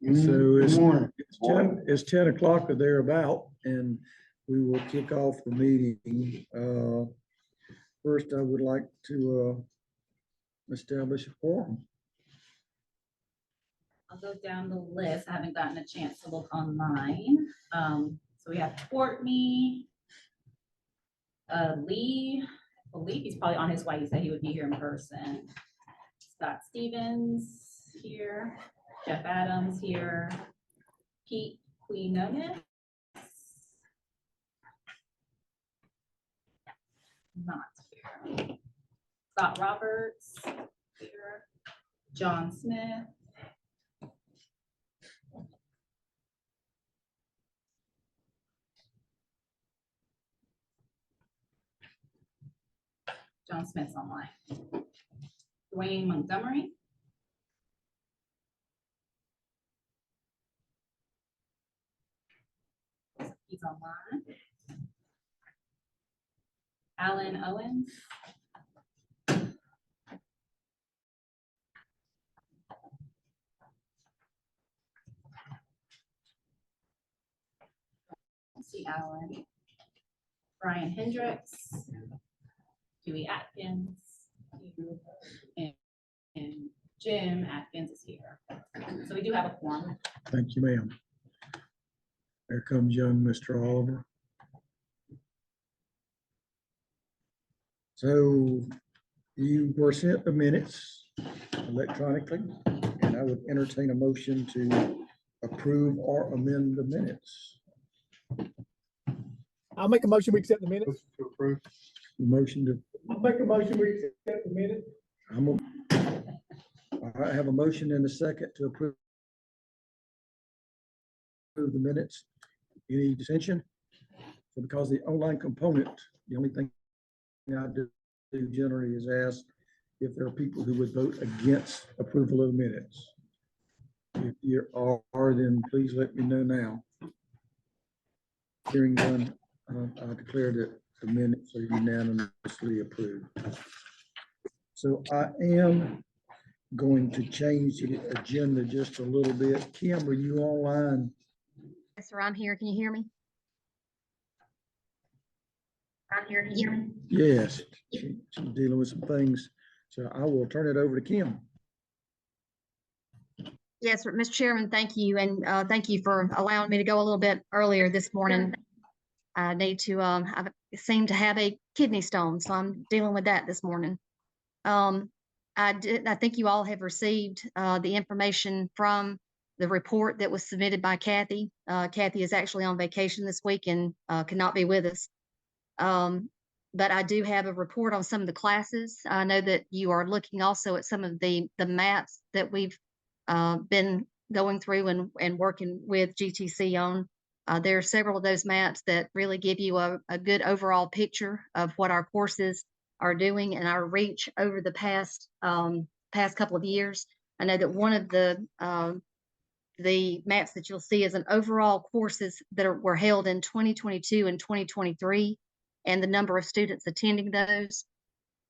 So Good morning. it's 10 o'clock or thereabout, and we will kick off the meeting. First, I would like to establish a quorum. I'll go down the list. I haven't gotten a chance to look online. So we have Courtney, Lee. I believe he's probably on his way. He said he would be here in person. Scott Stevens here, Jeff Adams here, Pete Quinones. Not here. Scott Roberts here, John Smith. John Smith's online. Dwayne Montgomery. He's online. Alan Owens. See Alan. Brian Hendricks. Dewey Atkins. And Jim Atkins is here. So we do have a quorum. Thank you, ma'am. There comes young Mr. Oliver. So you were sent the minutes electronically, and I would entertain a motion to approve or amend the minutes. I'll make a motion, we accept the minutes. Motion to approve. Motion to, I'll make a motion, we accept the minutes. I have a motion and a second to approve the minutes. Any dissension? So because the online component, the only thing I do generally is ask if there are people who would vote against approval of the minutes. If you are, then please let me know now. Hearing none, I declare that the minutes are unanimously approved. So I am going to change the agenda just a little bit. Kim, are you online? Yes, sir, I'm here. Can you hear me? I'm here. Can you hear me? Yes, she's dealing with some things. So I will turn it over to Kim. Yes, sir. Mr. Chairman, thank you. And thank you for allowing me to go a little bit earlier this morning. I need to, I seem to have a kidney stone, so I'm dealing with that this morning. I think you all have received the information from the report that was submitted by Kathy. Kathy is actually on vacation this week and cannot be with us. But I do have a report on some of the classes. I know that you are looking also at some of the maps that we've been going through and working with GTC on. There are several of those maps that really give you a good overall picture of what our courses are doing and our reach over the past couple of years. I know that one of the maps that you'll see is an overall courses that were held in 2022 and 2023 and the number of students attending those.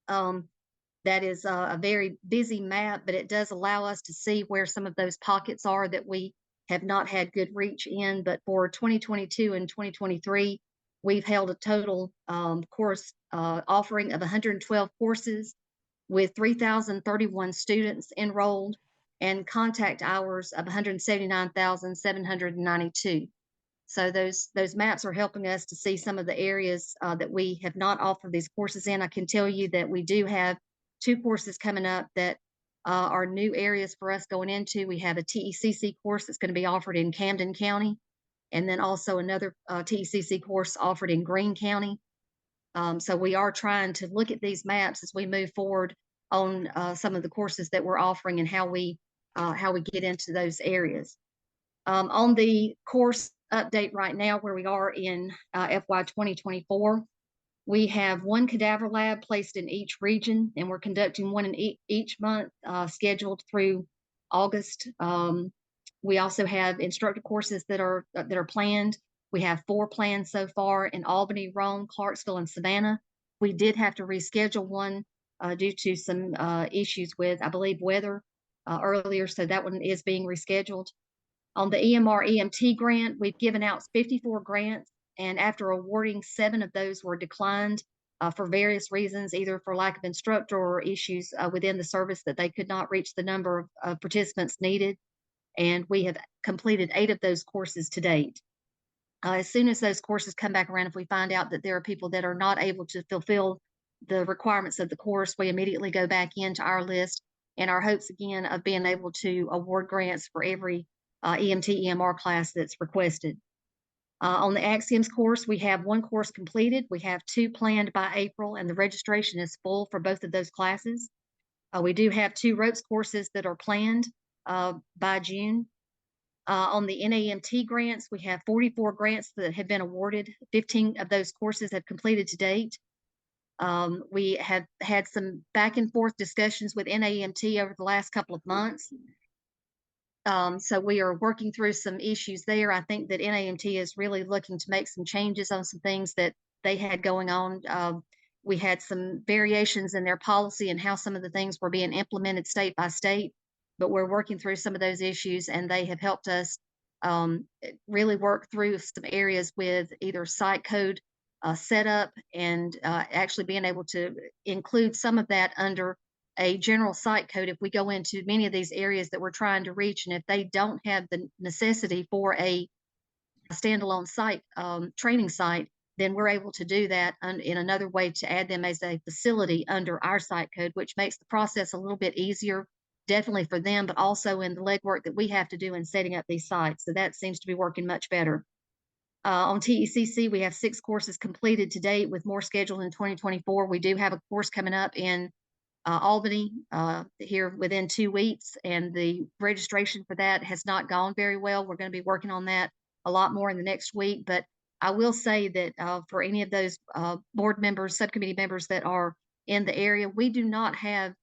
That is a very busy map, but it does allow us to see where some of those pockets are that we have not had good reach in. But for 2022 and 2023, we've held a total course offering of 112 courses with 3,031 students enrolled and contact hours of 179,792. So those maps are helping us to see some of the areas that we have not offered these courses in. I can tell you that we do have 2 courses coming up that are new areas for us going into. We have a TECC course that's going to be offered in Camden County, and then also another TECC course offered in Greene County. So we are trying to look at these maps as we move forward on some of the courses that we're offering and how we get into those areas. On the course update right now, where we are in FY 2024, we have 1 cadaver lab placed in each region, and we're conducting one in each month, scheduled through August. We also have instructor courses that are planned. We have 4 planned so far in Albany, Rome, Clarksville, and Savannah. We did have to reschedule one due to some issues with, I believe, weather earlier, so that one is being rescheduled. On the EMR EMT grant, we've given out 54 grants, and after awarding 7 of those were declined for various reasons, either for lack of instructor or issues within the service that they could not reach the number of participants needed. And we have completed 8 of those courses to date. As soon as those courses come back around, if we find out that there are people that are not able to fulfill the requirements of the course, we immediately go back into our list, and our hopes again of being able to award grants for every EMT EMR class that's requested. On the Axioms course, we have 1 course completed. We have 2 planned by April, and the registration is full for both of those classes. We do have 2 ropes courses that are planned by June. On the NAMT grants, we have 44 grants that have been awarded. 15 of those courses have completed to date. We have had some back and forth discussions with NAMT over the last couple of months. So we are working through some issues there. I think that NAMT is really looking to make some changes on some things that they had going on. We had some variations in their policy and how some of the things were being implemented state by state, but we're working through some of those issues, and they have helped us really work through some areas with either site code setup and actually being able to include some of that under a general site code if we go into many of these areas that we're trying to reach, and if they don't have the necessity for a standalone site training site, then we're able to do that in another way to add them as a facility under our site code, which makes the process a little bit easier, definitely for them, but also in the legwork that we have to do in setting up these sites. So that seems to be working much better. On TECC, we have 6 courses completed to date, with more scheduled in 2024. We do have a course coming up in Albany here within 2 weeks, and the registration for that has not gone very well. We're going to be working on that a lot more in the next week, but I will say that for any of those board members, subcommittee members that are in the area, we do not have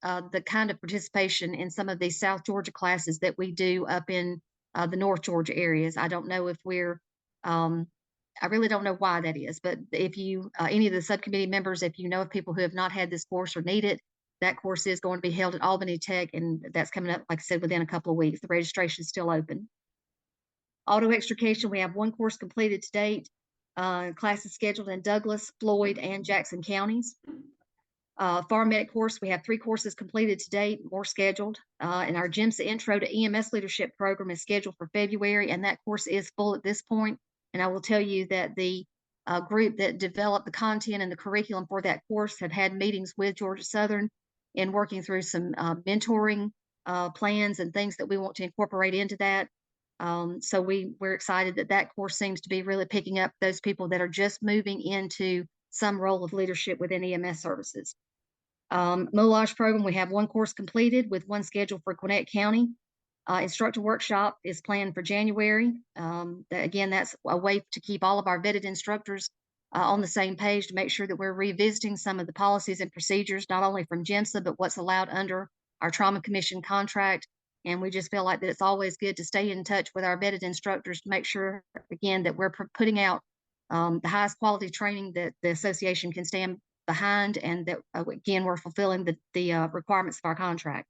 the kind of participation in some of these South Georgia classes that we do up in the North Georgia areas. I don't know if we're I really don't know why that is, but if you, any of the subcommittee members, if you know of people who have not had this course or need it, that course is going to be held at Albany Tech, and that's coming up, like I said, within a couple of weeks. The registration is still open. Auto extrication, we have 1 course completed to date. Classes scheduled in Douglas, Floyd, and Jackson counties. Farm medic course, we have 3 courses completed to date, more scheduled. And our GEMSA Intro to EMS Leadership program is scheduled for February, and that course is full at this point. And I will tell you that the group that developed the content and the curriculum for that course have had meetings with Georgia Southern and working through some mentoring plans and things that we want to incorporate into that. So we're excited that that course seems to be really picking up those people that are just moving into some role of leadership within EMS services. Moulage program, we have 1 course completed with 1 scheduled for Gwinnett County. Instructor workshop is planned for January. Again, that's a way to keep all of our vetted instructors on the same page, to make sure that we're revisiting some of the policies and procedures, not only from GEMSA, but what's allowed under our Trauma Commission contract. And we just feel like that it's always good to stay in touch with our vetted instructors to make sure, again, that we're putting out the highest quality training that the association can stand behind, and that, again, we're fulfilling the requirements of our contract.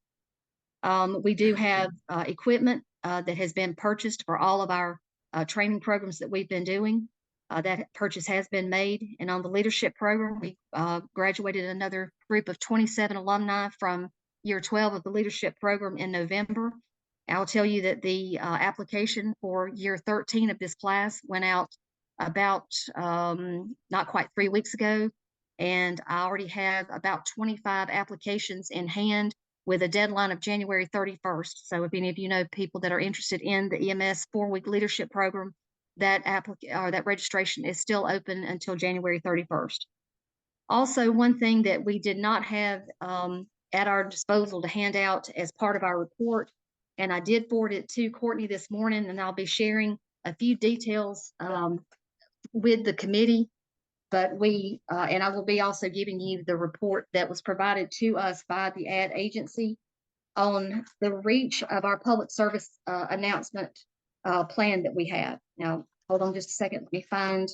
We do have equipment that has been purchased for all of our training programs that we've been doing. That purchase has been made. And on the leadership program, we graduated another group of 27 alumni from year 12 of the leadership program in November. I'll tell you that the application for year 13 of this class went out about not quite 3 weeks ago. And I already have about 25 applications in hand, with a deadline of January 31st. So if any of you know people that are interested in the EMS 4-week leadership program, that registration is still open until January 31st. Also, one thing that we did not have at our disposal to hand out as part of our report, and I did forward it to Courtney this morning, and I'll be sharing a few details with the committee. But and I will be also giving you the report that was provided to us by the ad agency on the reach of our public service announcement plan that we have. Now, hold on just a second. Let me find.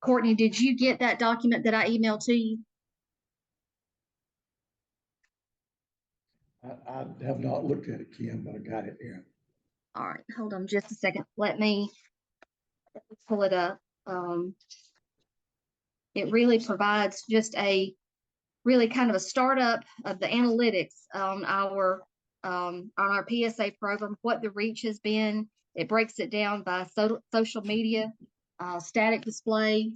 Courtney, did you get that document that I emailed to you? I have not looked at it, Kim, but I got it here. All right, hold on just a second. Let me pull it up. It really provides just a really kind of a startup of the analytics on our PSA program, what the reach has been. It breaks it down by social media, static display.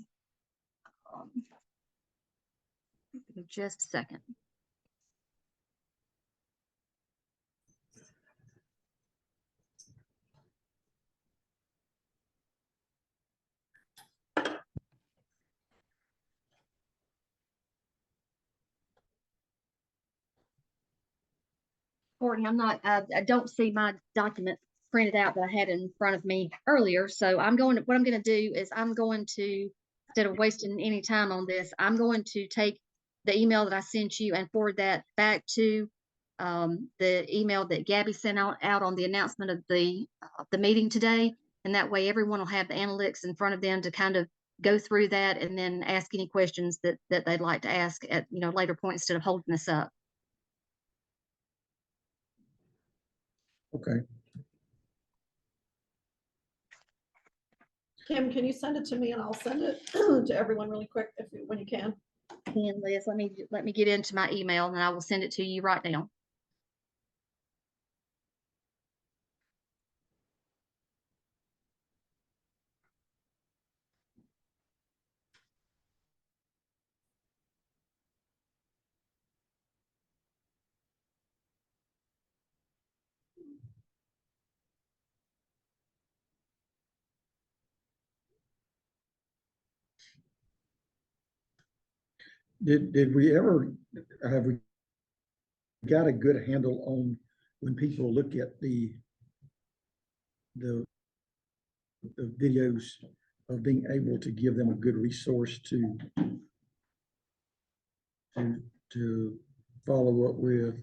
Just a second. Courtney, I don't see my document printed out that I had in front of me earlier. So what I'm going to do is instead of wasting any time on this, I'm going to take the email that I sent you and forward that back to the email that Gabby sent out on the announcement of the meeting today. And that way everyone will have the analytics in front of them to kind of go through that and then ask any questions that they'd like to ask at, later point instead of holding this up. Okay. Kim, can you send it to me and I'll send it to everyone really quick when you can? And Liz, let me get into my email and I will send it to you right now. Did we ever, have we got a good handle on when people look at the videos of being able to give them a good resource to follow up with?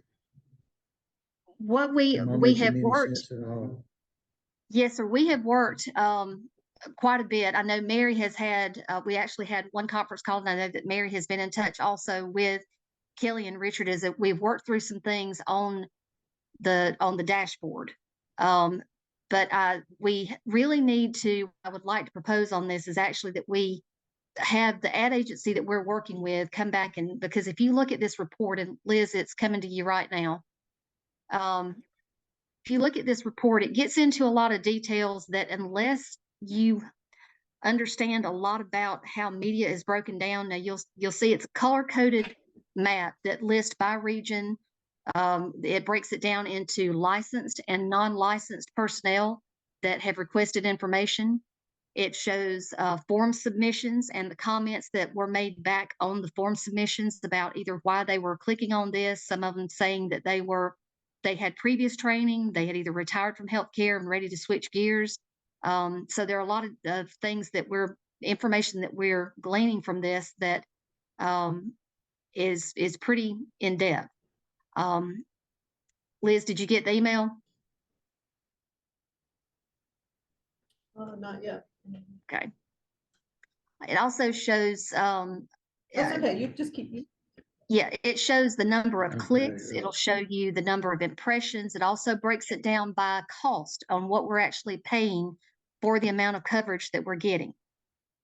What we Am I we making have any worked, sense at all? yes, sir, we have worked quite a bit. I know Mary has had, we actually had one conference call, and I know that Mary has been in touch also with Kelly and Richard, is that we've worked through some things on the dashboard. But we really need to, I would like to propose on this is actually that we have the ad agency that we're working with come back, and because if you look at this report, and Liz, it's coming to you right now. If you look at this report, it gets into a lot of details that unless you understand a lot about how media is broken down, now you'll see it's a color-coded map that lists by region. It breaks it down into licensed and non-licensed personnel that have requested information. It shows form submissions and the comments that were made back on the form submissions about either why they were clicking on this, some of them saying that they had previous training, they had either retired from healthcare and ready to switch gears. So there are a lot of things that information that we're gleaning from this that is pretty in depth. Liz, did you get the email? Not yet. Okay. It also shows, That's okay. You just keep. yeah, it shows the number of Okay, clicks. yeah. It'll show you the number of impressions. It also breaks it down by cost on what we're actually paying for the amount of coverage that we're getting.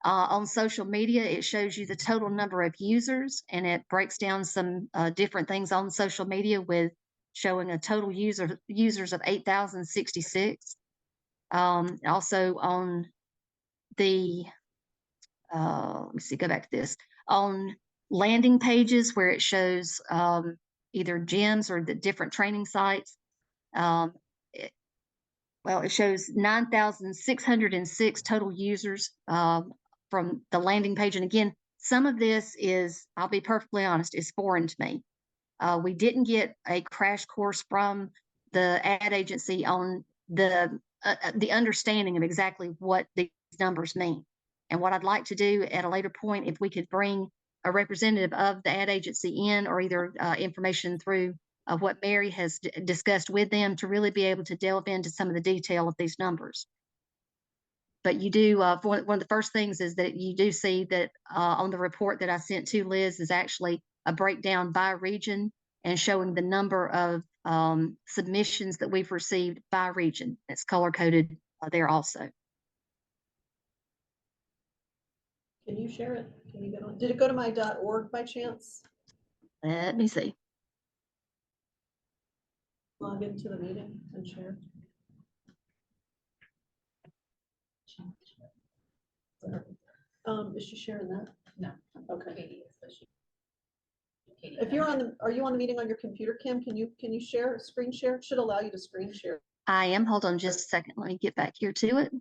On social media, it shows you the total number of users, and it breaks down some different things on social media with showing a total users of 8,066. Also on the, let me see, go back to this, on landing pages where it shows either gyms or the different training sites. It shows 9,606 total users from the landing page. And again, some of this is, I'll be perfectly honest, is foreign to me. We didn't get a crash course from the ad agency on the understanding of exactly what these numbers mean. And what I'd like to do at a later point, if we could bring a representative of the ad agency in, or either information through what Mary has discussed with them, to really be able to delve into some of the detail of these numbers. But you do, one of the first things is that you do see that on the report that I sent to Liz is actually a breakdown by region and showing the number of submissions that we've received by region. It's color coded there also. Can you share it? Can you get on? Did it go to my .org by chance? Let me see. Log into the meeting and share. Is she sharing that? No. Okay. Katie is, so Katie If you're does on it. are you on the meeting on your computer, Kim? Can you share, screen share? It should allow you to screen share. I am. Hold on just a second. Let me get back here to it.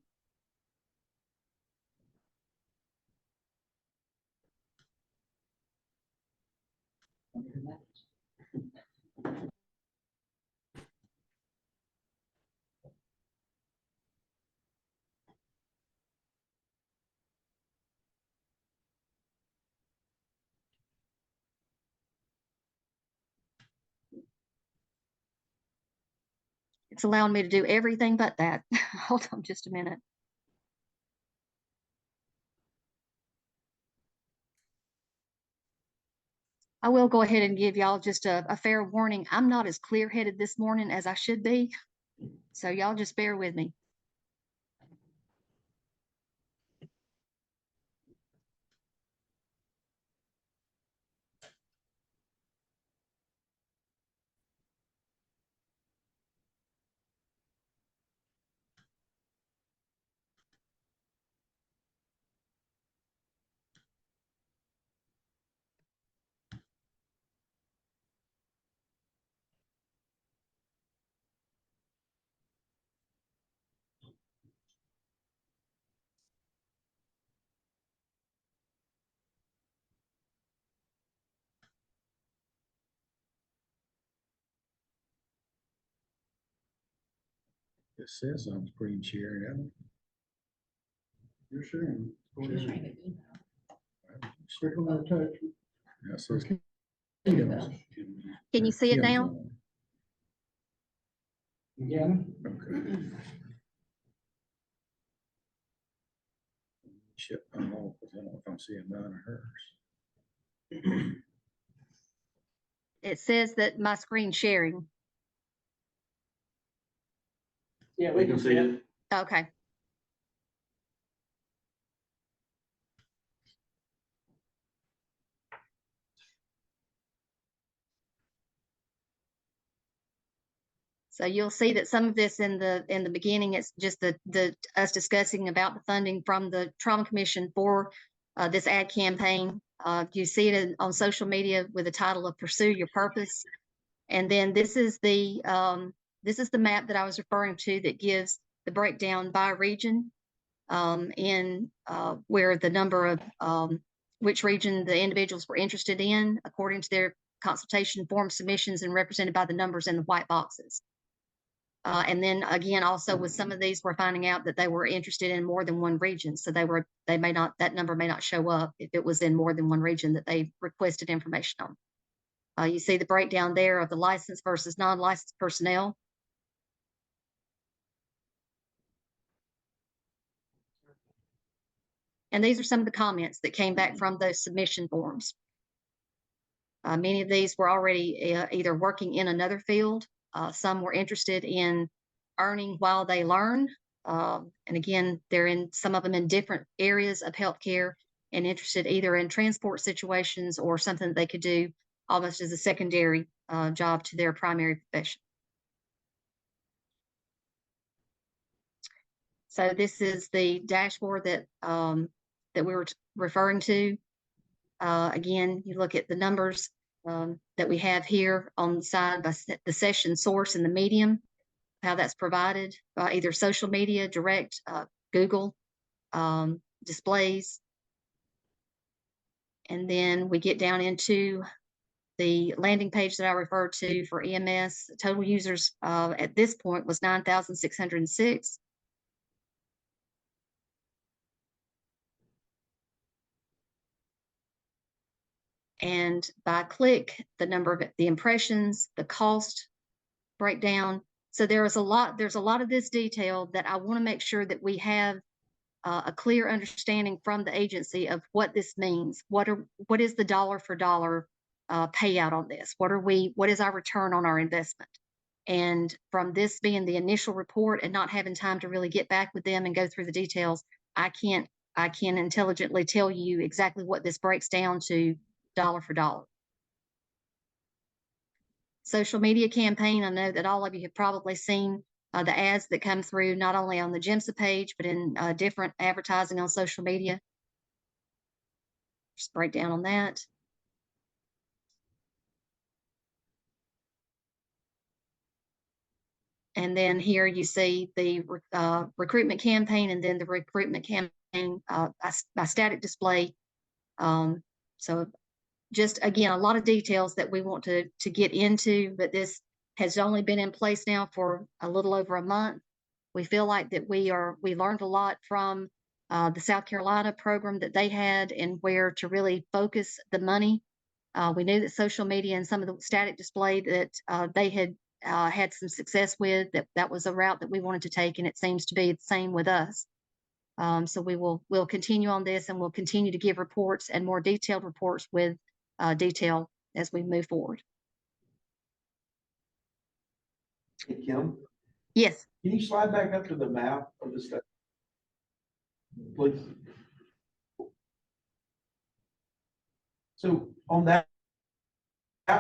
It's allowing me to do everything but that. Hold on just a minute. I will go ahead and give y'all just a fair warning. I'm not as clear-headed this morning as I should be. So y'all just bear with me. It says I'm screen sharing. Adam. You're sharing. She's trying to email. Click on that touch. Yeah, it says Can you see it Kim's now? on. Yeah. Okay. Shit, I'm off, but I don't know if I'm seeing mine or hers. It says that my screen sharing. Yeah, we can see it. Okay. So you'll see that some of this in the beginning, it's just the us discussing about the funding from the Trauma Commission for this ad campaign. You see it on social media with the title of "Pursue Your Purpose," and then this is the map that I was referring to that gives the breakdown by region, in where the number of which region the individuals were interested in according to their consultation form submissions and represented by the numbers in the white boxes. And then again, also with some of these, we're finding out that they were interested in more than one region. So that number may not show up if it was in more than one region that they requested information on. You see the breakdown there of the licensed versus non-licensed personnel. And these are some of the comments that came back from those submission forms. Many of these were already either working in another field. Some were interested in earning while they learn. And again, some of them in different areas of healthcare and interested either in transport situations or something that they could do almost as a secondary job to their primary profession. So this is the dashboard that we were referring to. Again, you look at the numbers that we have here on the side by the session source and the medium, how that's provided by either social media, direct, Google, displays. And then we get down into the landing page that I referred to for EMS. Total users at this point was 9,606. And by click, the number of the impressions, the cost breakdown. So there's a lot of this detail that I want to make sure that we have a clear understanding from the agency of what this means. What is the dollar for dollar payout on this? What is our return on our investment? And from this being the initial report and not having time to really get back with them and go through the details, I can't intelligently tell you exactly what this breaks down to dollar for dollar. Social media campaign, I know that all of you have probably seen the ads that come through, not only on the GIMSA page, but in different advertising on social media. Just break down on that. And then here you see the recruitment campaign, and then the recruitment campaign by static display. So just again, a lot of details that we want to get into, but this has only been in place now for a little over a month. We feel like that we learned a lot from the South Carolina program that they had and where to really focus the money. We knew that social media and some of the static display that they had had some success with, that was a route that we wanted to take, and it seems to be the same with us. So we'll continue on this, and we'll continue to give reports and more detailed reports with detail as we move forward. Hey, Kim, Yes. can you slide back up to the map of the study? Please. So on that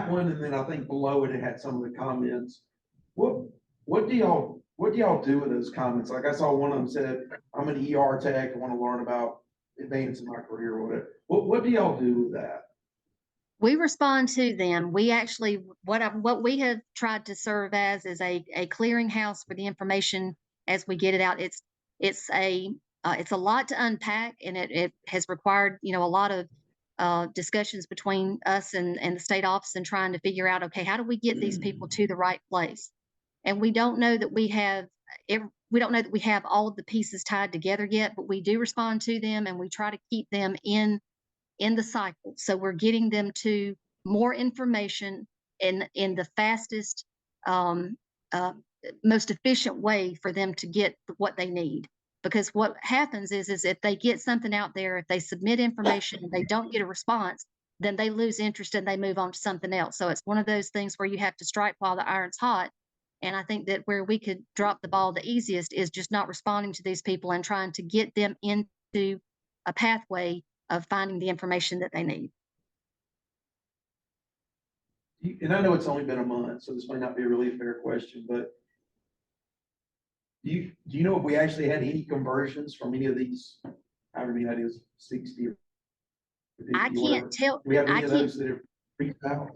one, and then I think below it, it had some of the comments. What do y'all do with those comments? Like I saw one of them said, I'm an ER tech, I want to learn about advancing my career or whatever. What do y'all do with that? We respond to them. We actually, what we have tried to serve as is a clearinghouse for the information as we get it out. It's a lot to unpack, and it has required, a lot of discussions between us and the state office, and trying to figure out, okay, how do we get these people to the right place? And we don't know that we have all of the pieces tied together yet, but we do respond to them, and we try to keep them in the cycle. So we're getting them to more information in the fastest, most efficient way for them to get what they need. Because what happens is if they get something out there, if they submit information and they don't get a response, then they lose interest and they move on to something else. So it's one of those things where you have to strike while the iron's hot. And I think that where we could drop the ball the easiest is just not responding to these people and trying to get them into a pathway of finding the information that they need. And I know it's only been a month, so this might not be a really fair question, but do you know if we actually had any conversions from any of these, however many that is, 60 or 50, I can't tell. Do we have any of those that have reached out?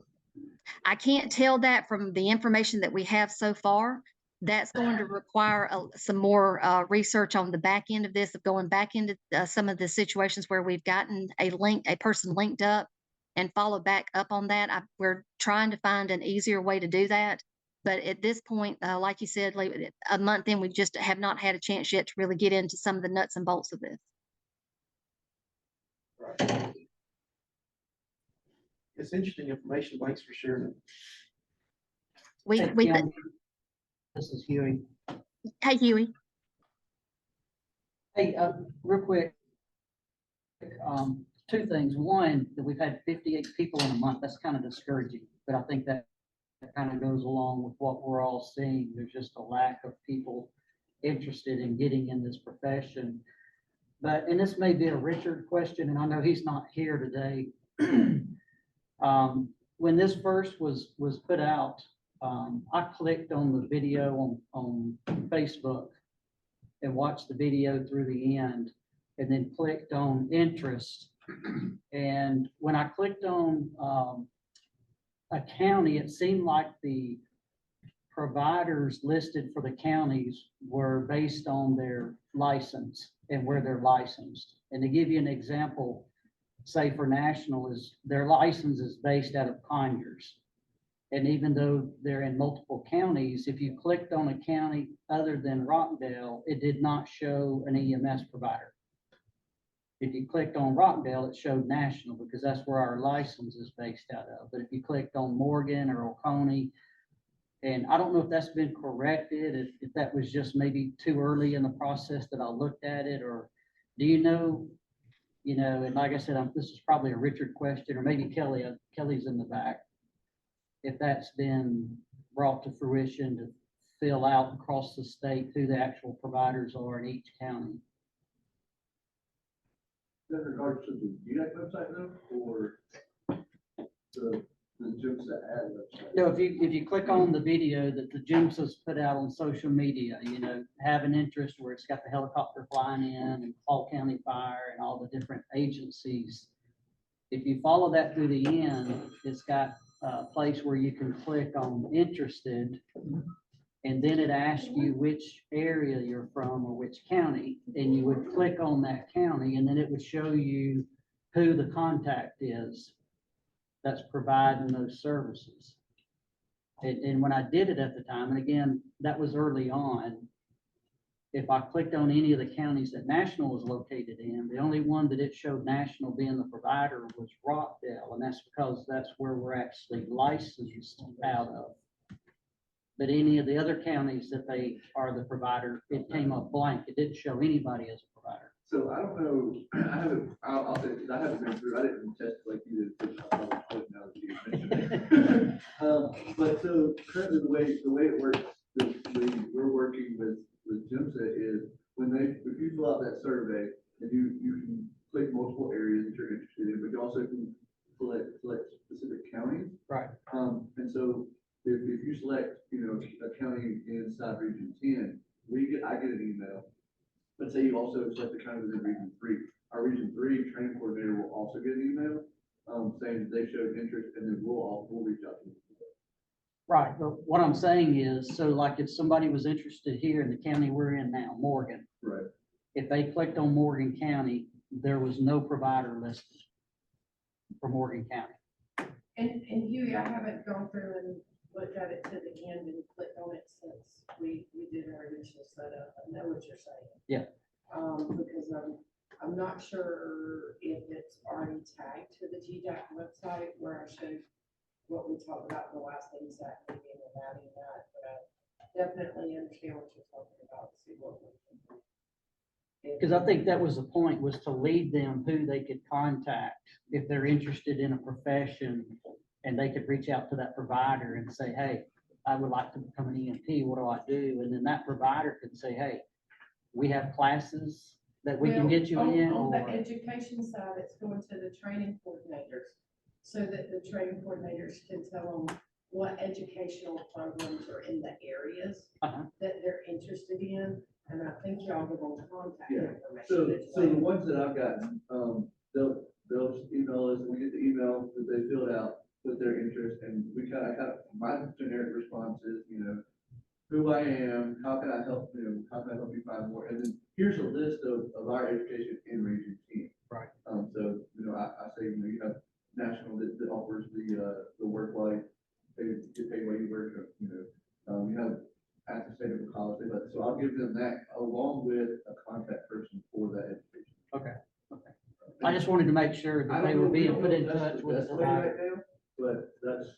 I can't tell that from the information that we have so far. That's going to require some more research on the back end of this, of going back into some of the situations where we've gotten a person linked up and follow back up on that. We're trying to find an easier way to do that. But at this point, like you said, a month in, we just have not had a chance yet to really get into some of the nuts and bolts of this. Right. It's interesting information. Thanks for sharing it. This is Huey. Hey, Huey. Hey, real quick, two things. One, that we've had 58 people in a month. That's kind of discouraging, but I think that kind of goes along with what we're all seeing. There's just a lack of people interested in getting in this profession. And this may be a Richard question, and I know he's not here today. When this first was put out, I clicked on the video on Facebook and watched the video through the end, and then clicked on interest. And when I clicked on a county, it seemed like the providers listed for the counties were based on their license and where they're licensed. And to give you an example, say for National, is their license is based out of Conyers. And even though they're in multiple counties, if you clicked on a county other than Rockdale, it did not show an EMS provider. If you clicked on Rockdale, it showed National, because that's where our license is based out of. But if you clicked on Morgan or Oconee, and I don't know if that's been corrected, if that was just maybe too early in the process that I looked at it, or do you know, and like I said, this is probably a Richard question, or maybe Kelly, Kelly's in the back. If that's been brought to fruition to fill out across the state who the actual providers are in each county. In regards to the UNAC website though, or the GIMSA ad website? So if you click on the video that the GIMSA's put out on social media, you know, have an interest where it's got the helicopter flying in and Hall County Fire and all the different agencies. If you follow that through the end, it's got a place where you can click on interested. And then it asks you which area you're from or which county, and you would click on that county, and then it would show you who the contact is that's providing those services. And when I did it at the time, and again, that was early on, if I clicked on any of the counties that National was located in, the only one that it showed National being the provider was Rockdale, and that's because that's where we're actually licensed out of. But any of the other counties that they are the provider, it came up blank. It didn't show anybody as a provider. So I don't know, I'll say, because I haven't been through, I didn't test like you did. Which I probably should now that you mentioned it. But so currently the way it works, we're working with GIMSA is when if you fill out that survey, and you can click multiple areas that you're interested in, but you also can select specific counties. Right. And so if you select, you know, a county inside Region 10, I get an email. Let's say you also select the county within Region 3. Our Region 3 training coordinator will also get an email saying that they showed interest, and then we'll reach out to them. Right, but what I'm saying is, so like if somebody was interested here in the county we're in now, Morgan, Right. if they clicked on Morgan County, there was no provider listed for Morgan County. And Huey, I haven't gone through and looked at it to the end and clicked on it since we did our initial setup. I know what you're saying. Yeah. Because I'm not sure if it's already tagged to the GDAC website where I showed what we talked about in the last exact meeting and adding that, but I definitely understand what you're talking about. See what we can do. Because I think that was the point, was to lead them who they could contact if they're interested in a profession, and they could reach out to that provider and say, hey, I would like to become an EMT, what do I do? And then that provider could say, hey, we have classes that we can get you Well, in. on the Or education side, it's going to the training coordinators, so that the training coordinators can tell them what educational programs are in the areas that they're interested in. And I think y'all give them contact Yeah. information. So the ones that I've gotten, they'll just email us, and we get the email that they filled out with their interest, and we kind of, my generic response is, you know, who I am, how can I help you, how can I help you find more? And then here's a list of our education in Region 10. Right. So, you know, I say, you know, you have National that offers the work life, they get paid while you work, you know, you have at the state of college, so I'll give them that along with a contact person for that education. Okay. I just wanted to make sure that they were being put in touch with a That's the way right provider. now, but that's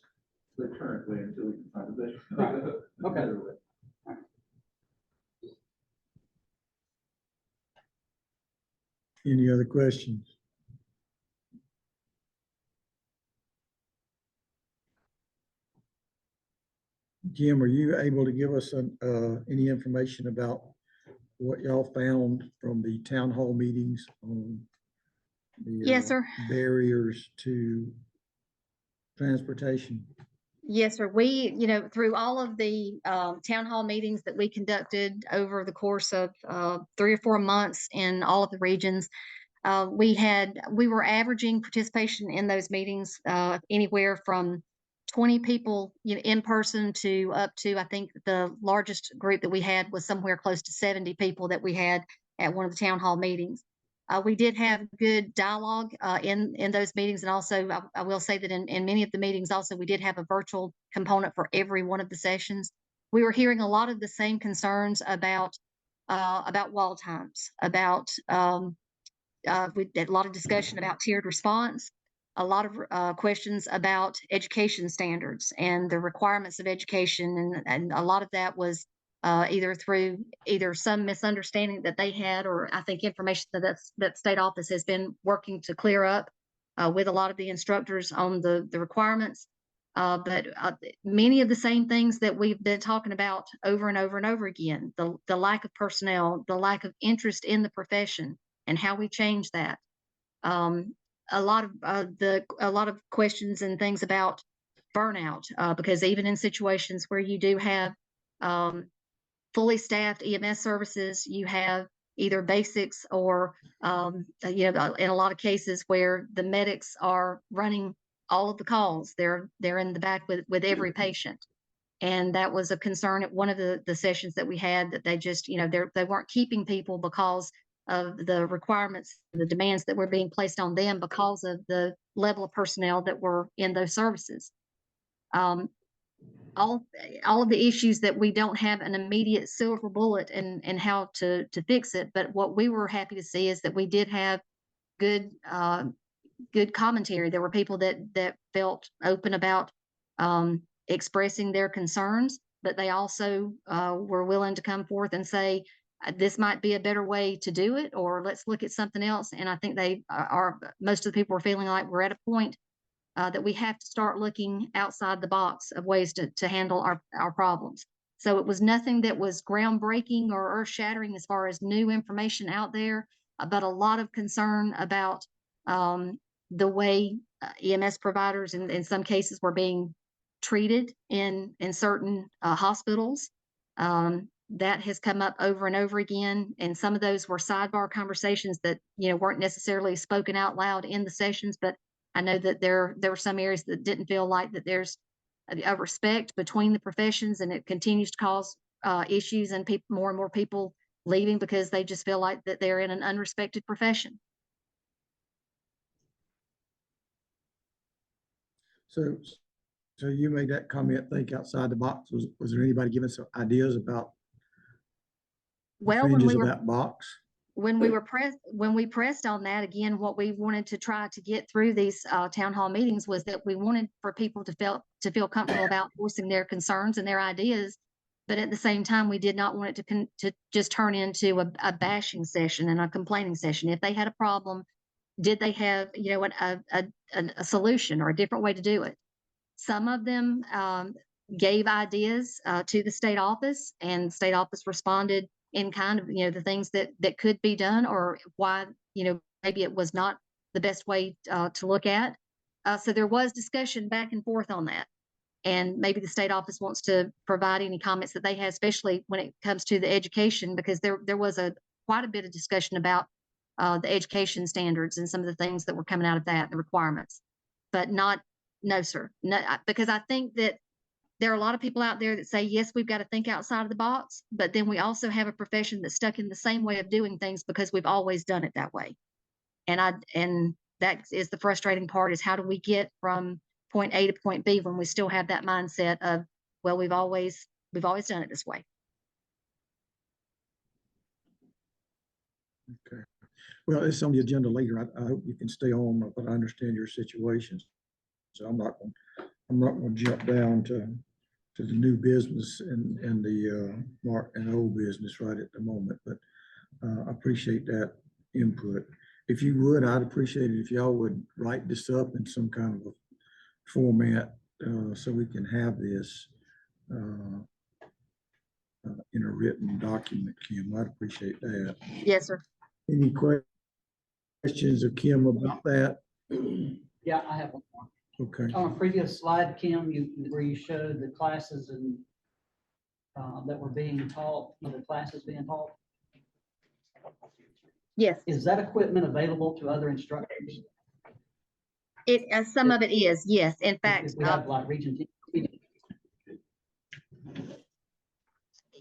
the current way until we can find a better. Right. a Okay. better way. Any other questions? Jim, are you able to give us any information about what y'all found from the town hall meetings on the Yes, sir. barriers to transportation? Yes, sir. We, through all of the town hall meetings that we conducted over the course of 3 or 4 months in all of the regions, we were averaging participation in those meetings anywhere from 20 people, in person to up to, I think the largest group that we had was somewhere close to 70 people that we had at one of the town hall meetings. We did have good dialogue in those meetings. And also, I will say that in many of the meetings also, we did have a virtual component for every one of the sessions. We were hearing a lot of the same concerns about wall times, we did a lot of discussion about tiered response, a lot of questions about education standards and the requirements of education. And a lot of that was either through some misunderstanding that they had, or I think information that state office has been working to clear up with a lot of the instructors on the requirements. But many of the same things that we've been talking about over and over and over again, the lack of personnel, the lack of interest in the profession and how we change that. A lot of a lot of questions and things about burnout, because even in situations where you do have um, fully staffed EMS services, you have either basics or in a lot of cases where the medics are running all of the calls. They're in the back with every patient. And that was a concern at one of the sessions that we had, that they just, they weren't keeping people because of the requirements, the demands that were being placed on them because of the level of personnel that were in those services. Um, all of the issues that we don't have an immediate silver bullet and how to fix it. But what we were happy to see is that we did have good good commentary. There were people that felt open about expressing their concerns, but they also were willing to come forth and say, this might be a better way to do it, or let's look at something else. And I think they are, most of the people are feeling like we're at a point that we have to start looking outside the box of ways to handle our problems. So it was nothing that was groundbreaking or earth shattering as far as new information out there, but a lot of concern about the way EMS providers in some cases were being treated in certain hospitals. That has come up over and over again. And some of those were sidebar conversations that, weren't necessarily spoken out loud in the sessions, but I know that there were some areas that didn't feel like that there's a respect between the professions, and it continues to cause issues and more and more people leaving because they just feel like that they're in an unrespected profession. So, so you made that comment, think outside the box. Was there anybody giving some ideas about the Well, fringes of that box? when we pressed on that again, what we wanted to try to get through these town hall meetings was that we wanted for people to feel comfortable about voicing their concerns and their ideas, but at the same time, we did not want it to just turn into a bashing session and a complaining session. If they had a problem, did they have a solution or a different way to do it? Some of them gave ideas to the state office, and the state office responded in kind of, the things that could be done, or why, maybe it was not the best way to look at. So there was discussion back and forth on that. And maybe the state office wants to provide any comments that they have, especially when it comes to the education, because there was quite a bit of discussion about the education standards and some of the things that were coming out of that, the requirements, but no, sir. No, because I think that there are a lot of people out there that say, yes, we've got to think outside of the box, but then we also have a profession that's stuck in the same way of doing things because we've always done it that way. And that is the frustrating part, is how do we get from point A to point B when we still have that mindset of, well, we've always done it this way. Okay. Well, it's on the agenda later. I hope you can stay on, but I understand your situations. So I'm not going to jump down to the new business and the old business right at the moment, but I appreciate that input. If you would, I'd appreciate it if y'all would write this up in some kind of a format so we can have this in a written document, Kim. I'd appreciate that. Yes, sir. Any questions of Kim about that? Yeah, I have one more. Okay. On a previous slide, Kim, where you showed the classes and that were being taught, the classes being taught. Yes, Is that equipment available to other instructors? some of it is, yes. In fact, If we have like Region 10.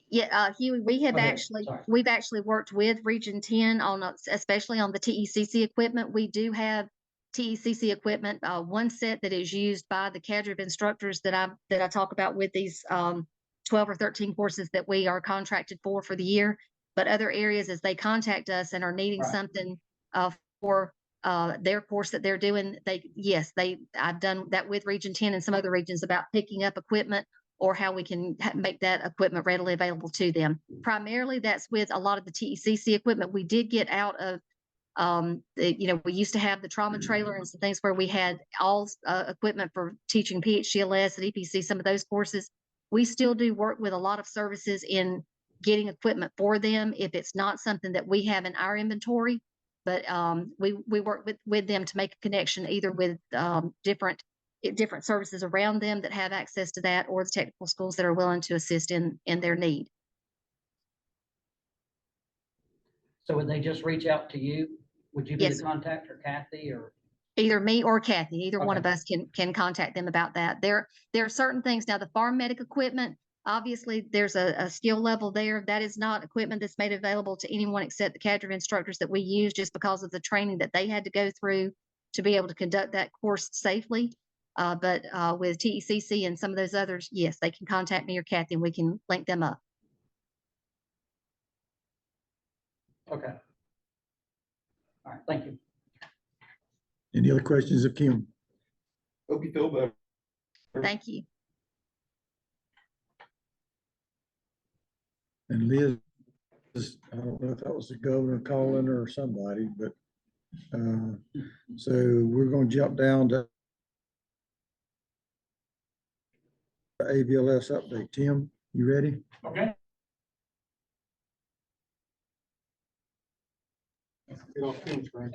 yeah, Huey, we've Go ahead, actually worked with Region 10 on, especially on the TECC equipment. We do have TECC equipment, one set that is used by the cadre of instructors that I talk about with these 12 or 13 courses that we are contracted for the year. But other areas, as they contact us and are needing something for their course that they're doing, I've done that with Region 10 and some other regions about picking up equipment or how we can make that equipment readily available to them. Primarily, that's with a lot of the TECC equipment. We did get out of We used to have the trauma trailer and some things where we had all equipment for teaching PHGLS and EPC, some of those courses. We still do work with a lot of services in getting equipment for them if it's not something that we have in our inventory. But we work with them to make a connection either with different services around them that have access to that, or the technical schools that are willing to assist in their need. So would they just reach out to you? Would you be Yes, the sir. contact, or Kathy, or? Either me or Kathy, either one Okay. of us can contact them about that. There are certain things. Now, the farm medic equipment, obviously there's a skill level there. That is not equipment that's made available to anyone except the cadre instructors that we use, just because of the training that they had to go through to be able to conduct that course safely. But with TECC and some of those others, yes, they can contact me or Kathy and we can link them up. Okay. All right, thank you. Any other questions of Kim? Hope you feel better. Thank you. And Liz, I don't know if that was the governor calling or somebody, but so we're going to jump down to the AVLS update. Tim, you ready? Okay. Get off screen, screen.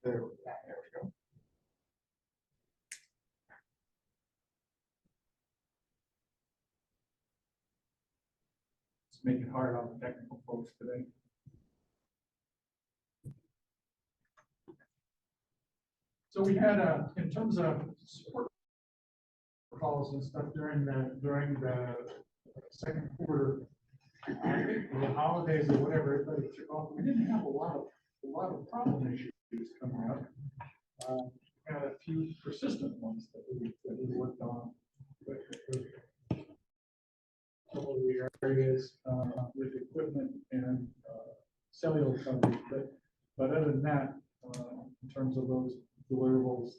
There we go. It's making it hard on the technical folks today. So we had in terms of support calls and stuff during the second quarter, the holidays or whatever, everybody took off. We didn't have a lot of problem issues coming up. Had a few persistent ones that we worked on. Couple of the areas with equipment and cellular coverage, but other than that, in terms of those deliverables,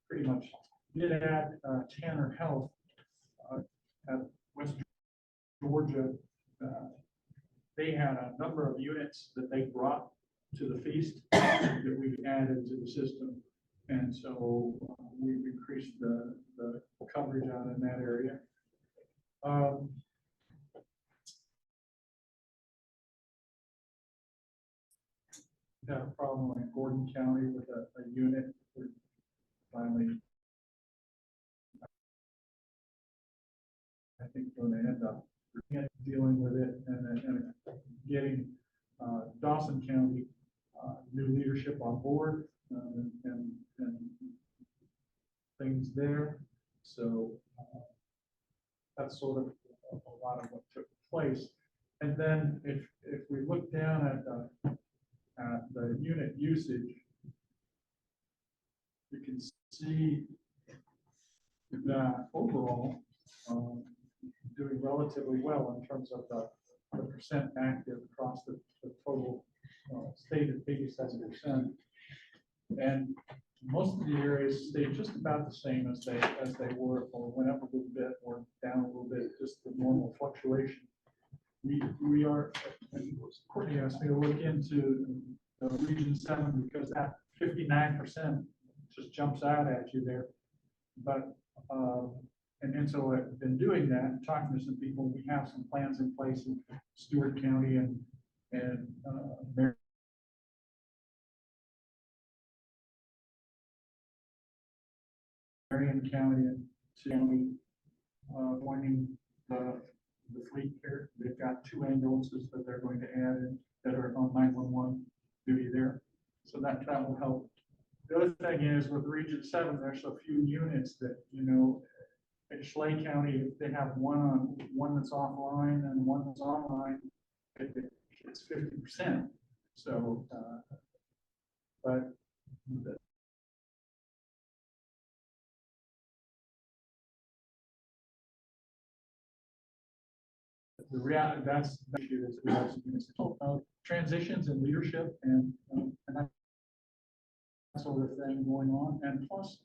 pretty much did add Tanner Health at West Georgia. They had a number of units that they brought to the feast that we've added to the system. And so we've increased the coverage out in that area. Got a problem in Gordon County with a unit. We're finally, I think, going to end up dealing with it and getting Dawson County new leadership on board and things there. So that's sort of a lot of what took place. And then if we look down at the unit usage, you can see that overall doing relatively well in terms of the percent active across the total stated 87%. And most of the areas stayed just about the same as they were, or went up a little bit or down a little bit, just the normal fluctuation. We are, and Courtney asked me to look into Region 7 because that 59% just jumps out at you there. But and so I've been doing that, talking to some people. We have some plans in place in Stewart County and Marion County and County, joining the fleet here. They've got 2 ambulances that they're going to add in that are on 911 duty there. So that will help. The other thing is with Region 7, there's a few units that, in Schley County, they have one that's offline and one that's online. It's 50%. So, but the reality, that's the issue, is we have some transitions in leadership and that sort of thing going on, and plus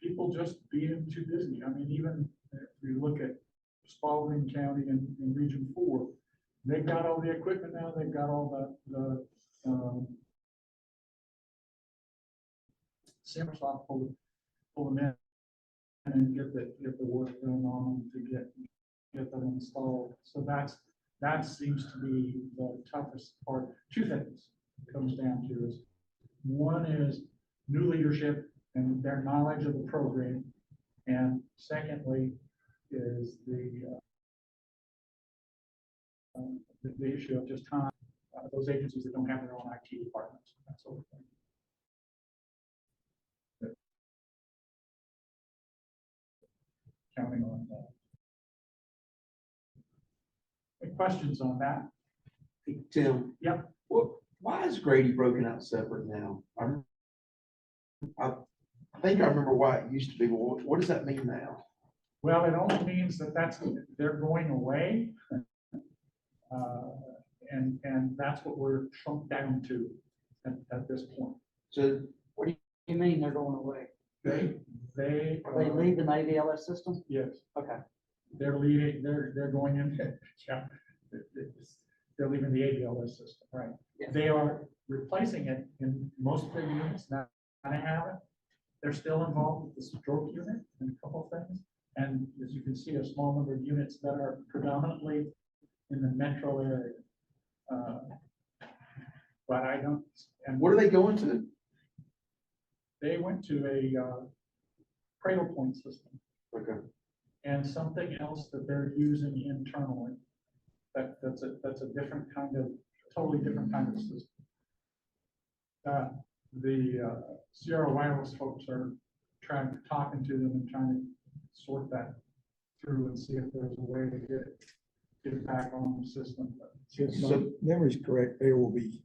people just being too busy. I mean, even if we look at Spalding County in Region 4, they've got all the equipment now, they've got all Simmers off, pull them in and get the work done on them to get them installed. So that seems to be the toughest part. Two things it comes down to is, one is new leadership and their knowledge of the program. And secondly is the issue of just time, those agencies that don't have their own IT departments, that sort of thing. Counting on that. Any questions on that? Hey, Tim. Yep. Why is Grady broken out separate now? I think I remember why it used to be, but what does that mean now? Well, it only means that they're going away. And that's what we're shrunk down to at this point. So What do you mean they're going away? They Are they leaving the AVLS system? Yes, Okay. they're leaving, they're going in, yeah, they're leaving the ABLS system, right? Yeah. They are replacing it in most of the units now, I have it. They're still involved with the stroke unit and a couple of things. And as you can see, a small number of units that are predominantly in the metro area. But I don't, and what are they going to? they went to a cradle point system Okay. and something else that they're using internally. That's a different kind of, totally different kind of system. The Sierra Wireless folks are talking to them and trying to sort that through and see if there's a way to get it back on the system. If my memory's correct, they will be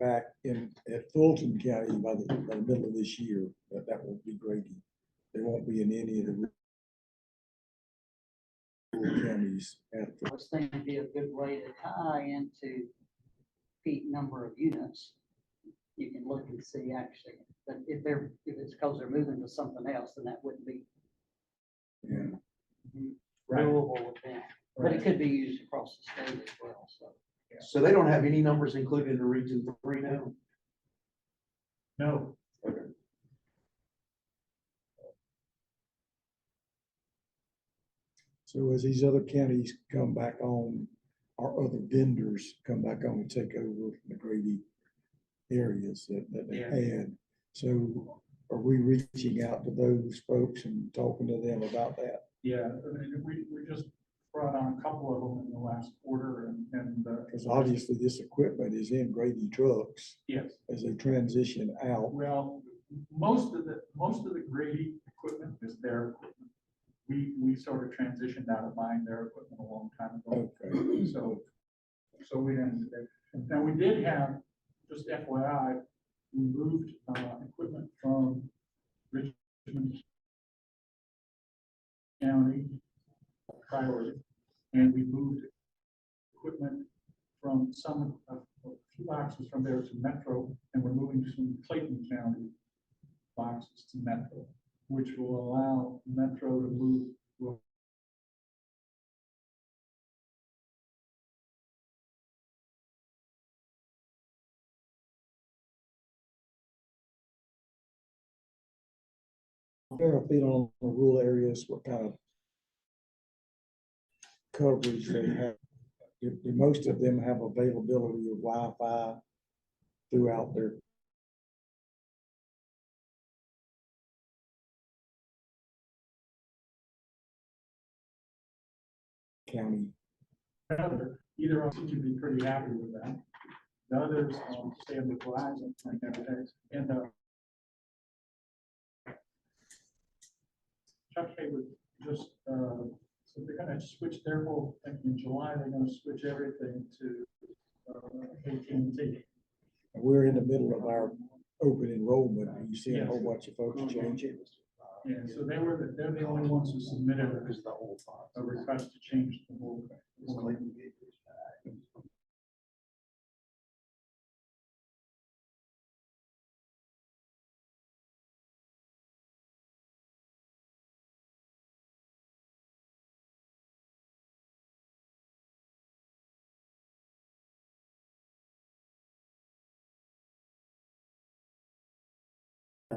back at Fulton County by the middle of this year. That will be Grady. They won't be in any of the rural counties after. I was thinking it'd be a good way to tie into peak number of units. You can look and see actually, but if it's because they're moving to something else, then that wouldn't be Yeah. Right. doable with them. But Right. it could be used across the state as well, so. So they don't have any numbers included in the region 3 now? No, Okay. So as these other counties come back on, our other vendors come back on and take over from the Grady areas that they Yeah. had. So are we reaching out to those folks and talking to them about that? yeah, I mean, we just brought on a couple of them in the last quarter and Because obviously this equipment is in Grady trucks yes. as they transition out. Well, most of the Grady equipment is their equipment. We sort of transitioned out of buying their equipment a long time ago. Okay. So we ended there. Now, we did have, just FYI, we moved equipment from Richmond County priority, and we moved equipment from a few boxes from there to Metro, and we're moving some Clayton County boxes to Metro, which will allow Metro to move. Fair feeling on the rural areas, what kind of coverage they have. Do most of them have availability of Wi-Fi throughout their county? Either of them should be pretty happy with that. The others stay on the Verizon and Chuck Haywood just so they're gonna switch their whole thing in July. They're gonna switch everything to AT&T. We're in the middle of our open enrollment. Are you seeing a whole Yes. bunch of folks changing? Yeah, so they're the only ones who submitted a request to change the whole thing.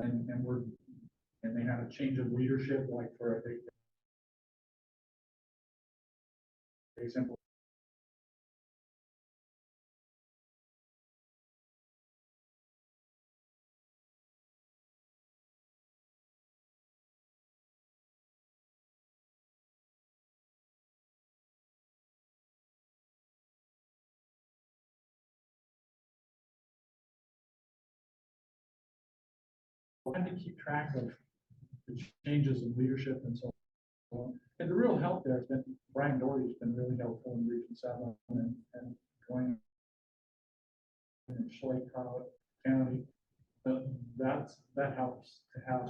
and they had a change of leadership, like for example. Trying to keep track of the changes in leadership and so on. And the real help there has been, Brian Doherty's been really helpful in Region 7 and going in Schley County. That helps to have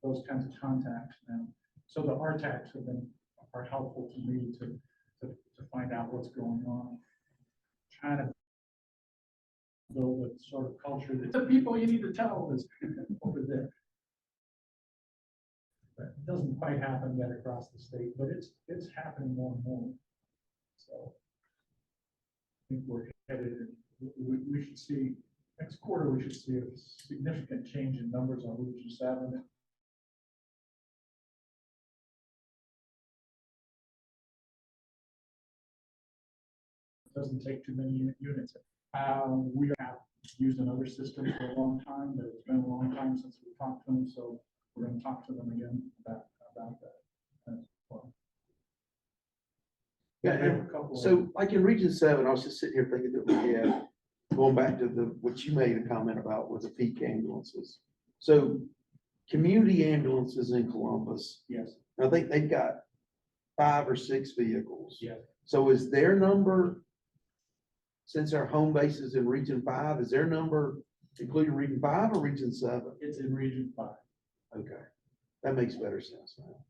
those kinds of contacts now. So the RTACs are helpful to me to find out what's going on. Trying to build a sort of culture that the people you need to tell is over there. But it doesn't quite happen yet across the state, but it's happening more and more. So I think we're headed, we should see, next quarter, we should see a significant change in numbers on Region 7. It doesn't take too many units. We have used another system for a long time, but it's been a long time since we talked to them, so we're going to talk to them again about that as well. Yeah, We have a couple of- so like in Region 7, I was just sitting here thinking that we had, going back to what you made a comment about was the peak ambulances. So community ambulances in Columbus, Yes, I think they've got 5 or 6 vehicles. yes. So is their number, since our home base is in Region 5, is their number including Region 5 or Region 7? It's in Region 5. Okay, that makes better sense now.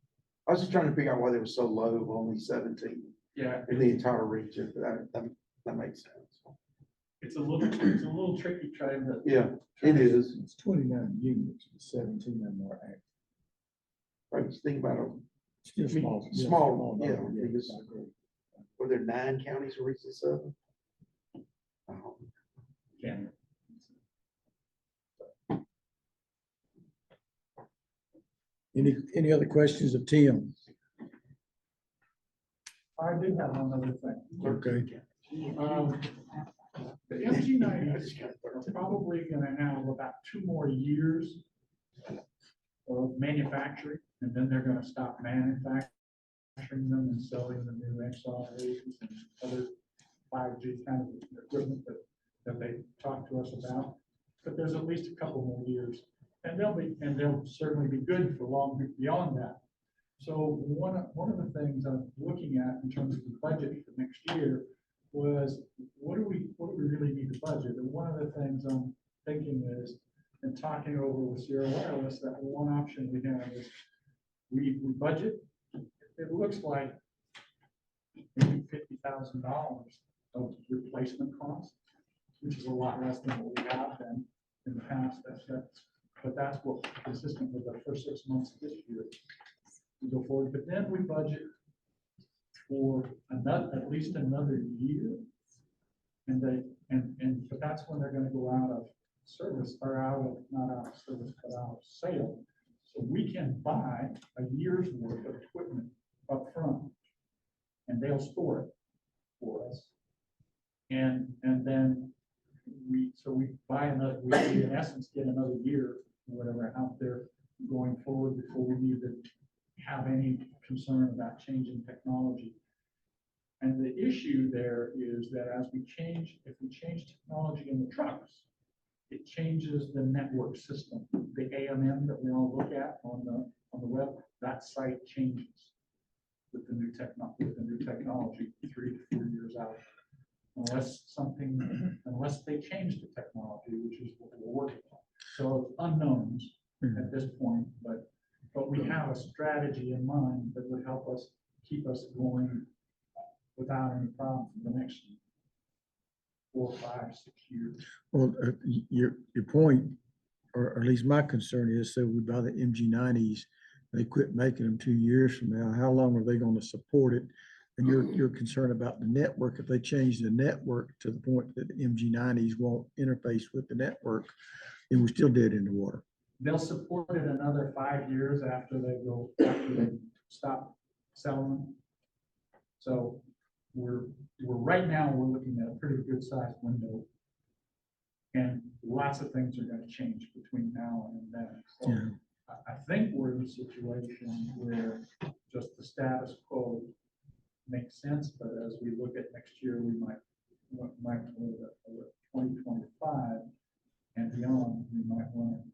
I was just trying to figure out why they were so low, of only 17 Yeah, in the entire region, but that makes sense. it's a little tricky trying to. Yeah, it is. It's 29 units, 17 of them are active. Right, just think about them. Still small. Small, yeah, number, because- I agree. Were there 9 counties in Region 7? Oh, Can. Any other questions of Tim? I do have one other thing. Okay. The MG90s are probably gonna have about 2 more years of manufacturing, and then they're gonna stop manufacturing them and selling the new XRAs and other 5G kind of equipment that they talked to us about. But there's at least a couple more years, and they'll certainly be good for long beyond that. So one of the things I'm looking at in terms of the budget for next year was, what do we really need to budget? And one of the things I'm thinking is, and talking over with Sierra Wireless, that one option we have is we budget, it looks like maybe $50,000 of replacement cost, which is a lot less than what we have been in the past. But that's what consistent with the first 6 months of this year. We go forward, but then we budget for at least another year. But that's when they're gonna go out of service, or not out of service, but out of sale. So we can buy a year's worth of equipment up front, and they'll store it for us. And then we buy another, we in essence get another year, or whatever, out there going forward before we need to have any concern about changing technology. And the issue there is that if we change technology in the trucks, it changes the network system. The AMM that we all look at on the web, that site changes with the new technology 3 to 4 years out. Unless they change the technology, which is what we're working on. So unknowns at this point, but we have a strategy in mind that would help us keep us going without any problem for the next 4, 5, 6 years. Well, your point, or at least my concern is, so we buy the MG90s, they quit making them 2 years from now. How long are they going to support it? And you're concerned about the network. If they change the network to the point that the MG90s won't interface with the network, then we're still dead in the water. they'll support it another 5 years after after they stop selling them. So we're right now, we're looking at a pretty good sized window. And lots of things are gonna change between now and then. So Yeah. I think we're in a situation where just the status quo makes sense, but as we look at next year, we might 2025 and beyond, we might want to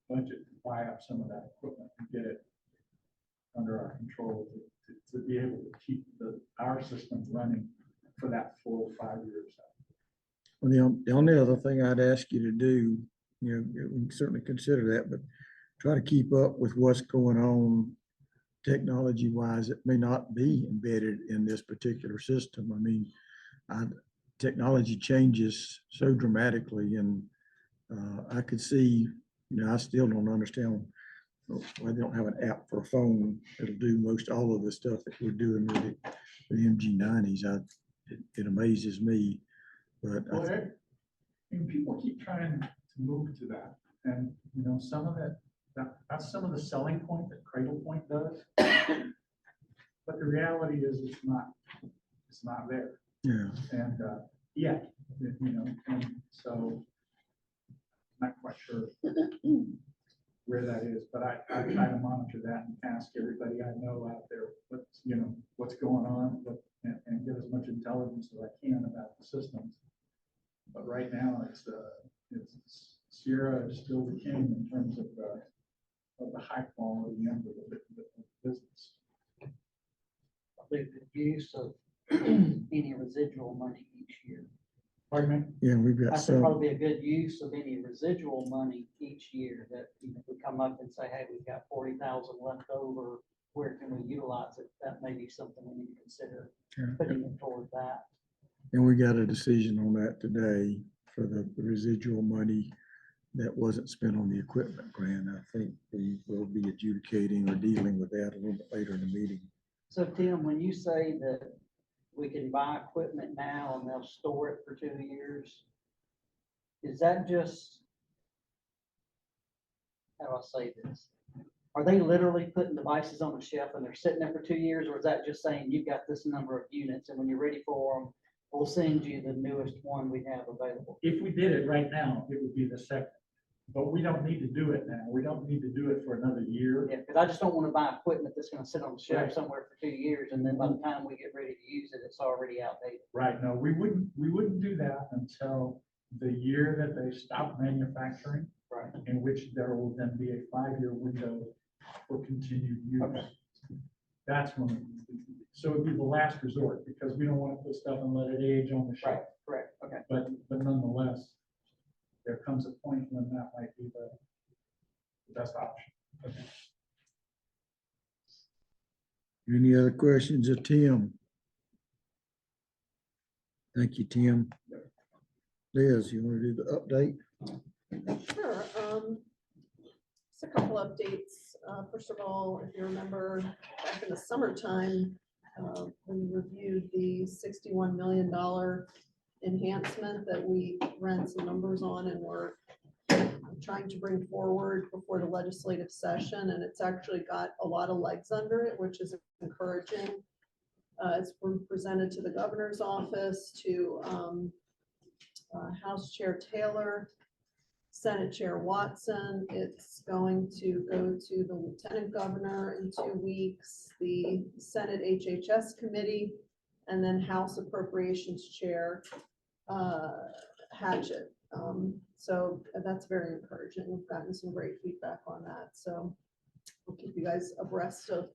budget to buy up some of that equipment and get it under our control to be able to keep our system running for that full 5 years. Well, the only other thing I'd ask you to do, you know, we can certainly consider that, but try to keep up with what's going on technology wise. It may not be embedded in this particular system. I mean, technology changes so dramatically, and I could see, you know, I still don't understand why they don't have an app for a phone that'll do most all of the stuff that we're doing with the MG90s. It amazes me, but Well, and people keep trying to move to that, and you know, some of that's some of the selling point that Cradle Point does. But the reality is, it's not there. yeah, And yeah, you know, and so not quite sure where that is, but I try to monitor that and ask everybody I know out there what's going on, and get as much intelligence as I can about the systems. But right now, it's Sierra is still the king in terms of the high quality end of the business. The use of any residual money each year. Pardon me? yeah, we've I got said some. probably a good use of any residual money each year that, you know, we come up and say, hey, we've got 40,000 left over. Where can we utilize it? That may be something we need to consider Sure. putting it toward that. And we got a decision on that today for the residual money that wasn't spent on the equipment grant. I think we will be adjudicating or dealing with that a little bit later in the meeting. So Tim, when you say that we can buy equipment now and they'll store it for 2 years, is that just, how do I say this? Are they literally putting devices on the shelf and they're sitting there for 2 years, or is that just saying you've got this number of units and when you're ready for them, we'll send you the newest one we have available? If we did it right now, it would be the second, but we don't need to do it now. We don't need to do it for another year. Yeah, because I just don't want to buy equipment that's going to sit on the shelf Right. somewhere for 2 years, and then by the time we get ready to use it, it's already outdated. Right, no, we wouldn't do that until the year that they stop manufacturing, Right. in which there will then be a 5-year window for continued use. Okay. That's when, so it'd be the last resort, because we don't want to put stuff and let it age on the Right, shelf. correct, okay. But nonetheless, there comes a point when that might be the best option. Okay. Any other questions of Tim? Thank you, Tim. Liz, you want to do the update? Sure. Just a couple updates. First of all, if you remember back in the summertime, we reviewed the $61 million enhancement that we ran some numbers on and we're trying to bring forward before the legislative session. And it's actually got a lot of legs under it, which is encouraging. It's been presented to the governor's office, to House Chair Taylor, Senate Chair Watson. It's going to go to the Lieutenant Governor in 2 weeks, the Senate HHS Committee, and then House Appropriations Chair Hatchett. So that's very encouraging. We've gotten some great feedback on that. So we'll keep you guys abreast of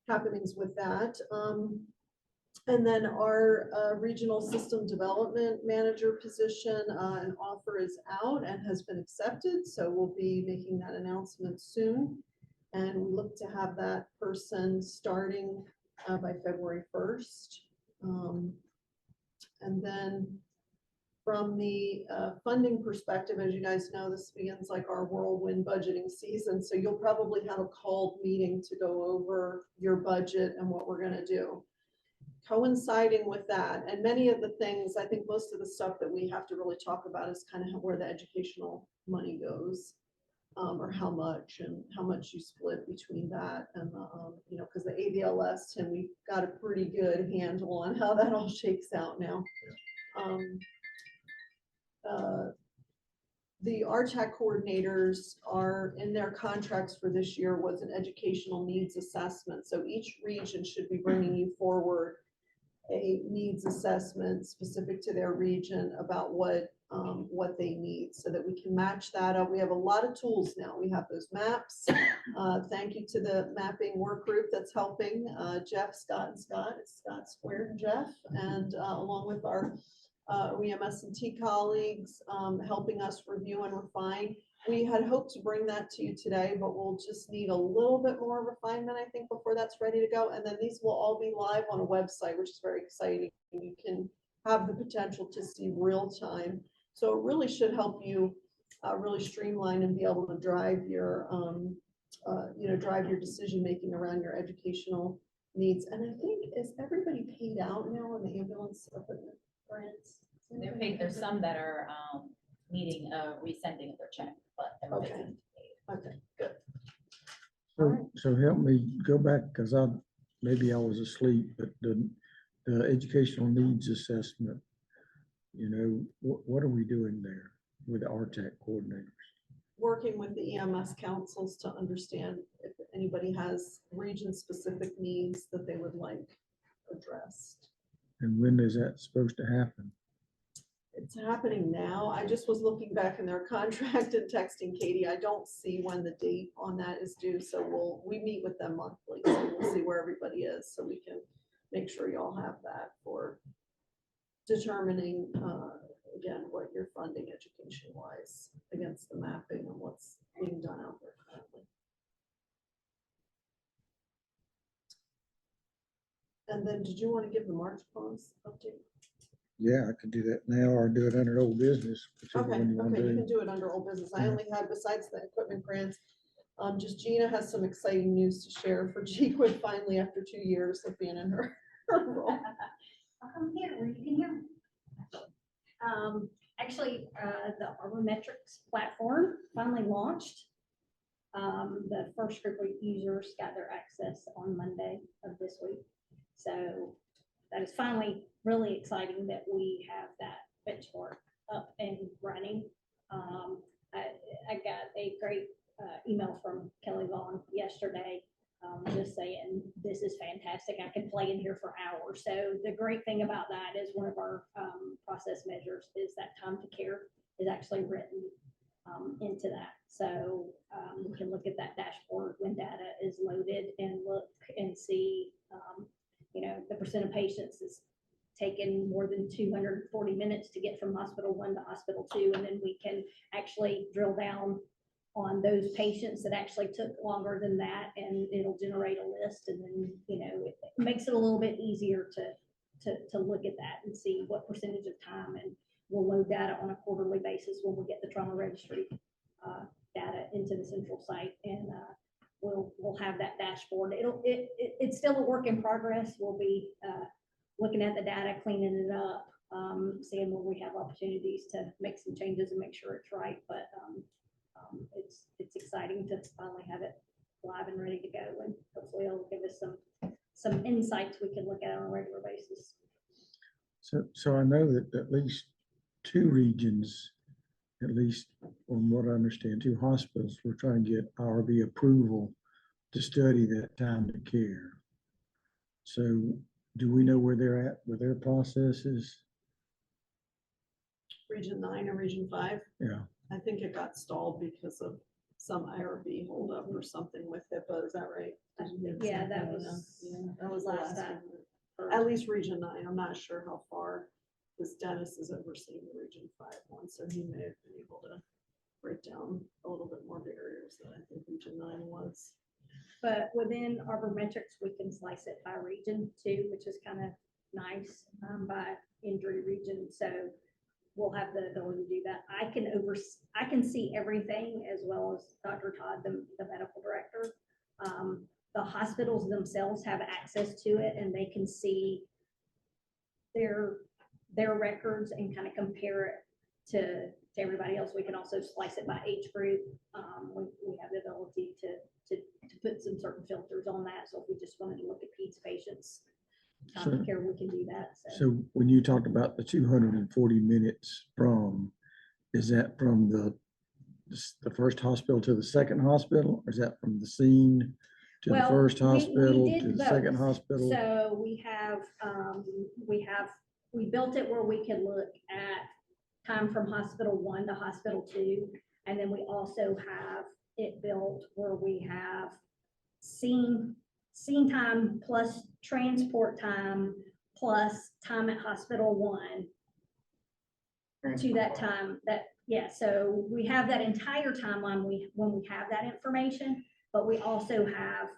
happenings with that. And then our regional system development manager position, an offer is out and has been accepted. So we'll be making that announcement soon. And we look to have that person starting by February 1st. And then from the funding perspective, as you guys know, this begins like our whirlwind budgeting season. So you'll probably have a called meeting to go over your budget and what we're going to do. Coinciding with that, and many of the things, I think most of the stuff that we have to really talk about is kind of where the educational money goes. or how much you split between that and, you know, because the ADLS, Tim, we've got a pretty good handle on how that all shakes out now. The RTAC coordinators are in their contracts for this year was an educational needs assessment. So each region should be bringing you forward a needs assessment specific to their region about what they need so that we can match that up. We have a lot of tools now. We have those maps. Thank you to the mapping work group that's helping, Jeff, Scott, and Scott. It's Scott Squared and Jeff, and along with our EMS and T colleagues helping us review and refine. We had hoped to bring that to you today, but we'll just need a little bit more refinement, I think, before that's ready to go. And then these will all be live on a website, which is very exciting. You can have the potential to see real time. So it really should help you really streamline and be able to drive your, drive your decision-making around your educational needs. And I think, is everybody paid out now on the ambulance equipment grants? They're paid, there's some that are needing a resending of their check, but everybody's Okay. paid. Okay, good. So help me go back, because maybe I was asleep, but the educational needs assessment, you know, what are we doing there with the RTAC coordinators? Working with the EMS councils to understand if anybody has region-specific needs that they would like addressed. And when is that supposed to happen? It's happening now. I just was looking back in their contract and texting Katie. I don't see when the date on that is due, so we meet with them monthly, so we'll see where everybody is, so we can make sure you all have that for determining, again, what you're funding education-wise against the mapping and what's being done out there currently. And then, did you want to give the March pause update? Yeah, I could do that now or do it under old business. whichever Okay, one you want okay, to you do. can do it under old business. I Yeah. only had, besides the equipment grants, just Gina has some exciting news to share for GQuid finally after 2 years of being in her role. I'll come here where you can hear me. Actually, the Arbormetrics platform finally launched. The first group of users got their access on Monday of this week. So that is finally really exciting that we have that benchmark up and running. I got a great email from Kelly Vaughn yesterday, just saying, this is fantastic. I can play in here for hours. So the great thing about that is one of our process measures is that time to care is actually written into that. So we can look at that dashboard when data is loaded and look and see, the percent of patients is taken more than 240 minutes to get from hospital 1 to hospital 2. And then we can actually drill down on those patients that actually took longer than that, and it'll generate a list. And then, it makes it a little bit easier to look at that and see what percentage of time, and we'll load data on a quarterly basis when we get the trauma registry data into the central site, and we'll have that dashboard. It's still a work in progress. We'll be looking at the data, cleaning it up, seeing where we have opportunities to make some changes and make sure it's right. But it's exciting to finally have it live and ready to go, and hopefully it'll give us some insights we can look at on a regular basis. So I know that at least 2 regions, at least from what I understand, 2 hospitals, we're trying to get IRB approval to study that time to care. So do we know where they're at with their processes? Region 9 and Region 5. Yeah. I think it got stalled because of some IRB holdup or something with HIPAA. Is that right? Yeah, that was That was the last last time. one. At least Region 9. I'm not sure how far, because Dennis is overseeing the Region 5 one, so he may have been able to break down a little bit more barriers than I think Region 9 was. But within Arbormetrics, we can slice it by region too, which is kind of nice, by injury region. So we'll have the ability to do that. I can see everything, as well as Dr. Todd, the medical director. The hospitals themselves have access to it, and they can see their records and kind of compare it to to everybody else. We can also slice it by age group. We have the ability to put some certain filters on that. So if we just wanted to look at peds patients, time of So- care, we can do that. So So when you talked about the 240 minutes from, is that from the first hospital to the second hospital? Or is that from the scene to the Well, first we hospital did to the second both. hospital? So we built it where we could look at time from hospital 1 to hospital 2. And then we also have it built where we have scene time plus transport time plus time at hospital 1 to that time so we have that entire timeline when we have that information, but we also have,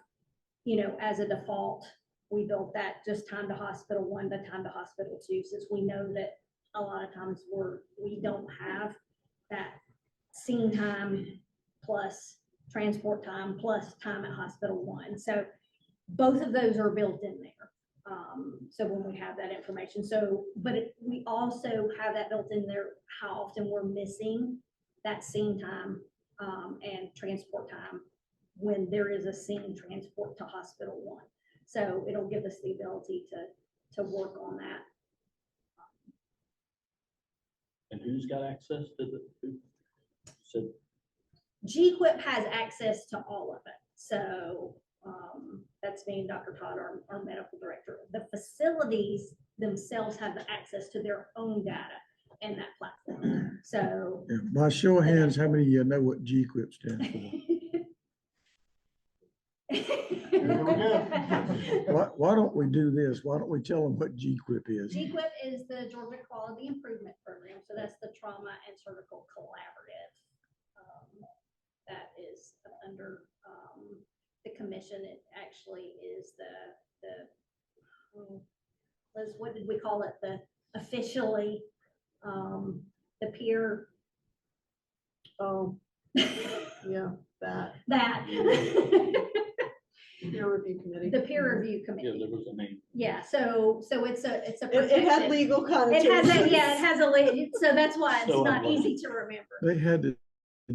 as a default, we built that just time to hospital 1 to time to hospital 2, since we know that a lot of times we don't have that scene time plus transport time plus time at hospital 1. So both of those are built in there. So when we have that information, we also have that built in there, how often we're missing that scene time and transport time when there is a scene transport to hospital 1. So it'll give us the ability to work on that. And who's got access to so GQuip has access to all of it. So that's me and Dr. Todd, our medical director. The facilities themselves have the access to their own data and that platform. So Yeah, by show of hands, how many of you know what GQuip stands for? Why don't we do this? Why don't we tell them what GQuip is? GQuip is the Georgia Quality Improvement Program. So that's the Trauma and Surgical Collaborative. That is under the commission. It actually is Liz, what did we call it? The officially the peer. Oh, yeah, that peer review committee. The peer review yeah, committee. there was a name. Yeah, so it's a It had protected- legal It connotations. has it has so that's why it's So not I've learned. easy to remember. They had to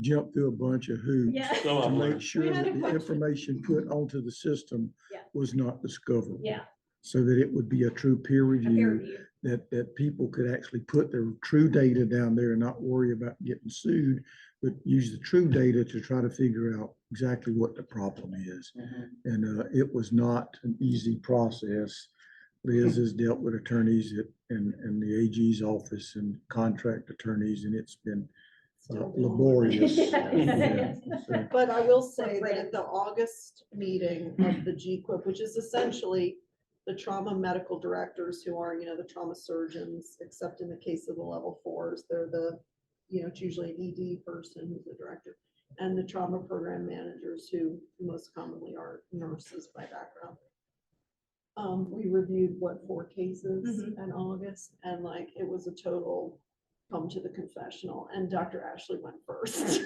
jump through a bunch of hoops Yeah, So to I've make learned. sure We had that a the question. information put onto the system Yeah. was not discovered. yeah, So that it would be a true peer a peer review, review. that people could actually put their true data down there and not worry about getting sued, but use the true data to try to figure out exactly what the problem is. And it was not an easy process. Liz has dealt with attorneys in the AG's office and contract attorneys, and it's been laborious. Yeah. So, But I will say that at the August meeting of the GQuip, which is essentially the trauma medical directors who are, the trauma surgeons, except in the case of the level 4s, they're it's usually an ED person who's the director, and the trauma program managers who most commonly are nurses by background. We reviewed 4 cases in August, and it was a total come to the confessional, and Dr. Ashley went first.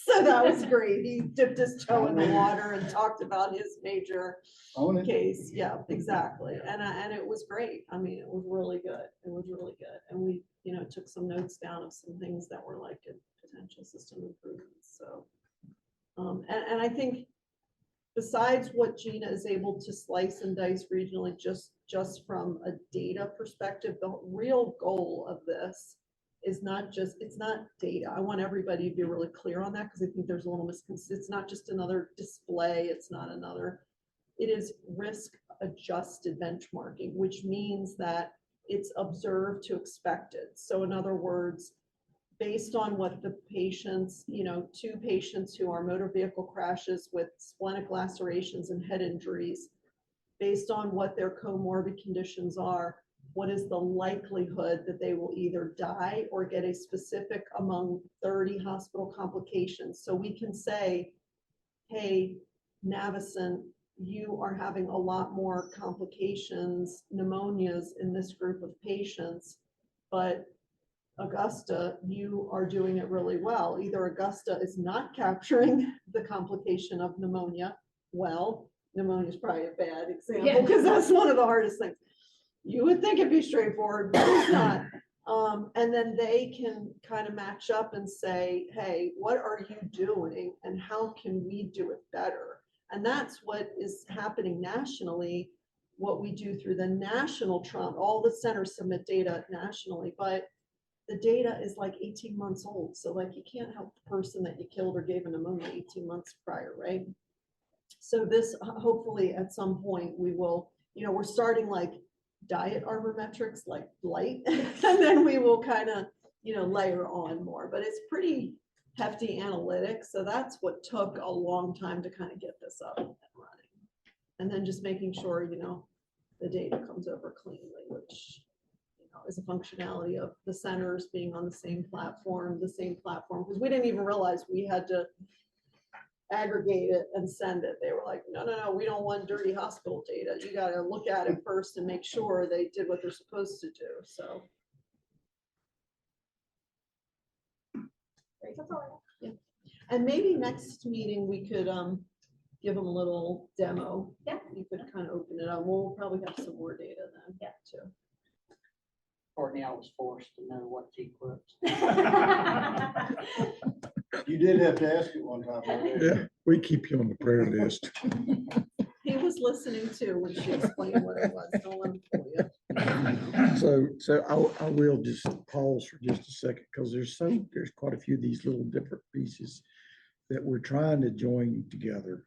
So that was great. He dipped his toe in the water and talked about his major case. Yeah, exactly. And it was great. I mean, it was really good. It was really good. And we, took some notes down of some things that were potential system improvements. So, and I think besides what Gina is able to slice and dice regionally, just from a data perspective, the real goal of this is it's not data. I want everybody to be really clear on that, because I think there's a little misconception. It's not just another display. It is risk adjusted benchmarking, which means that it's observed to expected. So in other words, based on what the patients, 2 patients who are motor vehicle crashes with splenic lacerations and head injuries, based on what their comorbid conditions are, what is the likelihood that they will either die or get a specific among 30 hospital complications. So we can say, hey, Navicent, you are having a lot more complications, pneumonias in this group of patients, but Augusta, you are doing it really well. Either Augusta is not capturing the complication of pneumonia well. Pneumonia is probably a bad example, because that's one of the hardest things. You would think it'd be straightforward, but it's not. And then they can kind of match up and say, hey, what are you doing and how can we do it better? And that's what is happening nationally, what we do through the national trauma. All the centers submit data nationally, but the data is like 18 months old. So like you can't help the person that you killed or gave a pneumonia 18 months prior, right? So this, hopefully at some point we will, we're starting like diet arbormetrics, like light, and then we will kind of, layer on more, but it's pretty hefty analytics. So that's what took a long time to kind of get this up and running. And then just making sure, the data comes over cleanly, which is a functionality of the centers being on the same platform, because we didn't even realize we had to aggregate it and send it. They were like, no, we don't want dirty hospital data. You got to look at it first and make sure they did what they're supposed to do. So. Yeah. And maybe next meeting we could give them a little demo. Yeah. You could kind of open it up. We'll probably have some more data then. Yeah. Too. Courtney, I was forced to know what T clips. You did have to ask it one time. Yeah, we keep you on the prayer list. He was listening too when she explained what it was. Don't let him fool you. So I will just pause for just a second because there's quite a few of these little different pieces that we're trying to join together.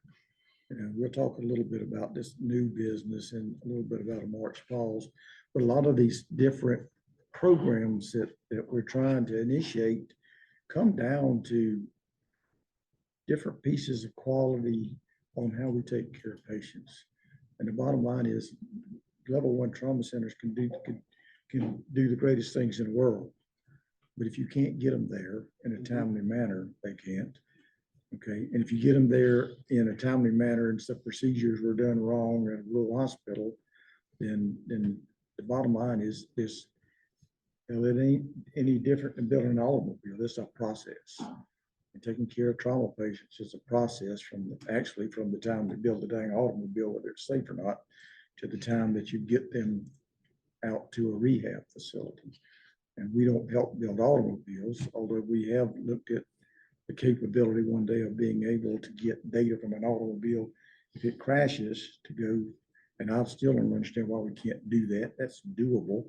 And we'll talk a little bit about this new business and a little bit about a March pause, but a lot of these different programs that we're trying to initiate come down to different pieces of quality on how we take care of patients. And the bottom line is level 1 trauma centers can do the greatest things in the world. But if you can't get them there in a timely manner, they can't. Okay. And if you get them there in a timely manner and some procedures were done wrong at a rural hospital, then the bottom line is this, it ain't any different than building an automobile. This is a process. And taking care of trauma patients is a process from the time they build the dang automobile, whether it's safe or not, to the time that you get them out to a rehab facility. And we don't help build automobiles, although we have looked at the capability one day of being able to get data from an automobile if it crashes to go. And I still don't understand why we can't do that. That's doable,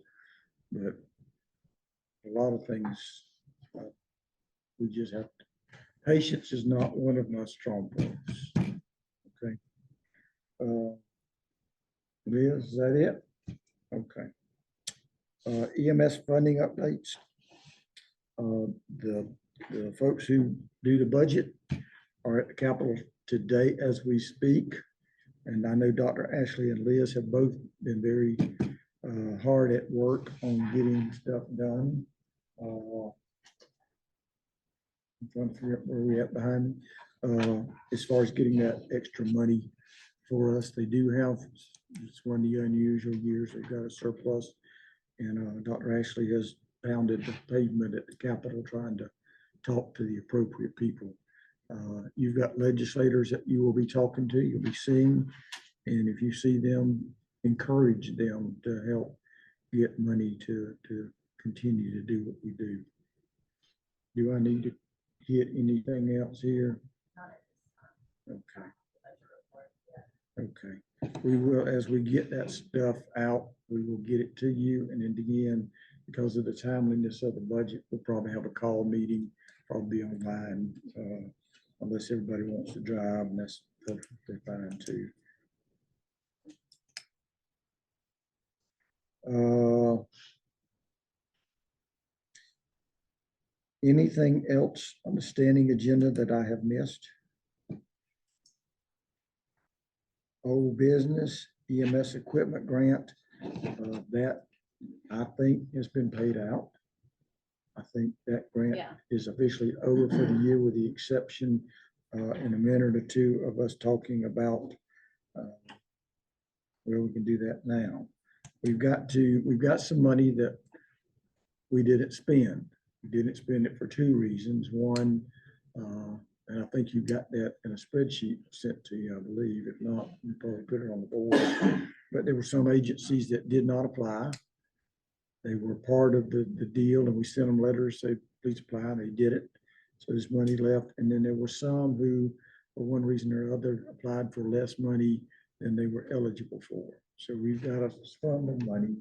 but a lot of things we just have to. Patience is not one of my strong points. Okay. Liz, is that it? Okay. EMS funding updates. The folks who do the budget are at the Capitol today as we speak. And I know Dr. Ashley and Liz have both been very hard at work on getting stuff done. I'm trying to figure out where we at behind me. As far as getting that extra money for us, they do have, it's one of the unusual years, they've got a surplus. And Dr. Ashley has pounded the pavement at the Capitol trying to talk to the appropriate people. You've got legislators that you will be talking to, you'll be seeing, and if you see them, encourage them to help get money to continue to do what we do. Do I need to hit anything else here? Okay. Okay. We will, as we get that stuff out, we will get it to you. And then again, because of the timeliness of the budget, we'll probably have a call meeting, probably online, unless everybody wants to drive, and that's perfectly fine too. Anything else on the standing agenda that I have missed? Old business, EMS equipment grant, that I think has been paid out. I think that grant is officially over for the year, with the exception in a minute or two of us talking about where we can do that now. We've got some money that we didn't spend. We didn't spend it for two reasons. One, and I think you got that in a spreadsheet sent to you, I believe. If not, you probably put it on the board. But there were some agencies that did not apply. They were part of the deal, and we sent them letters, say, please apply, and they did it. So there's money left. And then there were some who, for one reason or other, applied for less money than they were eligible for. So we've got a fund of money,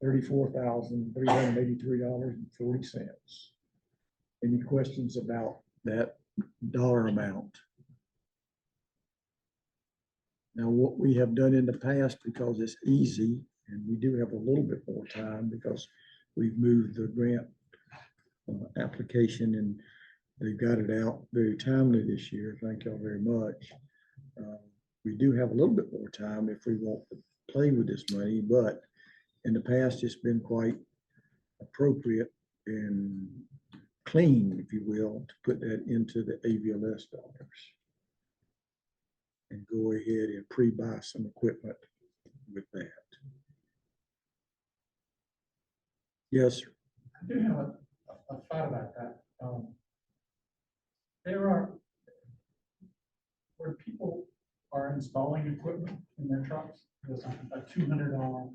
$34,383.40. Any questions about that dollar amount? Now, what we have done in the past, because it's easy, and we do have a little bit more time because we've moved the grant application and they've got it out very timely this year. Thank y'all very much. We do have a little bit more time if we want to play with this money, but in the past, it's been quite appropriate and clean, if you will, to put that into the AVLS dollars and go ahead and pre-buy some equipment with that. Yes, sir. I do have a thought about that. There are, where people are installing equipment in their trucks, there's a $200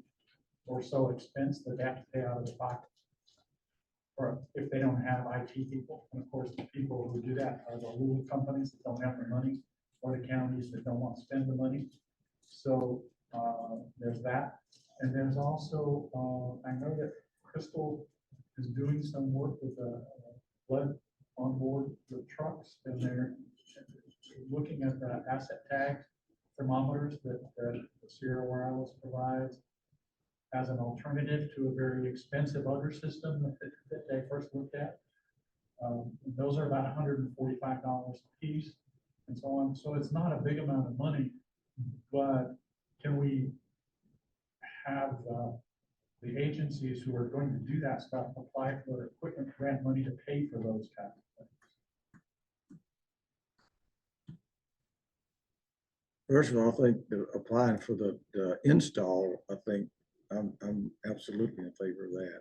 or so expense that they have to pay out of the pocket. Or if they don't have IT people, and of course, the people who do that are the little companies that don't have the money, or the counties that don't want to spend the money. So there's that. And there's also, I know that Crystal is doing some work with blood on board the trucks, and they're looking at the asset tag thermometers that Sierra Wireless provides as an alternative to a very expensive other system that they first looked at. Those are about $145 a piece and so on. So it's not a big amount of money, but can we have the agencies who are going to do that stuff apply for equipment grant money to pay for those kinds of things? first of all, I think applying for the install, I think I'm absolutely in favor of that.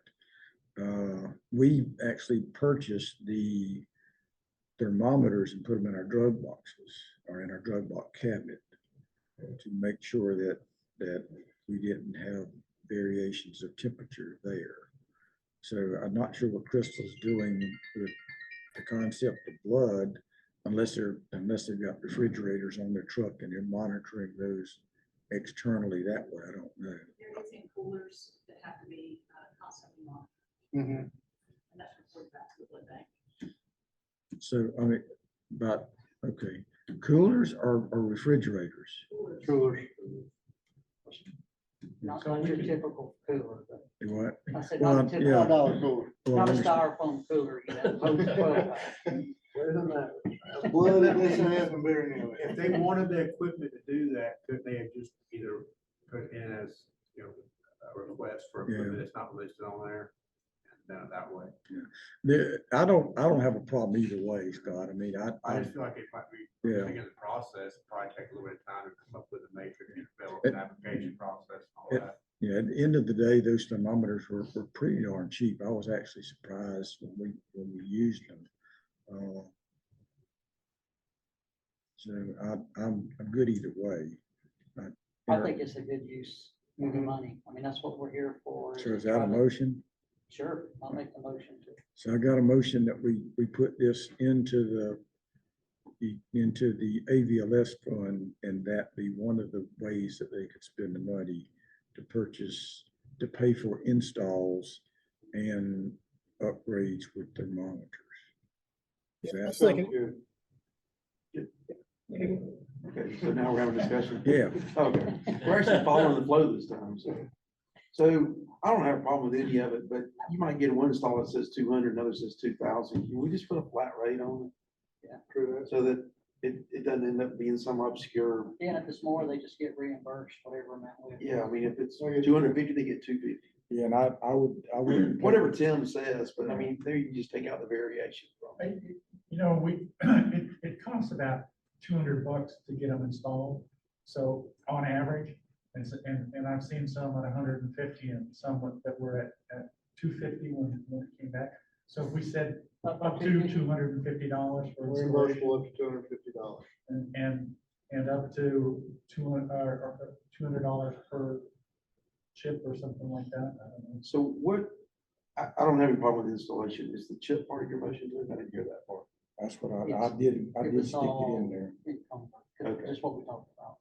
We actually purchased the thermometers and put them in our drug boxes or in our drug box cabinet to make sure that we didn't have variations of temperature there. So I'm not sure what Crystal's doing with the concept of blood, unless they've got refrigerators on their truck and they're monitoring those externally that way. I don't know. They're using coolers that have to be constantly monitored. Mhm. And that's reported back to the blood bank. So, I mean, but, okay, coolers or refrigerators? Coolers. Not So we your could- typical cooler, but What? I said Well, not a typical, yeah. $5 cooler. Well, not a I understand. styrofoam cooler, you know. Post 12. Where's the matter? Blood in this ass and beer in the other. If they wanted the equipment to do that, couldn't they have just either put in as, you know, a request for equipment that's not listed on there? And done it that way. I don't have a problem either way, Scott. I mean, I just feel like it might be, Yeah. thinking of the process, probably take a little bit of time to come up with a matrix and develop an application process and all that. Yeah, at the end of the day, those thermometers were pretty darn cheap. I was actually surprised when we used them. So I'm good either way. I think it's a good use of the money. I mean, that's what we're here for. So to is that try a to- motion? Sure, I'll make the motion to. So I got a motion that we put this into the AVLS fund, and that be one of the ways that they could spend the money to pay for installs and upgrades with thermometers. Is that- Okay, so now we're having a discussion. Yeah, Okay, we're actually following the flow this time, so I don't have a problem with any of it, but you might get one install that says 200, another says 2,000. Can we just put a flat rate on it? Yeah. True. So that it doesn't end up being some obscure, Yeah, if it's more, they just get reimbursed, whatever amount. yeah, I mean, if it's 250, they get 250. yeah, and I would. Whatever Tim says, but I mean, there you can just take out the variation from it. You know, it costs about $200 to get them installed. So on average, and I've seen some at 150 and some that were at 250 when it came back. So if we said up to $250 for installation, Reimbursable up to $250. and up to $200 per chip or something like that. I don't know. So what, I don't have any problem with installation. Is the chip part of your motion too? I didn't hear that part. That's what I It's- did, I it did was stick it in all- there. Okay. Just what we talked about.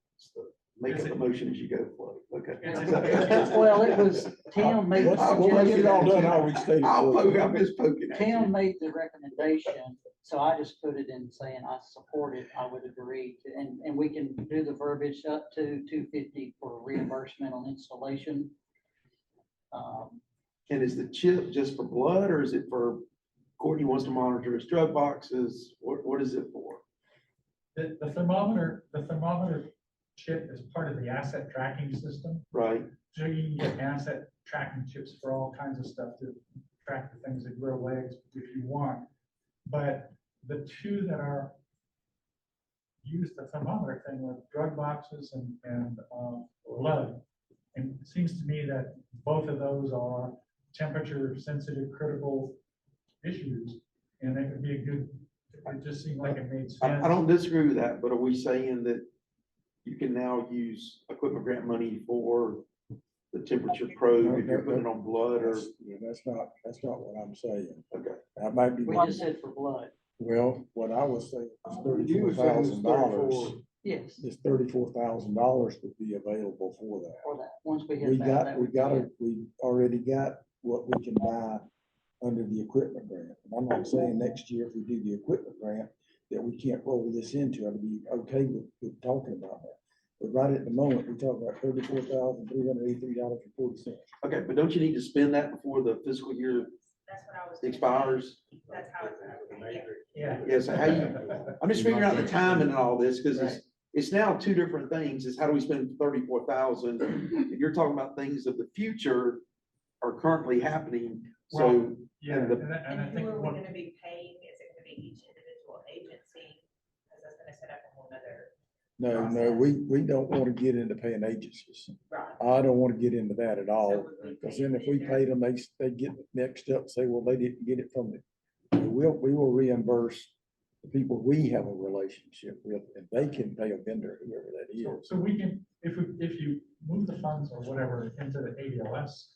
Make up the motion as you go, Floyd. Okay. Well, it was, Tim made the We'll get it all done, I'll suggestion. restate it. I'll for you. poke, I'm just poking at Tim you. made the recommendation, so I just put it in saying I support it, I would agree, and we can do the verbiage up to 250 for reimbursement on installation. And is the chip just for blood or is it for, Courtney wants to monitor his drug boxes? What is it for? The thermometer chip is part of the asset tracking system. Right? So you can get asset tracking chips for all kinds of stuff to track the things that grow legs if you want. But the two that are used the thermometer thing with drug boxes and blood. And it seems to me that both of those are temperature sensitive, critical issues. And it would be a good, it just seemed like it made sense. I don't disagree with that, but are we saying that you can now use equipment grant money for the temperature probe if you're putting it on blood or? Yeah, that's not what I'm saying. Okay. That might be, We just said for blood. well, what I was saying is You were saying it's $34,000. Yes, This $34,000 would be available for that. for that, once we We hit that. we already got what we can buy under the equipment grant. And I'm not saying next year if we do the equipment grant that we can't roll this into, I'd be okay with talking about that. But right at the moment, we talk about $34,383.40. Okay, but don't you need to spend that before the fiscal year That's what I was. expires? That's how it's. Yeah. Yeah, so how you, I'm just figuring out the timing and all this, because it's now two different things, is how do we spend 34,000? And you're talking about things of the future are currently happening, so. Well, yeah, and the- and I And think who are we one, gonna be paying? Is it gonna be each individual agency? Because that's gonna set up a whole nother. No, we don't want to get into paying agencies. Right. I don't want to get into that at So all. would we Because pay then if we vendor? pay them, they get mixed up, say, well, they didn't get it from the. We will reimburse the people we have a relationship with, and they can pay a vendor, whoever that is. so we can, if you move the funds or whatever into the ADLS,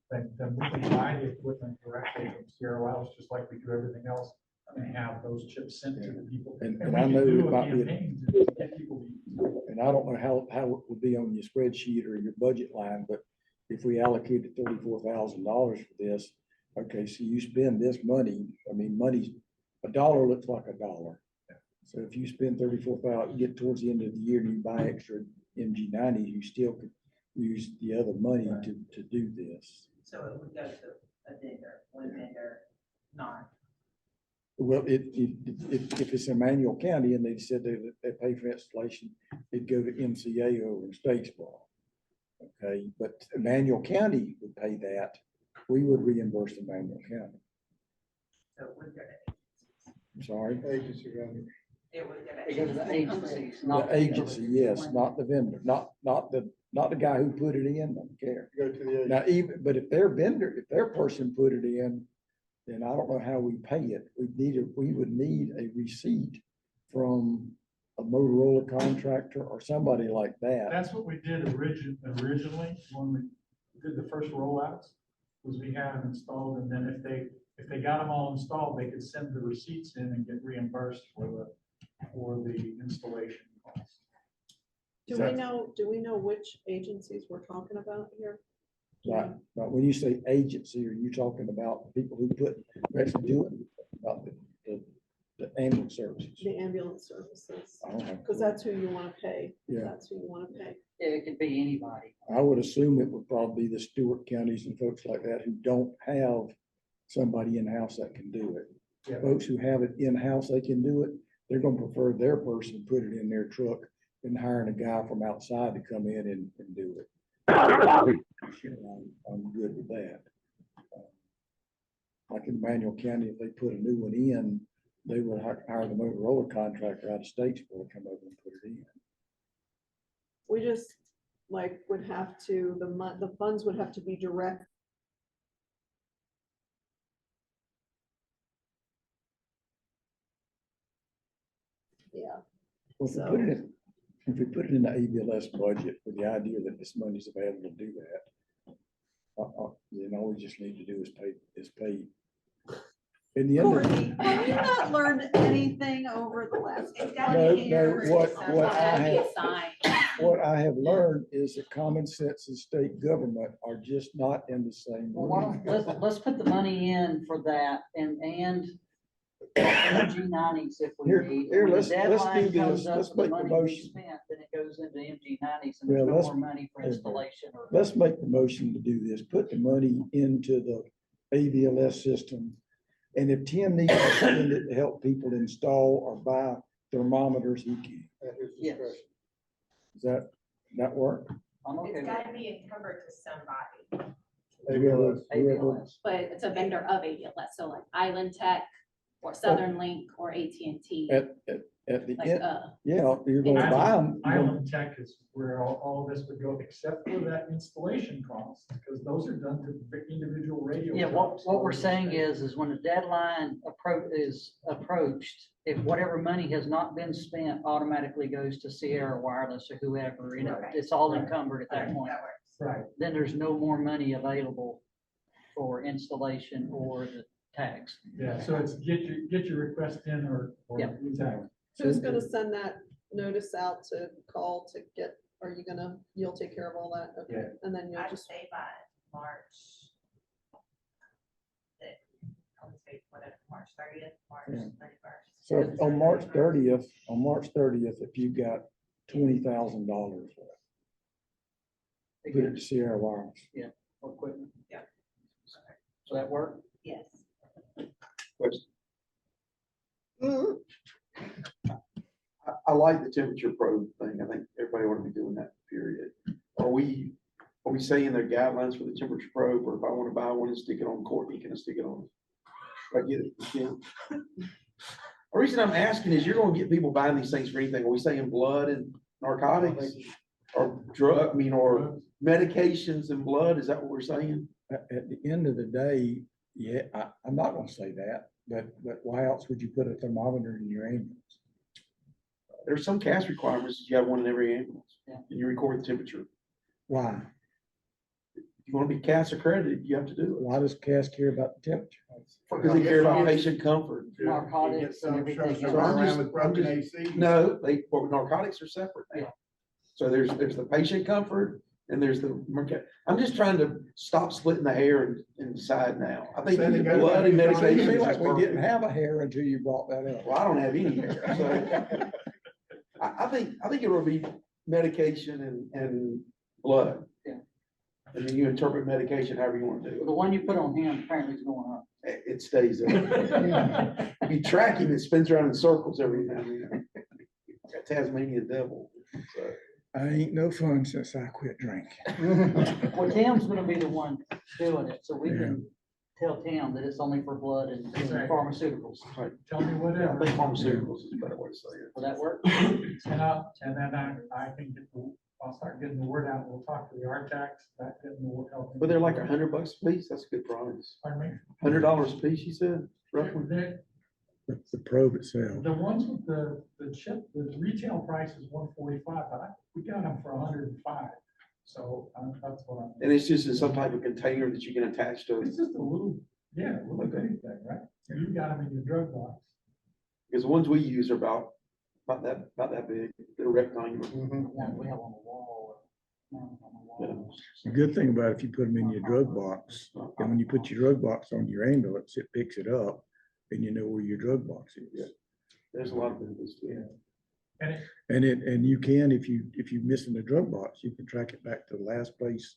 then we can buy the equipment directly from Sierra Wells, just like we do everything else, and have those chips sent to the people. And we I can know do it a might be a- campaign to get people to. And I don't know how it would be on your spreadsheet or your budget line, but if we allocated $34,000 for this, okay, so you spend this money, I mean, a dollar looks like a dollar. So if you spend 34,000, you get towards the end of the year and you buy extra MG90s, you still could use the other money to do this. So it would go to a vendor, one vendor, not. Well, if it's Emmanuel County and they said they pay for installation, it'd go to MCA over in Statesboro. Okay, but Emmanuel County would pay that. We would reimburse Emmanuel County. So it would go to. I'm sorry. Agency vendor. It would go to. It goes to the agencies, not. The agency, yes, not the vendor, not the guy who put it in, don't care. Go to the agency. Now, but if their vendor, if their person put it in, then I don't know how we pay it. We would need a receipt from a Motorola contractor or somebody like that. That's what we did originally when we did the first rollouts, was we had them installed, and then if they got them all installed, they could send the receipts in and get reimbursed for the installation cost. Do we know which agencies we're talking about here? Right, but when you say agency, are you talking about the people who actually do it, about the ambulance services? The ambulance services, I don't have a because clue. that's who you want to pay. Yeah. That's who you want to pay. Yeah, it could be anybody. I would assume it would probably be the Stewart counties and folks like that who don't have somebody in-house that can do it. Yeah. Folks who have it in-house, they can do it. They're gonna prefer their person put it in their truck than hiring a guy from outside to come in and do it. I'm good with that. Like in Manuel County, if they put a new one in, they would hire the Motorola contractor out of Statesboro to come over and put it in. We just would have to, the funds would have to be direct. Yeah. Well, if we So- put it in, if we put it in the ABLS budget with the idea that this money's available to do that, then all we just need to do is pay. In the end, Courtney, have you not learned anything over the last? what I have learned is that common sense and state government are just not in the same Well, why room. don't, let's put the money in for that and MG90s if we Here- need. here, When the let's do deadline comes this. up Let's for the make the money we motion. spent, then it goes into MG90s and Yeah, there's no let's- more money for installation or. Let's make the motion to do this, put the money into the ABLS system. And if Tim needs to spend it to help people install or buy thermometers, he can. Yes, Does that work? I'm okay It's with gotta it. be encumbered to somebody. ABLS. But it's a vendor of ABLS, so like Island Tech or Southern Link or AT&T, At the like, end, yeah, you're gonna buy them. Island Tech is where all of this would go, except for that installation cost, because those are done to the individual radio. Yeah, shops. what we're saying is when the deadline is approached, if whatever money has not been spent automatically goes to Sierra Wireless or whoever, you know, Right. it's all Right. encumbered at that point. That works. Right, Then there's no more money available for installation or the tags. yeah, so it's get your request in or. Yeah. Exactly. Who's gonna send that notice out to call to get, you'll take care of all that? Okay. Yeah. And then you'll I'd just, say by March. I would say whatever, March 30th, March Yeah. 31st. So on March 30th, if you've got $20,000 left, put it to Sierra Wireless. For equipment. Yeah. So that work? Yes. I like the temperature probe thing. I think everybody ought to be doing that, period. Are we saying there are guidelines for the temperature probe, or if I want to buy one and stick it on Courtney, can I stick it on? If I get it, you can. The reason I'm asking is you're gonna get people buying these things for anything. Are we saying blood and narcotics? Or or medications and blood? Is that what we're saying? At the end of the day, yeah, I'm not gonna say that, but why else would you put a thermometer in your ambulance? There's some CAS requirements. You have one in every ambulance. Yeah. And you record the temperature. Why? If you want to be CAS accredited, you have to do it. Why does CAS care about the temperature? Because they care about patient comfort. Narcotics and everything. So I'm just- No, narcotics are separate Yeah. now. So there's the patient comfort and there's I'm just trying to stop splitting the hair and decide now. I think Send it go blood and back. It medication. seemed is like we didn't perfect. have a hair until you brought that up. Well, I don't have any hair, so. I think it will be medication and blood. Yeah. And then you interpret medication however you want to do The one you put on him apparently is going up. it. It stays there. If you track him, it spins around in circles every now and then. Like a Tasmanian devil. So, I ain't no fun since I quit drinking. Well, Tim's gonna be the one doing it, so we can tell Tim that it's only for blood and pharmaceuticals. Tell me I whatever. think pharmaceuticals is a better way to say it. Will that work? And then I can I'll start getting the word out. We'll talk to the RTACs, that getting the word out. But they're like $100 a piece. That's a good price. Pardon me? $100 a piece, you said, roughly? The probe itself. The ones with the chip, the retail price is 145, but we got them for 105. So that's what I'm. And it's just in some type of container that you can attach to it. It's just a little bitty thing, right? You got them in your drug box. Because the ones we use are about that big. They're rectangular. One we have on the wall. On the wall. The good thing about if you put them in your drug box, and when you put your drug box on your ambulance, it picks it up and you know where your drug box is. There's a lot of benefits to it. And you can, if you're missing the drug box, you can track it back to the last place.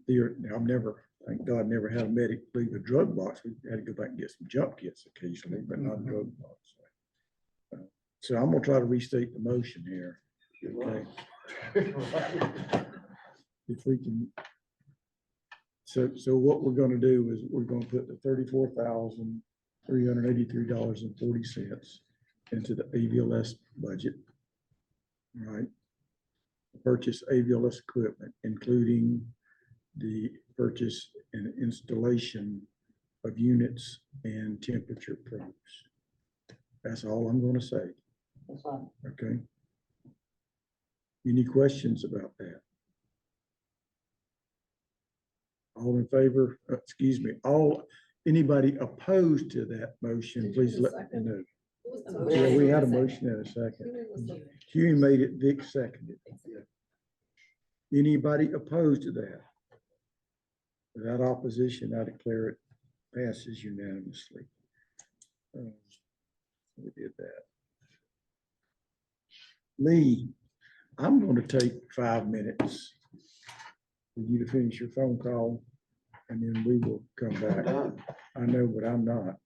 Thank God, never had a medic leave a drug box. We had to go back and get some jump kits occasionally, but not a drug box. So I'm gonna try to restate the motion here. Okay. If we can. So what we're gonna do is we're gonna put the $34,383.40 into the AVLS budget. Right? Purchase AVLS equipment, including the purchase and installation of units and temperature probes. That's all I'm gonna say, That's fine. okay? Any questions about that? All in favor, excuse me, anybody opposed to that motion, Did you please have a let me second? know. Who was the Yeah, Yeah, motion? we had a motion and a second. Who was the- Huey made it, Vic seconded. Anybody opposed to that? Without opposition, I declare it passes unanimously. We did that. Lee, I'm going to take 5 minutes for you to finish your phone call, and then we will come back. Done. I know, but I'm not.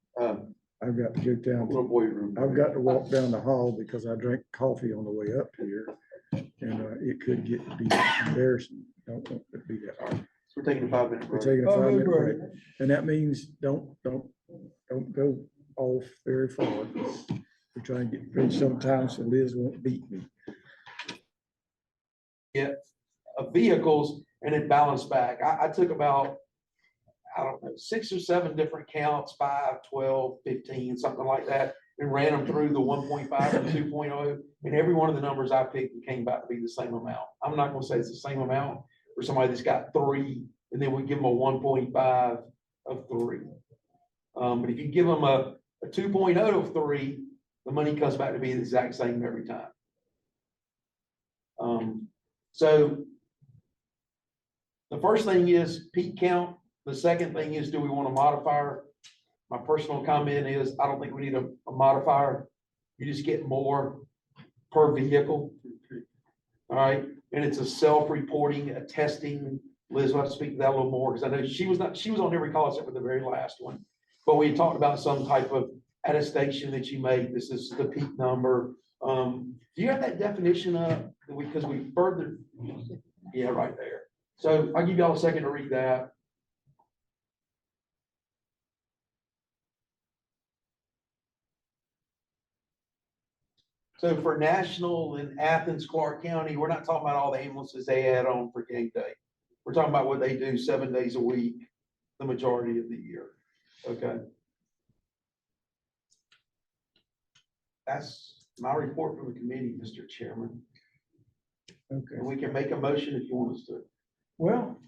I've got to go down. Little boy room. I've got to walk down the hall because I drank coffee on the way up here, and it could get to be embarrassing. Don't want it to be that hard. We're taking a 5-minute We're break. taking a 5-minute break, and that means don't go off very far. We're trying to get through sometimes, so Liz won't beat me. Of vehicles and it balanced back. I took about, I don't know, 6 or 7 different counts, 5, 12, 15, something like that, and ran them through the 1.5 and 2.0. And every one of the numbers I picked came back to be the same amount. I'm not going to say it's the same amount for somebody that's got 3, and then we give them a 1.5 of 3. But if you give them a 2.0 of 3, the money comes back to be the exact same every time. So the first thing is peak count. The second thing is, do we want a modifier? My personal comment is, I don't think we need a modifier. You just get more per vehicle. All right, and it's a self-reporting, a testing. Liz will have to speak to that a little more, because I know she was on every call except for the very last one. But we talked about some type of attestation that you made. This is the peak number. Do you have that definition of, because we further, yeah, right there. So I'll give y'all a second to read that. So for national in Athens, Clark County, we're not talking about all the ambulances they add on for game day. We're talking about what they do 7 days a week, the majority of the year. Okay. That's my report from the committee, Mr. Chairman. Okay. And we can make a motion if you want us to. Well,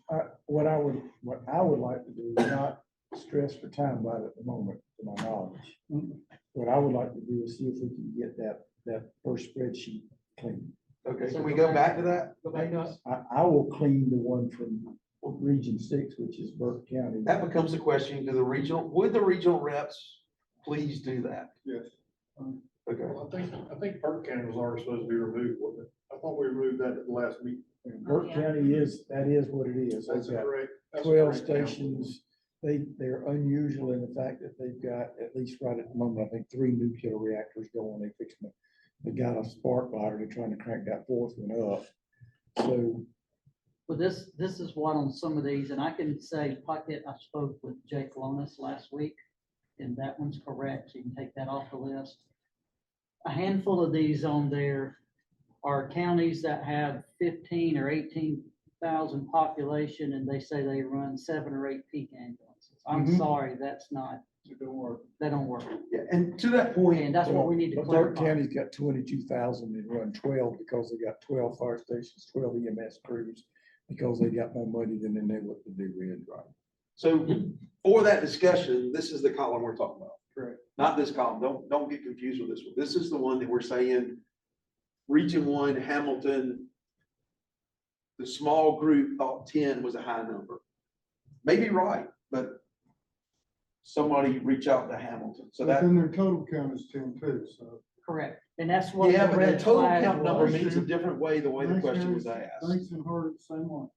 what I would like to do is not stress for time by it at the moment, to my knowledge. What I would like to do is see if we can get that first spreadsheet clean. Okay, can we go back to that? Go back to us? I will clean the one from Region 6, which is Burke County. That becomes a question to the regional, would the regional reps please do that? Yes. Okay. Well, I think Burke County was already supposed to be removed, wasn't it? I thought we removed that at the last meeting. And Burke County is what it is. That's They've got correct. That's 12 correct count. stations. They're unusual in the fact that they've got, at least right at the moment, I think 3 nuclear reactors going. They fixed them. They got a spark lighter. They're trying to crank that 4th one up. So. Well, this is one on some of these, and I can say, Pocket, I spoke with Jake Lonis last week, and that one's correct. You can take that off the list. A handful of these on there are counties that have 15 or 18,000 population, and they say they run 7 or 8 peak ambulances. I'm sorry, that's not, It don't work. that don't work. Yeah, and to that point, And that's what we need to But Burke clarify. County's got 22,000 and run 12 because they got 12 fire stations, 12 EMS crews, because they got more money than they know what to do with. Right. so for that discussion, this is the column we're talking about. Correct. Not this column. Don't get confused with this one. This is the one that we're saying Region 1, Hamilton, the small group thought 10 was a high number. Maybe right, but somebody reach out to Hamilton. So that, Then their total count is 10 too, so. Correct. And that's what. yeah, the but the red total flag count number was. means a different way the way the Thanks, question was guys. asked. Thanks and hard at the same one.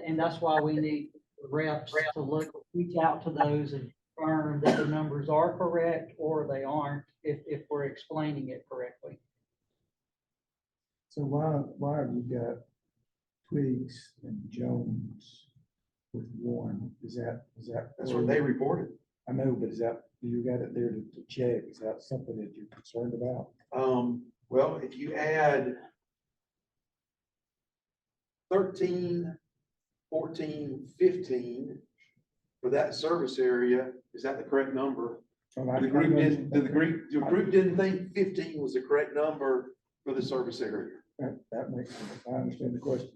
And that's why we need reps to look, reach out to those and confirm that the numbers are correct or they aren't, if we're explaining it correctly. So why have you got Twigs and Jones with 1? Is that? That's what they reported. I know, but is that, you got it there to check? Is that something that you're concerned about? Well, if you add 13, 14, 15 for that service area, is that the correct number? The group didn't think 15 was the correct number for the service area. That makes sense. I understand the question.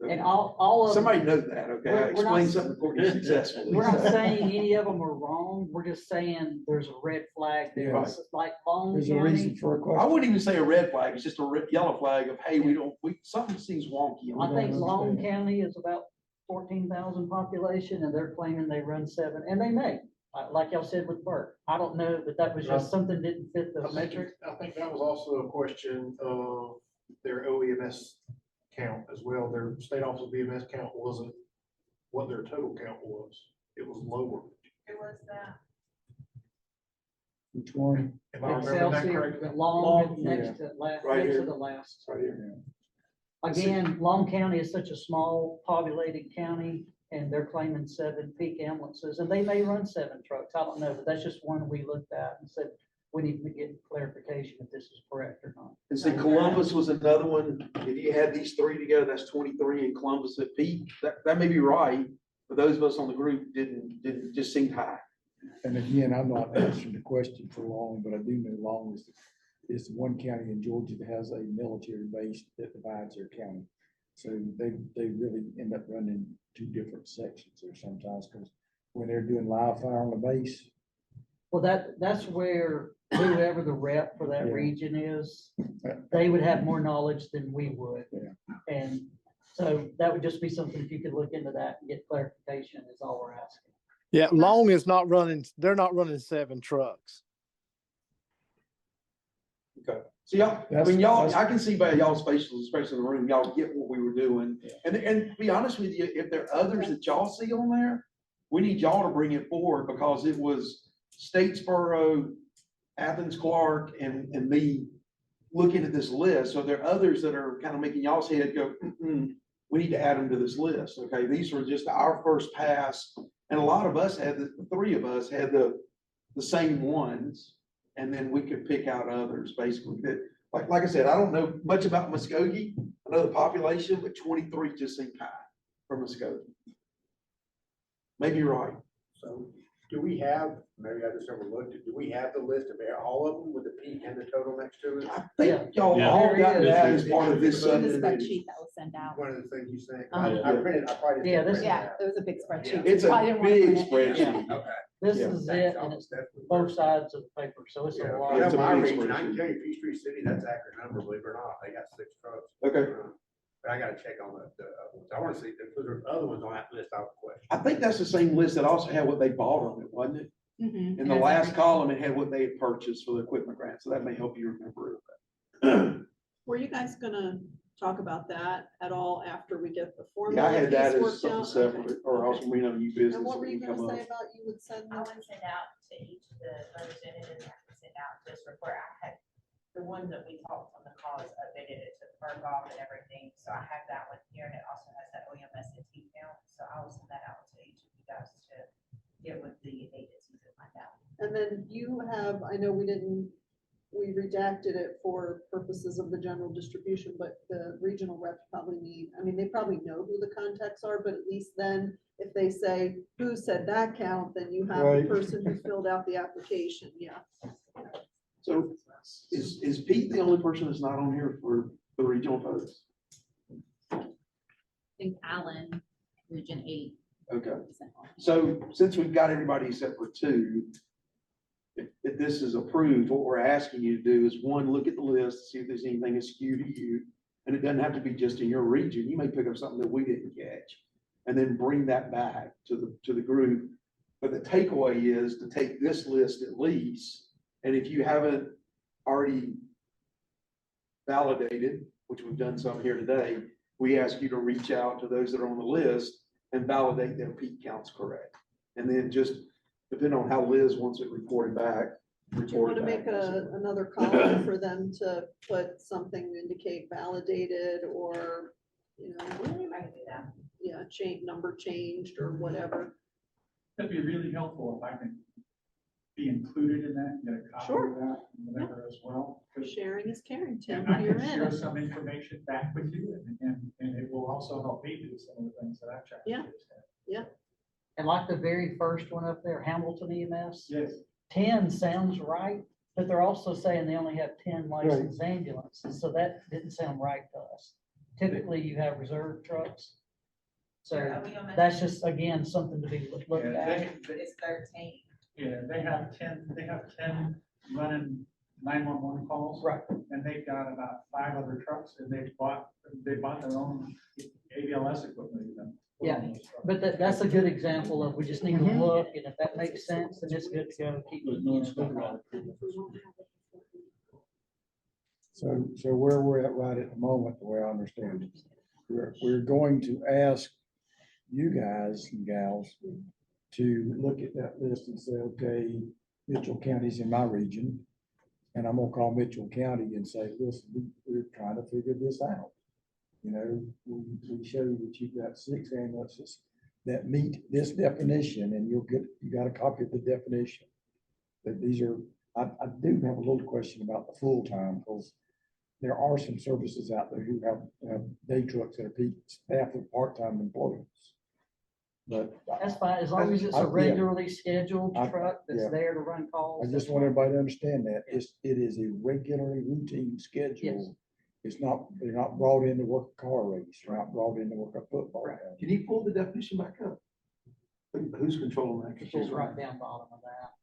And all of. Somebody knows that, okay? We're I not- explained something to Courtney successfully. We're not so. saying any of them are wrong. We're just saying there's a red flag there. Yeah. It's like Long There's a reason County. for a I question. wouldn't even say a red flag, it's just a yellow flag of, hey, something seems wonky. I think don't Long understand. County is about 14,000 population and they're claiming they run 7, and they may, like y'all said with Burke. I don't know, but that was just something didn't fit the metric. I think that was also a question of their OEMS count as well. Their state office of EMS count wasn't what their total count was. It was lower. Who was that? Which one? If I remember that Excelsior, correctly. but Long is next to last, Right next to here. the last. Right here. Again, Long County is such a small populated county and they're claiming 7 peak ambulances and they may run 7 trucks. I don't know, but that's just one we looked at and said, we need to get clarification if this is correct or not. And see, Columbus was another one. If you had these 3 together, that's 23, and Columbus at peak. That may be right, but those of us on the group didn't just seem high. And again, I'm not answering the question for Long, but I do know Long is the one county in Georgia that has a military base that divides their county. So they really end up running 2 different sections there sometimes, because when they're doing live fire on the base. Well, that's where whoever the rep for that Yeah. region is, they would have more knowledge than we would. Yeah. And so that would just be something, if you could look into that and get clarification is all we're asking. Yeah, Long is not running, they're not running 7 trucks. Okay. So y'all, I can see by y'all's faces, especially in the room, y'all get what we were doing. And to be honest with you, if there are others that y'all see on there, we need y'all to bring it forward, because it was Statesboro, Athens, Clark, and me looking at this list. So there are others that are kind of making y'all's head go, we need to add them to this list. Okay, these were just our first pass. And a lot of us had, the 3 of us had the same ones. And then we could pick out others basically that, like I said, I don't know much about Muskogee. I know the population, but 23 just seemed high for Muskogee. Maybe you're right. So do we have, maybe I just overlooked it, do we have the list of all of them with the peak and the total next to it? I think y'all Yeah. all got There that is. as part of this. In the subcommittee. spreadsheet that was sent out. One of the things you sent, Uh-huh. I printed, I probably. Yeah, didn't this- print it Yeah, out. there was a big spreadsheet. It's a Probably didn't wanna big print it. spreadsheet. Okay. This Yeah. is Thanks, it, I'll and it's definitely- both sides of the paper, so it's a Yeah, lot. I know It's a my big region, I can spreadsheet. tell you Peachtree City, that's an accurate number, believe it or not, they got 6 trucks. Okay. But I gotta check on the other ones. I wanna see, if there's other ones on that list, I have a question. I think that's the same list that also had what they bought on it, wasn't it? Mhm. In the last column, it had what they had purchased for the equipment grant, so that may help you remember it. Were you guys gonna talk about that at all after we get the formula? Yeah, I had that piece as worked something out? separate, Okay. or else we know you business. And what were you would come gonna say up. about you would send I them? would send out to each of the representatives, I can send out this report. I had the one that we talked on the call is updated, it took Berghoff and everything, so I have that one here, and it also has that OEMS and T count, so I will send that out to each of you guys to get with the agencies and find out. And then you have, I know we redacted it for purposes of the general distribution, but the regional reps probably need, I mean, they probably know who the contacts are, but at least then if they say, who said that count, then you have the Right. person who filled out the application, yeah. So is Pete the only person that's not on here for the regional folks? I think Allen, Region 8. Okay. is sent on. So since we've got everybody except for 2, if this is approved, what we're asking you to do is, 1, look at the list, see if there's anything askew to you. And it doesn't have to be just in your region. You may pick up something that we didn't catch, and then bring that back to the group. But the takeaway is to take this list at least, and if you haven't already validated, which we've done some here today, we ask you to reach out to those that are on the list and validate their peak counts correct. And then just depending on how Liz wants it reported back. Do you want to make another column for them to put something to indicate validated or, you know, I can do that. yeah, number changed or whatever? That'd be really helpful if I can be included in that, get a copy Sure. of that, and whatever as well. 'Cause- Sharing is caring, Tim, And I you're can share in. some information back with you, and it will also help me do some of the things that I've tried. to Yeah. do. And like the very first one up there, Hamilton EMS, Yes. 10 sounds right, But they're also saying they only have 10 licensed ambulances, so that didn't sound right to us. Typically, you have reserve trucks. So that's just, again, something to be looked Yeah, at. It's 13. Yeah, they have 10 running 911 calls. Right. And they've got about 5 other trucks, and they bought their own AVLS equipment even. Yeah, but that's a good example of, we just need to look, and if that makes sense, then it's good to go, keep There's moving. no stuff around it. So where we're at right at the moment, the way I understand it, we're going to ask you guys and gals to look at that list and say, okay, Mitchell County's in my region. And I'm gonna call Mitchell County and say, listen, we're trying to figure this out. You know, we show you that you've got 6 ambulances that meet this definition, and you got a copy of the definition. That these are, I do have a little question about the full-time, because there are some services out there who have day trucks that are staffed with part-time employees. But That's fine, as long as it's a regularly scheduled truck yeah. that's there to run calls. I just want everybody to understand that it is a regularly routine schedule. Yes. It's not, they're not brought in to work a car race, they're not brought in to work a football Right. game. Can you pull the definition back up? Who's controlling that? It's just right down bottom of that.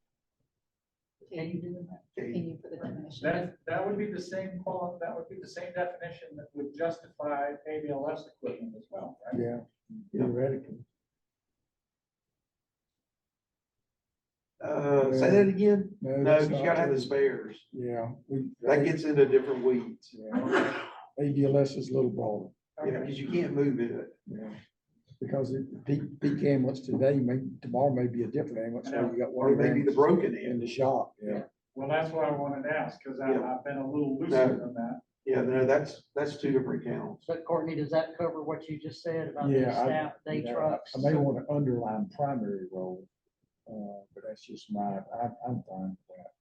Can you do that? Can you put the definition? That would be the same definition that would justify AVLS equipment as well, right? Yeah, theoretically. Say that again? No, that's you not gotta have true. the spares. Yeah. That gets into different weeds. Yeah. ADLS is a little broader. Yeah, because you can't move it. Yeah. Because peak ambulance today, tomorrow may be a different ambulance, so you got Or one maybe the ambulance broken in end. the shop, yeah. Well, that's what I wanted to ask, because Yeah. I've been a little No. looser than that. Yeah, no, that's 2 different counts. But Courtney, does that cover what you just said about the Yeah, staff day yeah, trucks? I may want to underline primary role, but that's just I'm fine with that.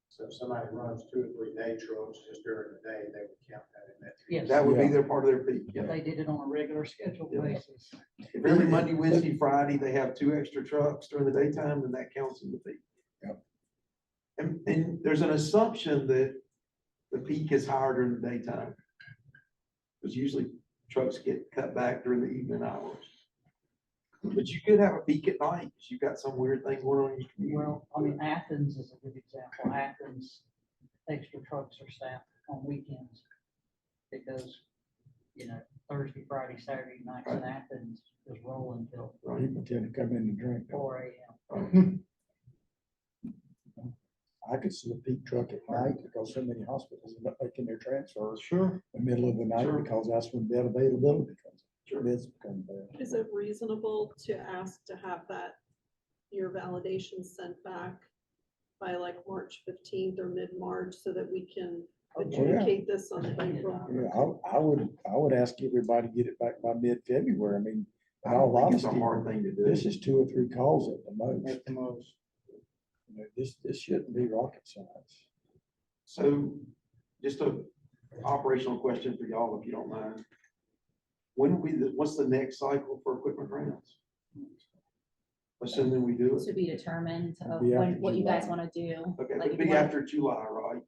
So if somebody runs 2 or 3 day trucks just during the day, they would count that in that. Yes, That would be Yeah. their part of their peak. if they did it on a regular scheduled Yeah. basis. If every Monday, Wednesday, Friday, they have 2 extra trucks during the daytime, then that counts in the peak. Yep. And there's an assumption that the peak is higher during the daytime. Because usually trucks get cut back during the evening hours. But you could have a peak at night, because you've got some weird thing going on in your community. Well, I mean, Athens is a good example. Athens, extra trucks are staffed on weekends. It goes, Thursday, Friday, Saturday nights in Athens is rolling till People tend to come in to drink. 4 a.m. I could see a peak truck at night because so many hospitals end up making their transfers Sure. in the middle of the night Sure. because that's when bed availability comes. Sure. Beds become bad. Is it reasonable to ask to have your validation sent back by like March 15th or mid-March so that we can adjudicate this on April? Yeah, I would ask everybody to get it back by mid-February. I mean, in I all don't think it's honesty, a hard thing to do. this is 2 or 3 calls at the most. At the most. This shouldn't be rocket science. So just a operational question for y'all, if you don't mind. What's the next cycle for equipment rounds? Assuming we do it. To be determined of It'll be what you guys after want to do. Okay, Like, it'd if you be wanna- after July, right?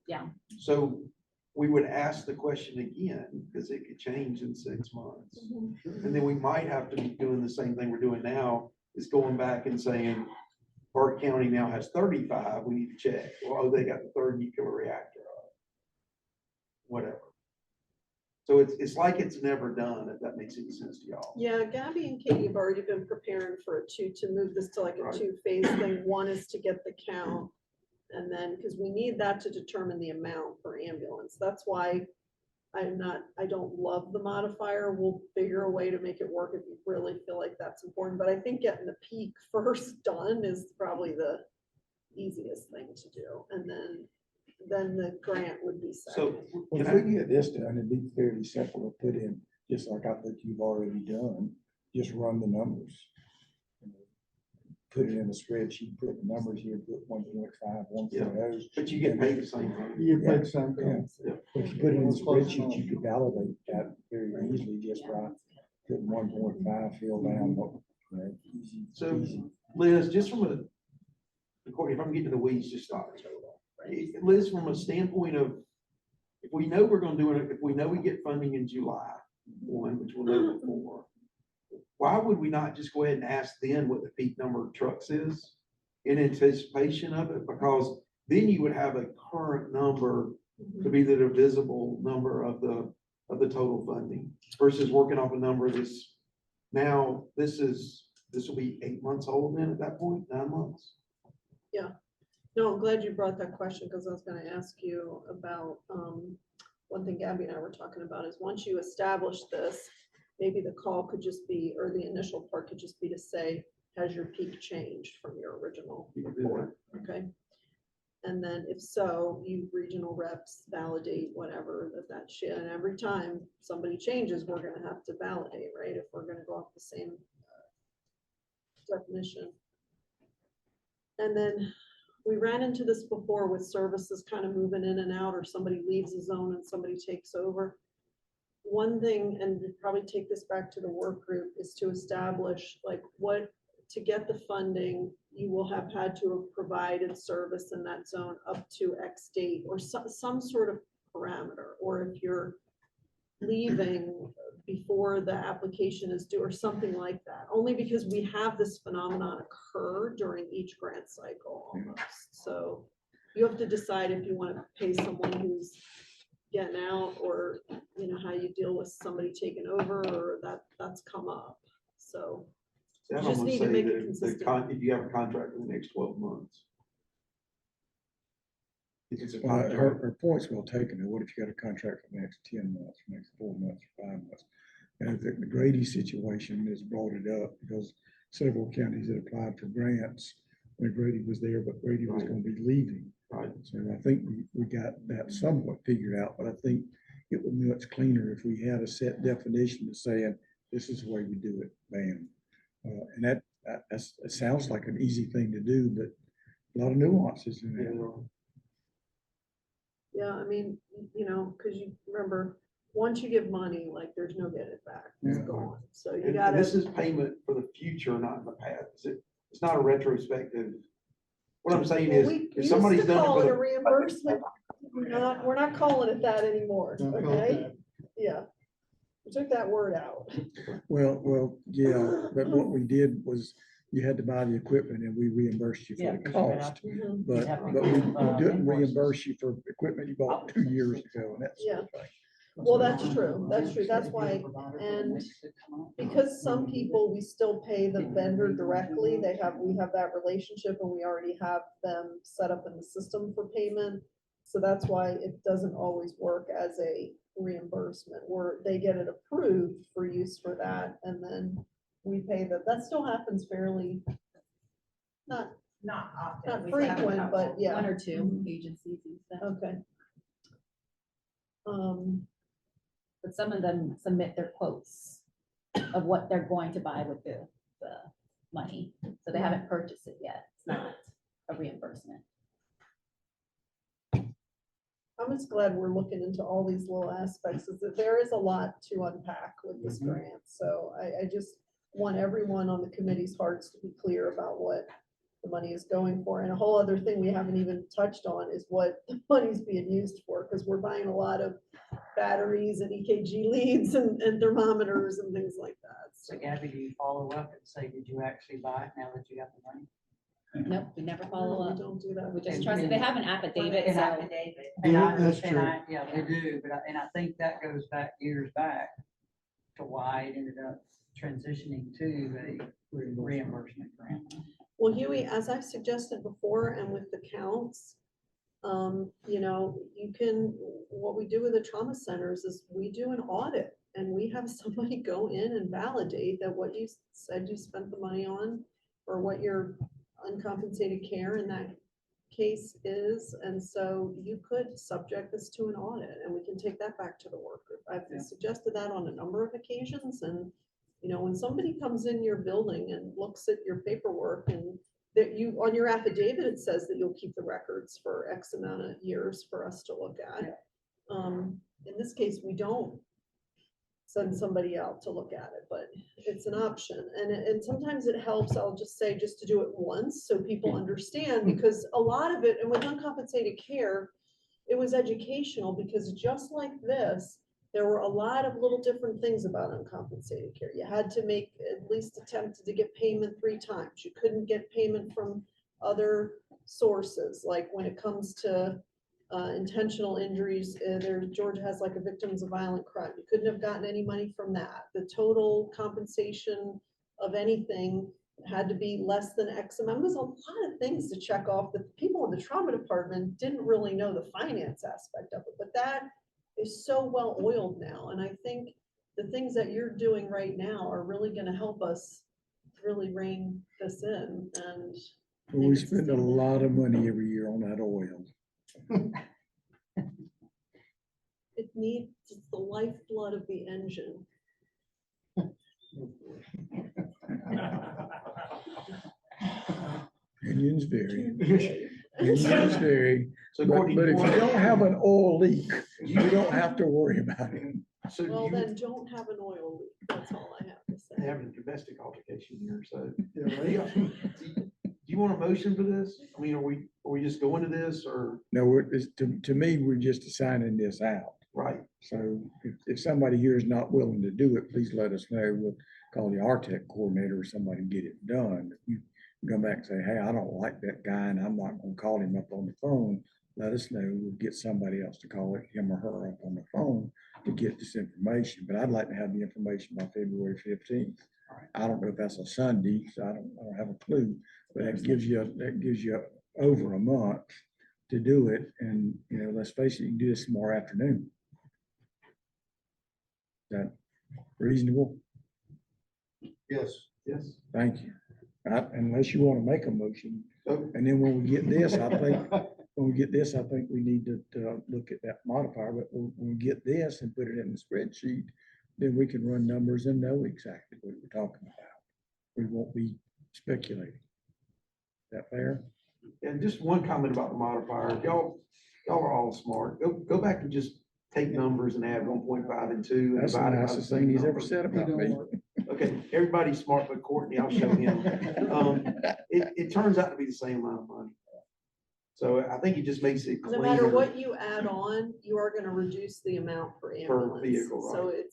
Yeah. So we would ask the question again, because it could change in 6 months. And then we might have to be doing the same thing we're doing now, is going back and saying, Burke County now has 35, we need to check. Well, oh, they got the 3rd nuclear reactor. Whatever. So it's like it's never done, if that makes any sense to y'all. Yeah, Gabby and Katie have already been preparing for to move this to like a Right. 2-phase thing. One is to get the count. And then, because we need that to determine the amount per ambulance. That's why I don't love the modifier. We'll figure a way to make it work if you really feel like that's important. But I think getting the peak first done is probably the easiest thing to do. And then the grant would be So second. Well, if we get this done, it'd be fairly simple to put in, just like I think you've already done, just run the numbers. Put it in a spreadsheet, put the numbers here, put 1.5, 1.0. but you get paid the same thing. You get paid the same thing. Yeah. If you put it in a spreadsheet, you could validate that very easily just by putting 1.5 fill down. So Easy. Liz, just from Courtney, if I'm getting to the weeds, just stop me. Liz, from a standpoint of, if we know we're gonna do it, if we know we get funding in July 1, which we'll know before, why would we not just go ahead and ask then what the peak number of trucks is in anticipation of it? Because then you would have a current number to be the divisible number of the total funding versus working off a number that's now, this will be 8 months old then at that point, 9 months. Yeah. No, I'm glad you brought that question because I was going to ask you about, one thing Gabby and I were talking about is once you establish this, maybe the call could just be, or the initial part could just be to say, has your peak changed from your original You can do report? Okay. And then if so, you regional reps validate whatever that shit. And every time somebody changes, we're going to have to validate, right? If we're going to go off the same definition. And then we ran into this before with services kind of moving in and out, or somebody leaves a zone and somebody takes over. One thing, and we'd probably take this back to the work group, is to establish like what, to get the funding, you will have had to have provided service in that zone up to X date, or some sort of parameter, or if you're leaving before the application is due or something like that, only because we have this phenomenon occur during each grant cycle almost. So you have to decide if you want to pay someone who's getting out, or you know how you deal with somebody taking over, or that's come up. So I'd you just almost need to say make it that consistent. if you have a contract for the next 12 months. If it's a Well, contract. her point's well taken. What if you got a contract for the next 10 months, next 4 months, 5 months? And the Grady situation has brought it up because several counties that applied for grants when Grady was there, but Grady was going to be leaving. Right. So I think we got that somewhat figured out, but I think it would be much cleaner if we had a set definition of saying, this is the way we do it, bam. And that it sounds like an easy thing to do, but a lot of nuances in there. Yeah, I mean, you know, because you remember, once you give money, like there's no getting it back. It's Yeah. gone. So you And gotta. this is payment for the future, not in the past. It's not a retrospective. What I'm saying Well, is, we if used somebody's to done call it it for a reimbursement. We're not calling it that anymore, okay? Yeah. We took that word out. Well, yeah, but what we did was you had to buy the equipment and we reimbursed you for the cost. Mhm. But we didn't reimburse you for equipment you bought 2 years ago and that's. Yeah. Well, that's true. That's true. That's why, and because some people, we still pay the vendor directly. We have that relationship and we already have them set up in the system for payment. So that's why it doesn't always work as a reimbursement, where they get it approved for use for that, and then we pay that. That still happens fairly, not often. not We have a frequent, couple. but yeah. One or two Mhm. agencies use that. Okay. But some of them submit their quotes of what they're going to buy with the money. So they haven't purchased it yet. It's not a reimbursement. I'm just glad we're looking into all these little aspects, is that there is a lot to unpack with this grant. So I just want everyone on the committee's hearts to be clear about what the money is going for. And a whole other thing we haven't even touched on is what the money's being used for, because we're buying a lot of batteries and EKG leads and thermometers and things like that. So Gabby, do you follow up and say, did you actually buy it now that you got the money? Nope, we never follow No, up. we don't do that. We just trust it. They have an affidavit, And so. That's true. Yeah, they do, but I think that goes back years back to why it ended up transitioning to a reimbursement grant. Well, Huey, as I've suggested before, and with the counts, you know, what we do with the trauma centers is we do an audit and we have somebody go in and validate that what you said you spent the money on, or what your uncompensated care in that case is. And so you could subject this to an audit and we can take that back to the work group. I've suggested that on a number of occasions. And you know, when somebody comes in your building and looks at your paperwork, and that you, on your affidavit, it says that you'll keep the records for X amount of years for us to look at. In this case, we don't. send somebody out to look at it, but it's an option. And sometimes it helps, I'll just say, just to do it once so people understand, because a lot of it, and with uncompensated care, it was educational, because just like this, there were a lot of little different things about uncompensated care. You had to make at least attempted to get payment 3 times. You couldn't get payment from other sources, like when it comes to intentional injuries, Georgia has like a victims of violent crime. You couldn't have gotten any money from that. The total compensation of anything had to be less than X amount. There's a lot of things to check off that the people in the trauma department didn't really know the finance aspect of it, but that is so well oiled now. And I think the things that you're doing right now are really going to help us really rein this in. And We spend a lot of money every year on that oil. it needs, it's the lifeblood of the engine. Engines vary. Engines vary. So But Courtney, but if you wanna- don't have an oil leak, you don't have to worry about it. So Well, you then don't have an oil leak. That's all I have to say. having a domestic altercation here, so. Yeah, right. Do you want a motion for this? I mean, are we just going to this or, No, to me, we're just assigning this out. right? So if somebody here is not willing to do it, please let us know. We'll call the RTEC coordinator or somebody and get it done. If you come back and say, hey, I don't like that guy and I'm not gonna call him up on the phone, let us know. We'll get somebody else to call him or her up on the phone to get this information. But I'd like to have the information by February 15th. I don't know if that's a Sunday, so I don't have a clue, but that gives you over a month to do it. And, you know, let's face it, you can do this tomorrow afternoon. Is that reasonable? Yes. Yes. Thank you. Unless you want to make a motion. So, And then when we get this, I think we need to look at that modifier, but when we get this and put it in the spreadsheet, then we can run numbers and know exactly what we're talking about. We won't be speculating. Is that fair? and just one comment about the modifier. Y'all are all smart. Go back and just take numbers and add 1.5 and 2. and That's the divide it by nicest same thing he's number. ever said about me. Okay, everybody's smart, but Courtney, I'll show him. It turns out to be the same amount of money. So I think it just makes it No cleaner. matter what you add on, you are gonna reduce the amount per ambulance. vehicle, So right.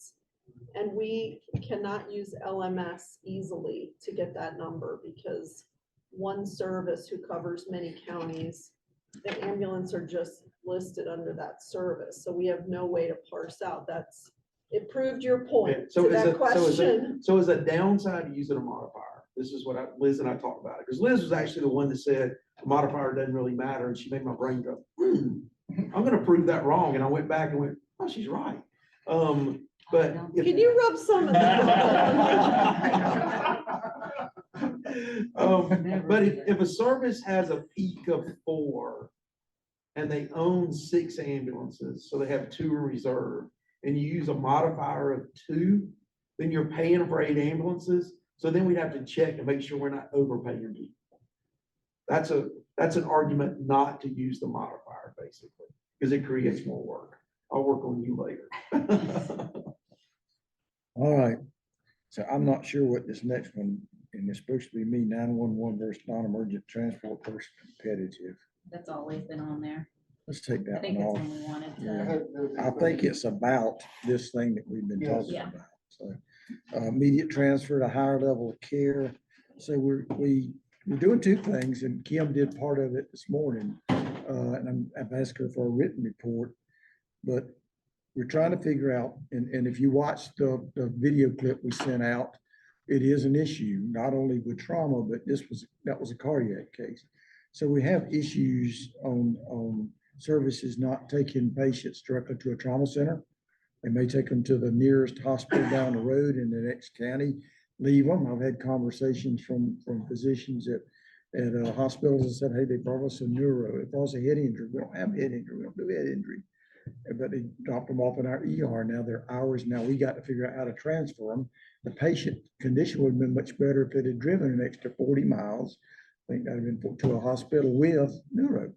and we cannot use LMS easily to get that number, because one service who covers many counties, the ambulance are just listed under that service. So we have no way to parse out. It proved your Yeah, point so to is that it- so is it- question. So is a downside to using a modifier? This is what Liz and I talked about it, because Liz was actually the one that said the modifier doesn't really matter, and she made my brain go, I'm gonna prove that wrong, and I went back and went, oh, she's right. But if- Can you rub some of that? But if a service has a peak of 4 and they own 6 ambulances, so they have 2 in reserve, and you use a modifier of 2, then you're paying for 8 ambulances. So then we'd have to check and make sure we're not overpaying people. That's an argument not to use the modifier, basically, because it creates more work. I'll work on you later. All right. So I'm not sure what this next one, and it's supposed to be me, 911 versus non-emergent transport versus competitive. That's always been on there. Let's take I that think one that's off. when we wanted Yeah. to. I think it's about this thing that we've been Yes. talking Yeah. about. So immediate transfer to higher level of care. So we're doing 2 things, and Kim did part of it this morning. And I've asked her for a written report, but we're trying to figure out, and if you watch the video clip we sent out, it is an issue, not only with trauma, but that was a cardiac case. So we have issues on services not taking patients directly to a trauma center. They may take them to the nearest hospital down the road in the next county, leave them. I've had conversations from physicians at hospitals that said, hey, they brought us a neuro. It was a head injury. We don't have head injury. We don't do head injury. But they dropped them off in our ER. Now they're ours. Now we got to figure out how to transfer them. The patient condition would have been much better if it had driven an extra 40 miles. I think that would have been to a hospital with neuro.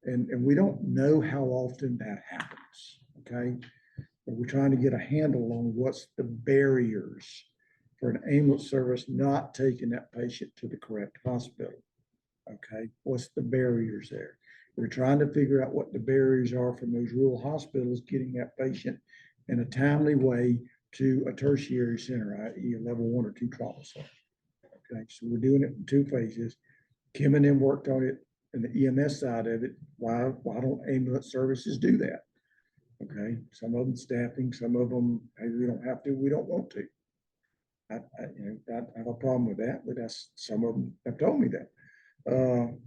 And we don't know how often that happens, okay? But we're trying to get a handle on what's the barriers for an ambulance service not taking that patient to the correct hospital. Okay, what's the barriers there? We're trying to figure out what the barriers are from those rural hospitals getting that patient in a timely way to a tertiary center, i.e. a level 1 or 2 trauma center. Okay, so we're doing it in 2 phases. Kim and them worked on it in the EMS side of it. Why don't ambulance services do that? Okay, some of them staffing, some of them, hey, we don't have to, we don't want to. I have a problem with that, but that's, some of them have told me that.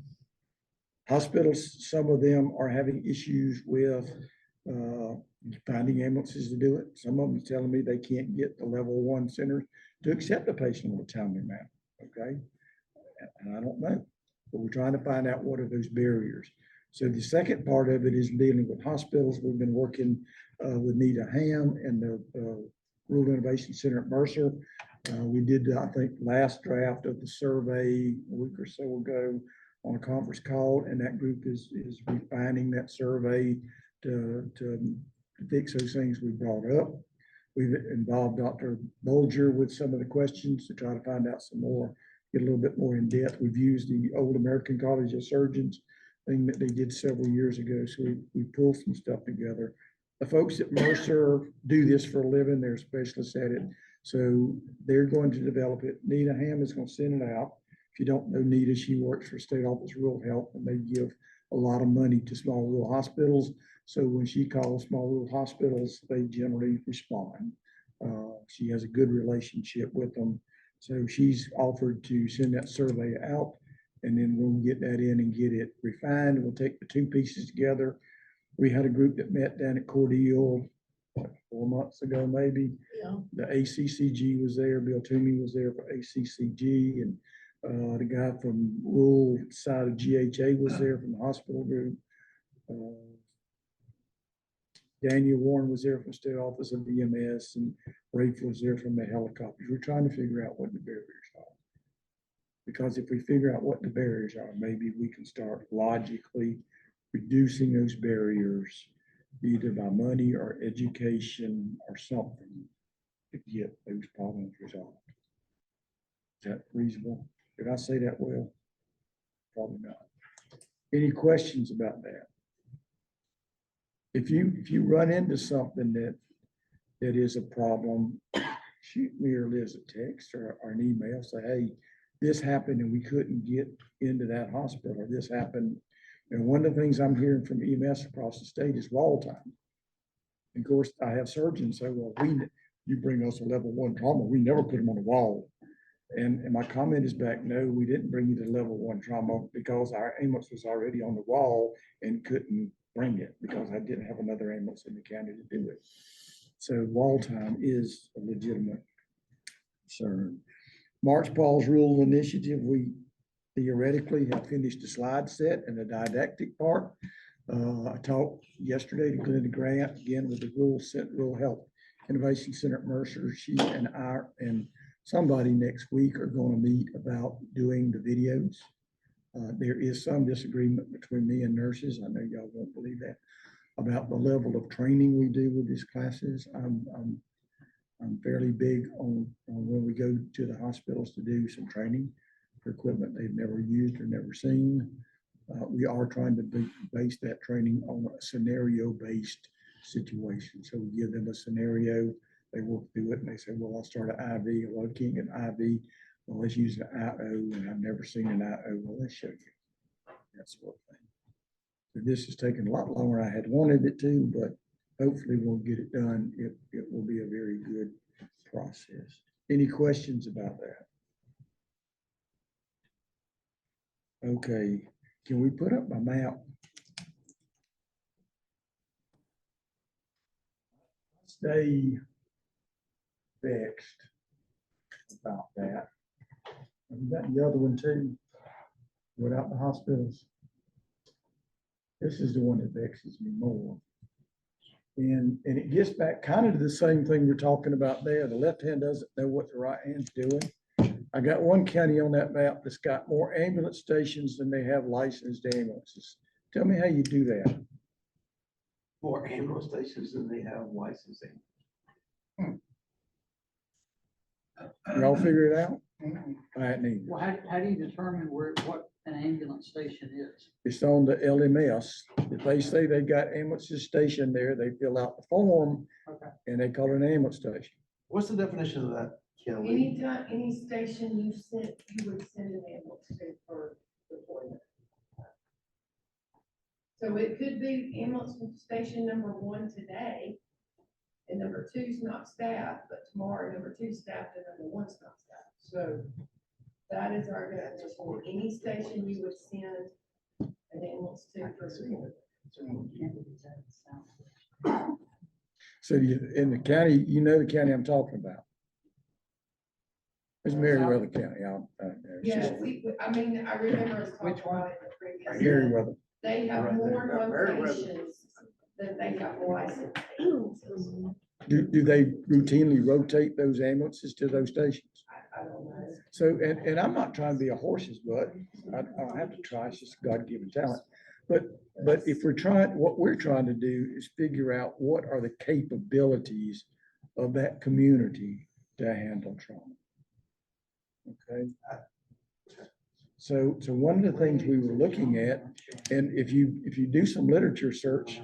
Hospitals, some of them are having issues with finding ambulances to do it. Some of them are telling me they can't get the level 1 centers to accept a patient on a timely manner. Okay, and I don't know, but we're trying to find out what are those barriers. So the second part of it is dealing with hospitals. We've been working with Nita Ham and the Rural Innovation Center at Mercer. We did, I think, last draft of the survey a week or so ago on a conference call, and that group is refining that survey to fix those things we brought up. We've involved Dr. Bolger with some of the questions to try to find out some more, get a little bit more in depth. We've used the old American College of Surgeons thing that they did several years ago. So we pulled some stuff together. The folks at Mercer do this for a living. They're specialists at it. So they're going to develop it. Nita Ham is going to send it out. If you don't know Nita, she works for State Office of Rural Health, and they give a lot of money to small rural hospitals. So when she calls small rural hospitals, they generally respond. She has a good relationship with them. So she's offered to send that survey out, and then we'll get that in and get it refined. We'll take the 2 pieces together. We had a group that met down at Cordele, what, 4 months ago, maybe. Yeah. The ACCG was there. Bill Toomey was there for ACCG, and the guy from rural side of GHA was there from the hospital group. Daniel Warren was there from State Office of EMS, and Rafe was there from the helicopters. We're trying to figure out what the barriers are. Because if we figure out what the barriers are, maybe we can start logically reducing those barriers, either by money or education or something, to get those problems resolved. Is that reasonable? Did I say that well? Probably not. Any questions about that? If you run into something that is a problem, shoot me or Liz a text or an email, say, hey, this happened and we couldn't get into that hospital, or this happened. And one of the things I'm hearing from EMS across the state is wall time. And of course, I have surgeons say, well, you bring us a level 1 trauma, we never put them on the wall. And my comment is back, no, we didn't bring you to level 1 trauma because our ambulance was already on the wall and couldn't bring it because I didn't have another ambulance in the county to do it. So wall time is a legitimate concern. March Paul's Rule Initiative, we theoretically have finished the slide set and the didactic part. I talked yesterday to Glenda Grant, again with the Rural Health Innovation Center at Mercer. She and I and somebody next week are going to meet about doing the videos. There is some disagreement between me and nurses. I know y'all won't believe that, about the level of training we do with these classes. I'm fairly big on when we go to the hospitals to do some training for equipment they've never used or never seen. We are trying to base that training on a scenario-based situation. So we give them a scenario, they work through it, and they say, well, I'll start an IV. Well, I can't get an IV. Well, let's use an IO, and I've never seen an IO. Well, let's show you. That sort of thing. So this has taken a lot longer than I had wanted it to, but hopefully we'll get it done. It will be a very good process. Any questions about that? Okay, can we put up my map? Stay vexed about that. And got the other one too, without the hospitals. This is the one that vexes me more. And it gets back kind of to the same thing we're talking about there. The left hand doesn't know what the right hand's doing. I got one county on that map that's got more ambulance stations than they have licensed ambulances. Tell me how you do that. more ambulance stations than they have licensing. Y'all figure it out? I hadn't either. Well, how do you determine what an ambulance station is? It's on the LMS. If they say they got ambulances stationed there, they fill out the form Okay. and they call it an ambulance station. What's the definition of that, Kelly? Anytime, any station you would send an ambulance to for deployment. So it could be ambulance station number 1 today, and number 2's not staffed, but tomorrow number 2's staffed and number 1's not staffed. So that is our definition. Any station you would send an ambulance to for deployment. So in the county, you know the county I'm talking about. It's Meriwether County. It's Yeah, just I mean, I remember us talking about it in the previous. Meriwether. They have Right, more they've got Meriwether. locations than they have licenses. Do they routinely rotate those ambulances to those stations? I don't know. So, and I'm not trying to be a horse's butt. I don't have to try. It's just God-given talent. But if what we're trying to do is figure out what are the capabilities of that community to handle trauma. Okay. So one of the things we were looking at, and if you do some literature search,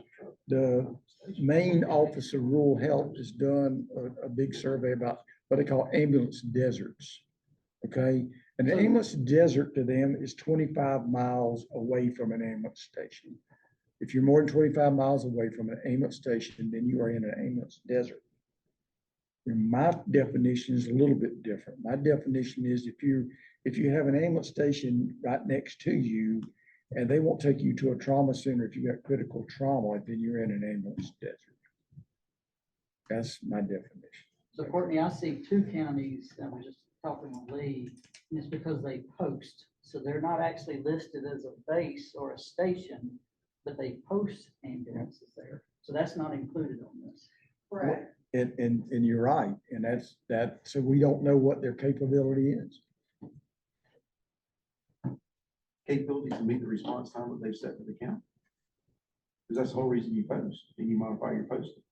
the main Office of Rural Health has done a big survey about what they call ambulance deserts. Okay. An ambulance desert to them is 25 miles away from an ambulance station. If you're more than 25 miles away from an ambulance station, then you are in an ambulance desert. And my definition is a little bit different. My definition is if you have an ambulance station right next to you and they won't take you to a trauma center if you got critical trauma, then you're in an ambulance desert. That's my definition. So Courtney, I see 2 counties, I was just talking with Lee, and it's because they post. So they're not actually listed as a base or a station, but they post ambulances there. So that's not included on this. Correct. And you're right. And that's that. So we don't know what their capability is. Capability to meet the response time that they've set for the county. Because that's the whole reason you post and you modify your posting.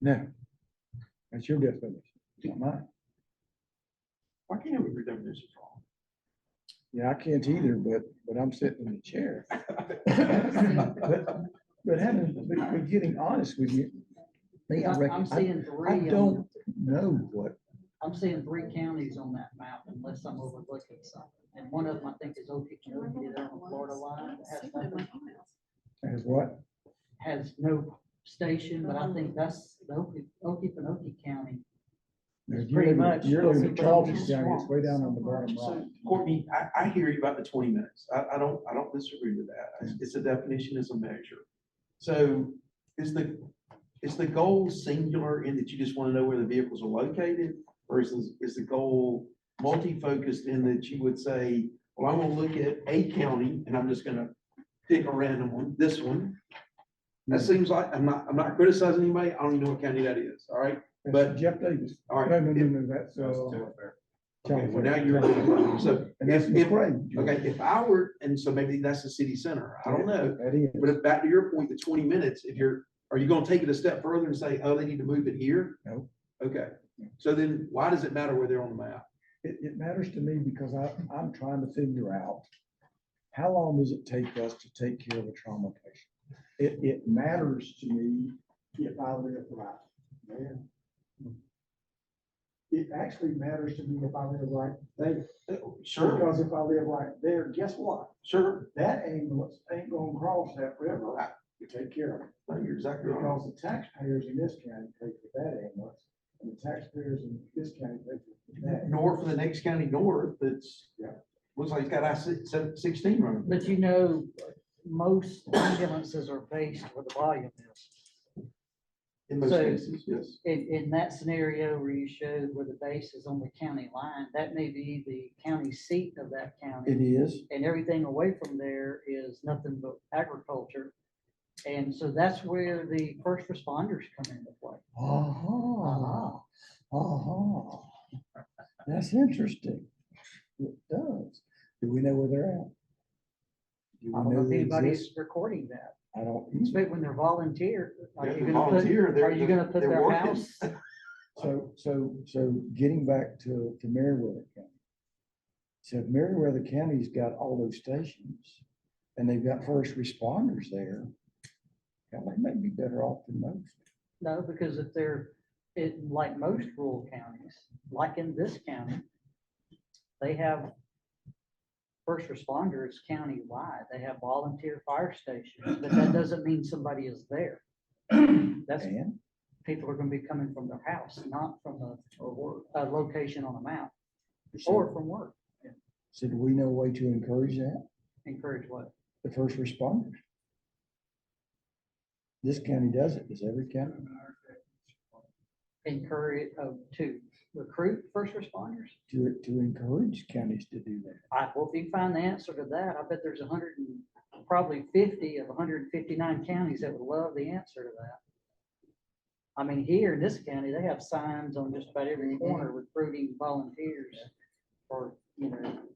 No, that's your definition, not mine. Why can't you have your definitions wrong? Yeah, I can't either, but I'm sitting in the chair. But getting honest with you, I'm seeing 3. I don't know what. I'm seeing 3 counties on that map unless I'm overlooking something. And one of them, I think, is Okeechobee there on the Florida line. As what? Has no station, but I think that's the Okeechobee County. It's pretty much. You're in Charleston County, it's way down on the bottom right. So Courtney, I hear you about the 20 minutes. I don't disagree with that. It's a definition, it's a measure. So is the goal singular in that you just want to know where the vehicles are located? Or is the goal multi-focused in that you would say, well, I'm gonna look at a county and I'm just gonna pick a random one, this one. That seems like, I'm not criticizing anybody. I don't even know what county that is, all right? But Jeff Davis. all right. No, that's, Okay, well, now you're, so And that's if, great. okay, if I were, and so maybe that's the city center, I don't know. That is. But if back to your point, the 20 minutes, are you gonna take it a step further and say, oh, they need to move it here? No. Okay, so then why does it matter where they're on the map? It matters to me because I'm trying to figure out how long does it take us to take care of a trauma patient? It matters to me if I live right there. It actually matters to me if I live right there. Sure, Because if I live right there, guess what? sure. That ambulance ain't gonna cross that river to take care of it. No, you're exactly right. Because the taxpayers in this county pay for that ambulance, and the taxpayers in this county pay for that. Nor for the next county north, that's, looks like it's got I-16 running. But you know, most ambulances are based where the volume is. In most So, cases, yes. In that scenario where you showed where the base is on the county line, that may be the county seat of that county. It is. And everything away from there is nothing but agriculture. And so that's where the first responders come into play. That's interesting. It does. Do we know where they're at? Do we know know if they anybody's exist? recording that, I don't. especially when they're volunteer. Are If you they're gonna put, volunteer, they're- are you gonna put they're their working. house? So getting back to Meriwether County. So if Meriwether County's got all those stations and they've got first responders there, hell, they may be better off than most. No, because if they're, like most rural counties, like in this county, they have first responders countywide. They have volunteer fire stations, but that doesn't mean somebody is there. That's, And people are gonna be coming from their house, not from a location on a map, or from work. so do we know a way to encourage that? Encourage what? The first responders? This county does it. Does every county? Encourage, to recruit first responders? To encourage counties to do that. Well, if you find the answer to that, I bet there's probably 50 of 159 counties that would love the answer to that. I mean, here in this county, they have signs on just about every corner recruiting volunteers for,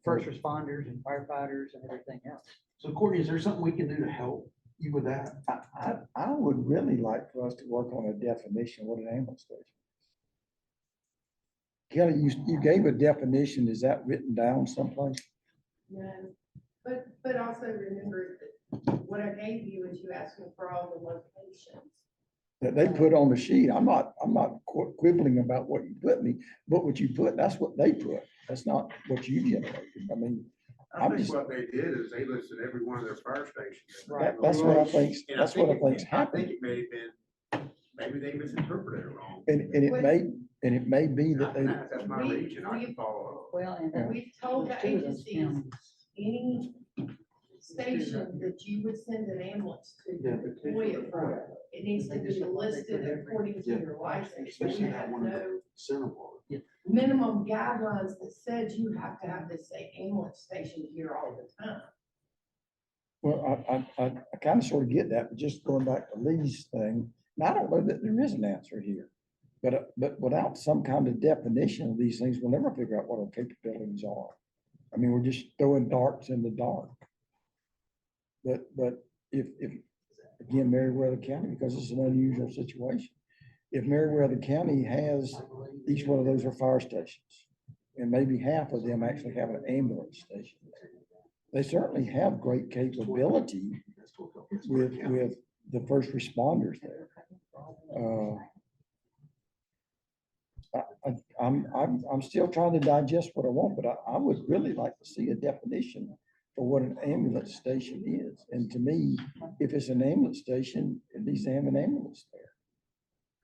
first responders and firefighters and everything else. So Courtney, is there something we can do to help you with that? I would really like for us to work on a definition of what an ambulance station is. Kelly, you gave a definition. Is that written down someplace? No, but also remember that what I gave you is you asked me for all the locations. That they put on the sheet. I'm not quibbling about what you put me, but what you put, that's what they put. That's not what you generated. I mean, I think what they did is they listed every one of their fire stations. that's what I think, And that's what I think's I think happened. it may have been, maybe they misinterpreted it wrong. And it may be I that can they, ask, that's my region, I can follow up. Well, Yeah. and We've told the Two of those agencies, counties. any station that you would send an ambulance to deploy it from, it needs to be listed according to your license. So we Especially that have one in no Center Part. minimum guidelines that said you have to have this say ambulance station here all the time. well, I kind of sort of get that, but just going back to Lee's thing, and I don't know that there is an answer here. But without some kind of definition of these things, we'll never figure out what our capabilities are. I mean, we're just throwing darts in the dark. But if again, Meriwether County, because it's an unusual situation. If Meriwether County has, each one of those are fire stations, and maybe half of them actually have an ambulance station. They certainly have great capability with the first responders there. I'm still trying to digest what I want, but I would really like to see a definition for what an ambulance station is. And to me, if it's an ambulance station, it needs to have an ambulance there.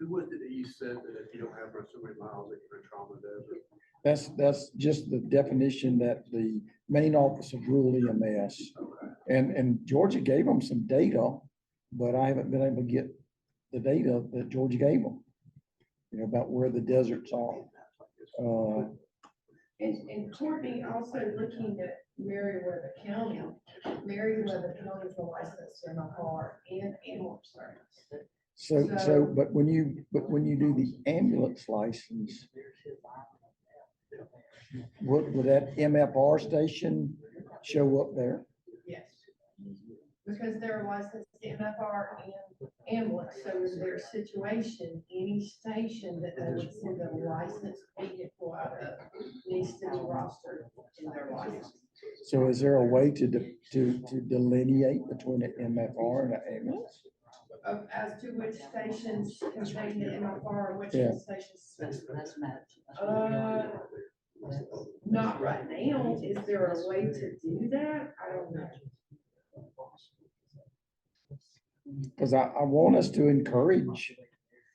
Who was it that you said that if you don't have so many miles that you're in trauma desert? That's just the definition that the main office of rural EMS. And Georgia gave them some data, but I haven't been able to get the data that Georgia gave them, about where the deserts are. And Courtney, also looking at Meriwether County is a licensed MFR and ambulance service. But when you do the ambulance license, would that MFR station show up there? Yes. Because they're licensed MFR and ambulance, so in their situation, any station that they would send a licensed vehicle out of needs to be rostered in their license. So is there a way to delineate between an MFR and an ambulance? As to which stations contain the MFR and which Yeah. stations. That's Matt. Not right now. Is there a way to do that? I don't know. Because I want us to encourage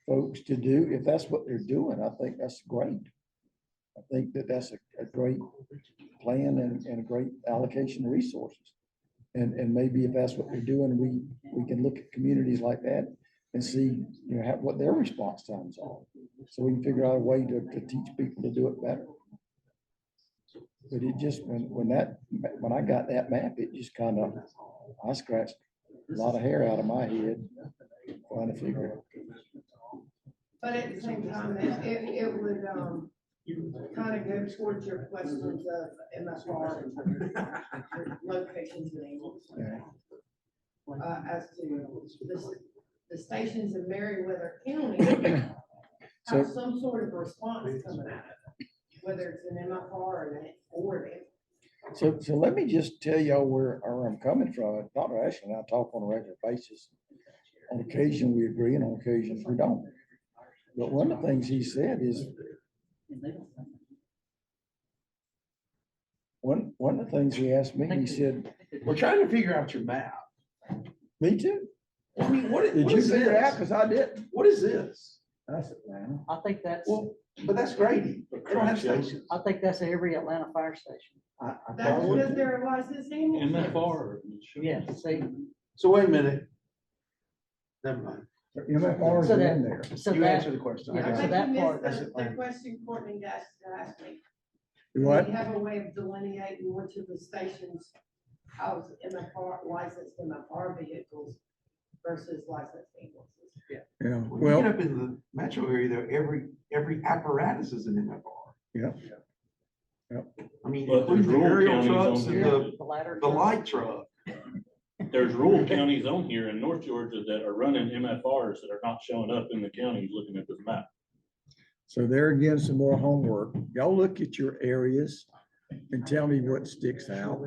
folks to do, if that's what they're doing, I think that's great. I think that's a great plan and a great allocation of resources. And maybe if that's what they're doing, we can look at communities like that and see, what their response times are. So we can figure out a way to teach people to do it better. But it just, when I got that map, it just kind of, I scratched a lot of hair out of my head trying to figure it. But at the same time, it would, kind of go towards your questions of MFR locations and ambulance. Yeah. as to the stations in Meriwether County So- have some sort of response coming out of it, whether it's an MFR or an So let me just tell y'all where I'm coming from. Dr. Ashley and I talk on a regular basis. On occasion, we agree, and on occasions, we don't. But one of the things he said is, one of the things he asked me, he said, We're trying to figure out your map. me too. I mean, what Did you is figure it out? this? Because I didn't. What is this? I said, man. I think that's, Well, but that's Grady. They don't have stations. I think that's every Atlanta fire station. I That's probably- because they're a licensed ambulance. MFR. Yeah, see, So wait a minute. Never mind. MFRs So are that- in there. so You that, answered the question. yeah, I so think that you part- missed the question Courtney asked last week. What? We have a way of delineating which of the stations house MFR, licensed MFR vehicles versus licensed ambulances. Yeah, When you well, get up in the metro area, though, every apparatus is an MFR. yeah. I mean, But there's including the rural aerial counties trucks on and here. the ladder. the light truck. There's rural counties on here in North Georgia that are running MFRs that are not showing up in the counties looking at this map. So there again, some more homework. Y'all look at your areas and tell me what sticks out.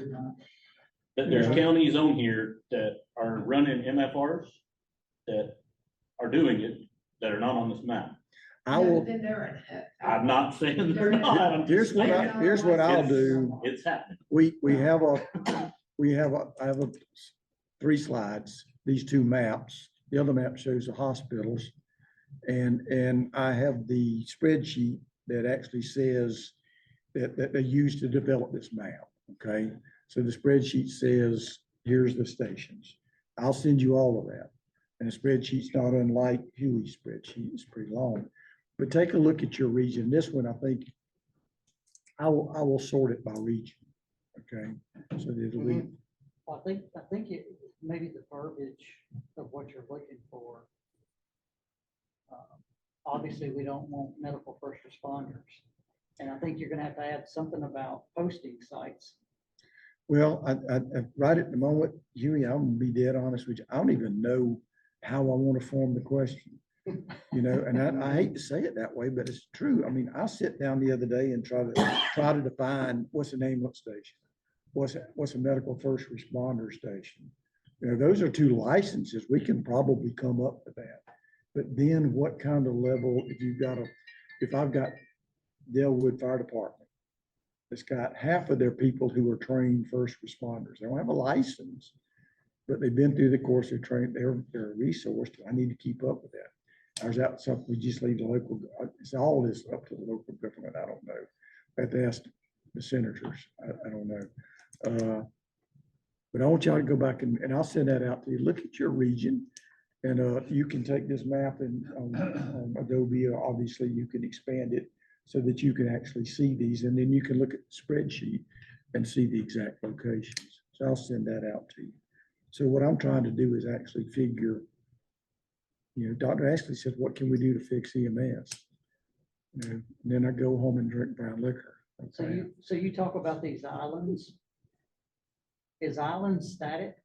That there's counties on here that are running MFRs that are doing it, that are not on this map. I will, Then they're I'm not saying they're not. I'm just here's what I'll saying do. It's happening. We have I have 3 slides, these 2 maps. The other map shows the hospitals. And I have the spreadsheet that actually says that they used to develop this map, okay? So the spreadsheet says, here's the stations. I'll send you all of that. And the spreadsheet's not unlike Huey's spreadsheet, it's pretty long. But take a look at your region. This one, I think, I will sort it by region, okay? So that it'll be, Well, I think it, maybe the verbiage of what you're looking for. Obviously, we don't want medical first responders. And I think you're gonna have to add something about posting sites. well, I right at the moment, Huey, I'm gonna be dead honest with you. I don't even know how I want to form the question. You know, and I hate to say it that way, but it's true. I mean, I sit down the other day and try to define what's an ambulance station? What's a medical first responder station? You know, those are 2 licenses. We can probably come up with that. But then what kind of level, if I've got Delwood Fire Department, it's got half of their people who are trained first responders. They don't have a license, but they've been through the course of training. They're a resource. I need to keep up with that. Or is that something we just leave the local, it's all this up to the local government, I don't know. I have to ask the senators, I don't know. But I want y'all to go back and I'll send that out to you. Look at your region. And you can take this map and on Adobe, or obviously you can expand it so that you can actually see these. And then you can look at the spreadsheet and see the exact locations. So I'll send that out to you. So what I'm trying to do is actually figure, you know, Dr. Ashley said, what can we do to fix EMS? You know, and then I go home and drink brown liquor. Okay? So you talk about these islands. Is island static?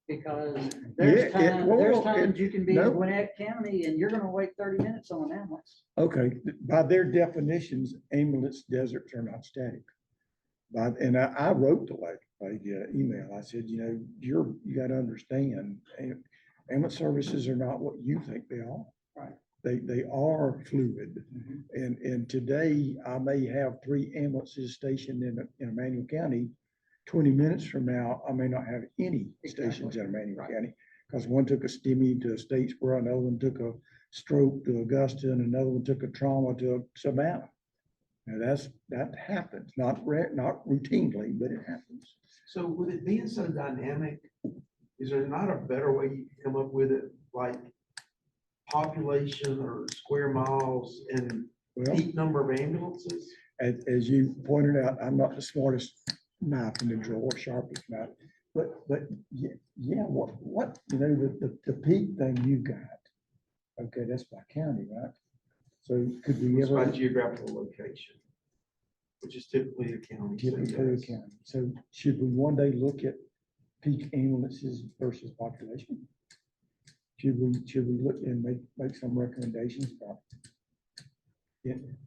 Because there's times you can be in Gwinnett County and you're gonna wait 30 minutes on an ambulance. Okay, by their definitions, ambulance deserts are not static. And I wrote the email. I said, you know, you got to understand, ambulance services are not what you think they are. Right. They are fluid. And today I may have 3 ambulances stationed in Emmanuel County. 20 minutes from now, I may not have any stations in Emmanuel County, because one took a STEMI to Statesboro, another one took a stroke to Augusta, and another one took a trauma to Savannah. Now that happens, not routinely, but it happens. So with it being so dynamic, is there not a better way you can come up with it, like population or square miles and peak number of ambulances? As you pointed out, I'm not the smartest knife in the drawer, sharpest knife, but yeah, what you know, the peak thing you got, okay, that's by county, right? So could we It's ever? by geographical location, which is typically a county. Typically a county. So should we one day look at peak ambulances versus population? Should we look and make some recommendations about?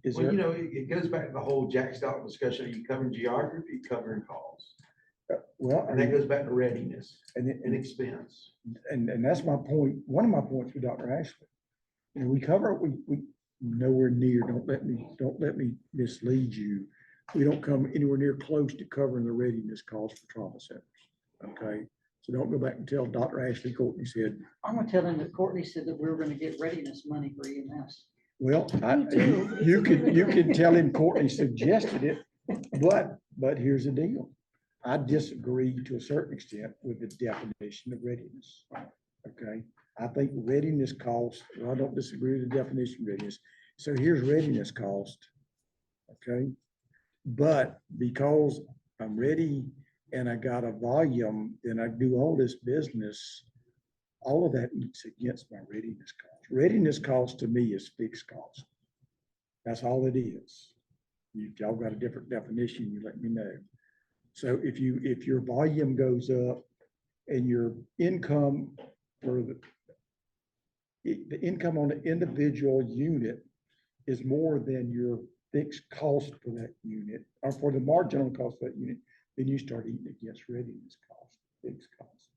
Is Well, there? you know, it goes back to the whole Jack Stock discussion. Are you covering geography, you covering costs? Well, And that goes back to readiness and and expense. that's my point, one of my points with Dr. Ashley. You know, we nowhere near, don't let me mislead you. We don't come anywhere near close to covering the readiness costs for trauma centers. Okay, so don't go back and tell Dr. Ashley Courtney said. I'm gonna tell him that Courtney said that we were gonna get readiness money for EMS. Well, you can tell him Courtney suggested it, but here's the deal. I disagree to a certain extent with the definition of readiness. Okay, I think readiness cost, well, I don't disagree with the definition of readiness. So here's readiness cost. Okay, but because I'm ready and I got a volume, then I do all this business, all of that eats against my readiness cost. Readiness cost to me is fixed cost. That's all it is. If y'all got a different definition, you let me know. So if your volume goes up and your income for the income on the individual unit is more than your fixed cost for that unit, or for the marginal cost of that unit, then you start eating against readiness cost, fixed cost.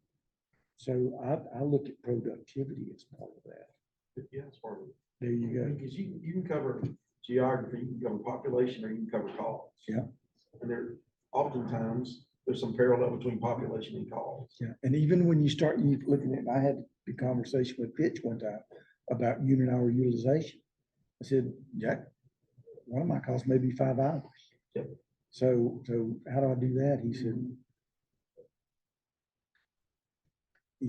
So I look at productivity as part of that. Yeah, it's part of it. There you go. Because you can cover geography, you can cover population, or you can cover costs. Yeah. And oftentimes, there's some parallel between population and costs. Yeah, and even when you start looking at, I had a conversation with Pitch one time about unit hour utilization. I said, Jack, one of my costs may be 5 hours. Yep. So how do I do that? He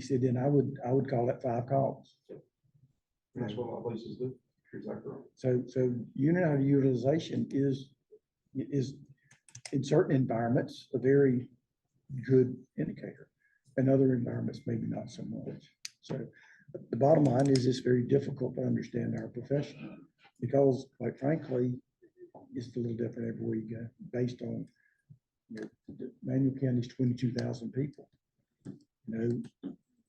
said, then I would call that 5 calls. And that's what a lot of places do. You're exactly right. So unit hour utilization is in certain environments a very good indicator. In other environments, maybe not so much. So the bottom line is it's very difficult to understand our profession because, quite frankly, it's a little different everywhere you go based on, you know, Manual County's 22,000 people. You know,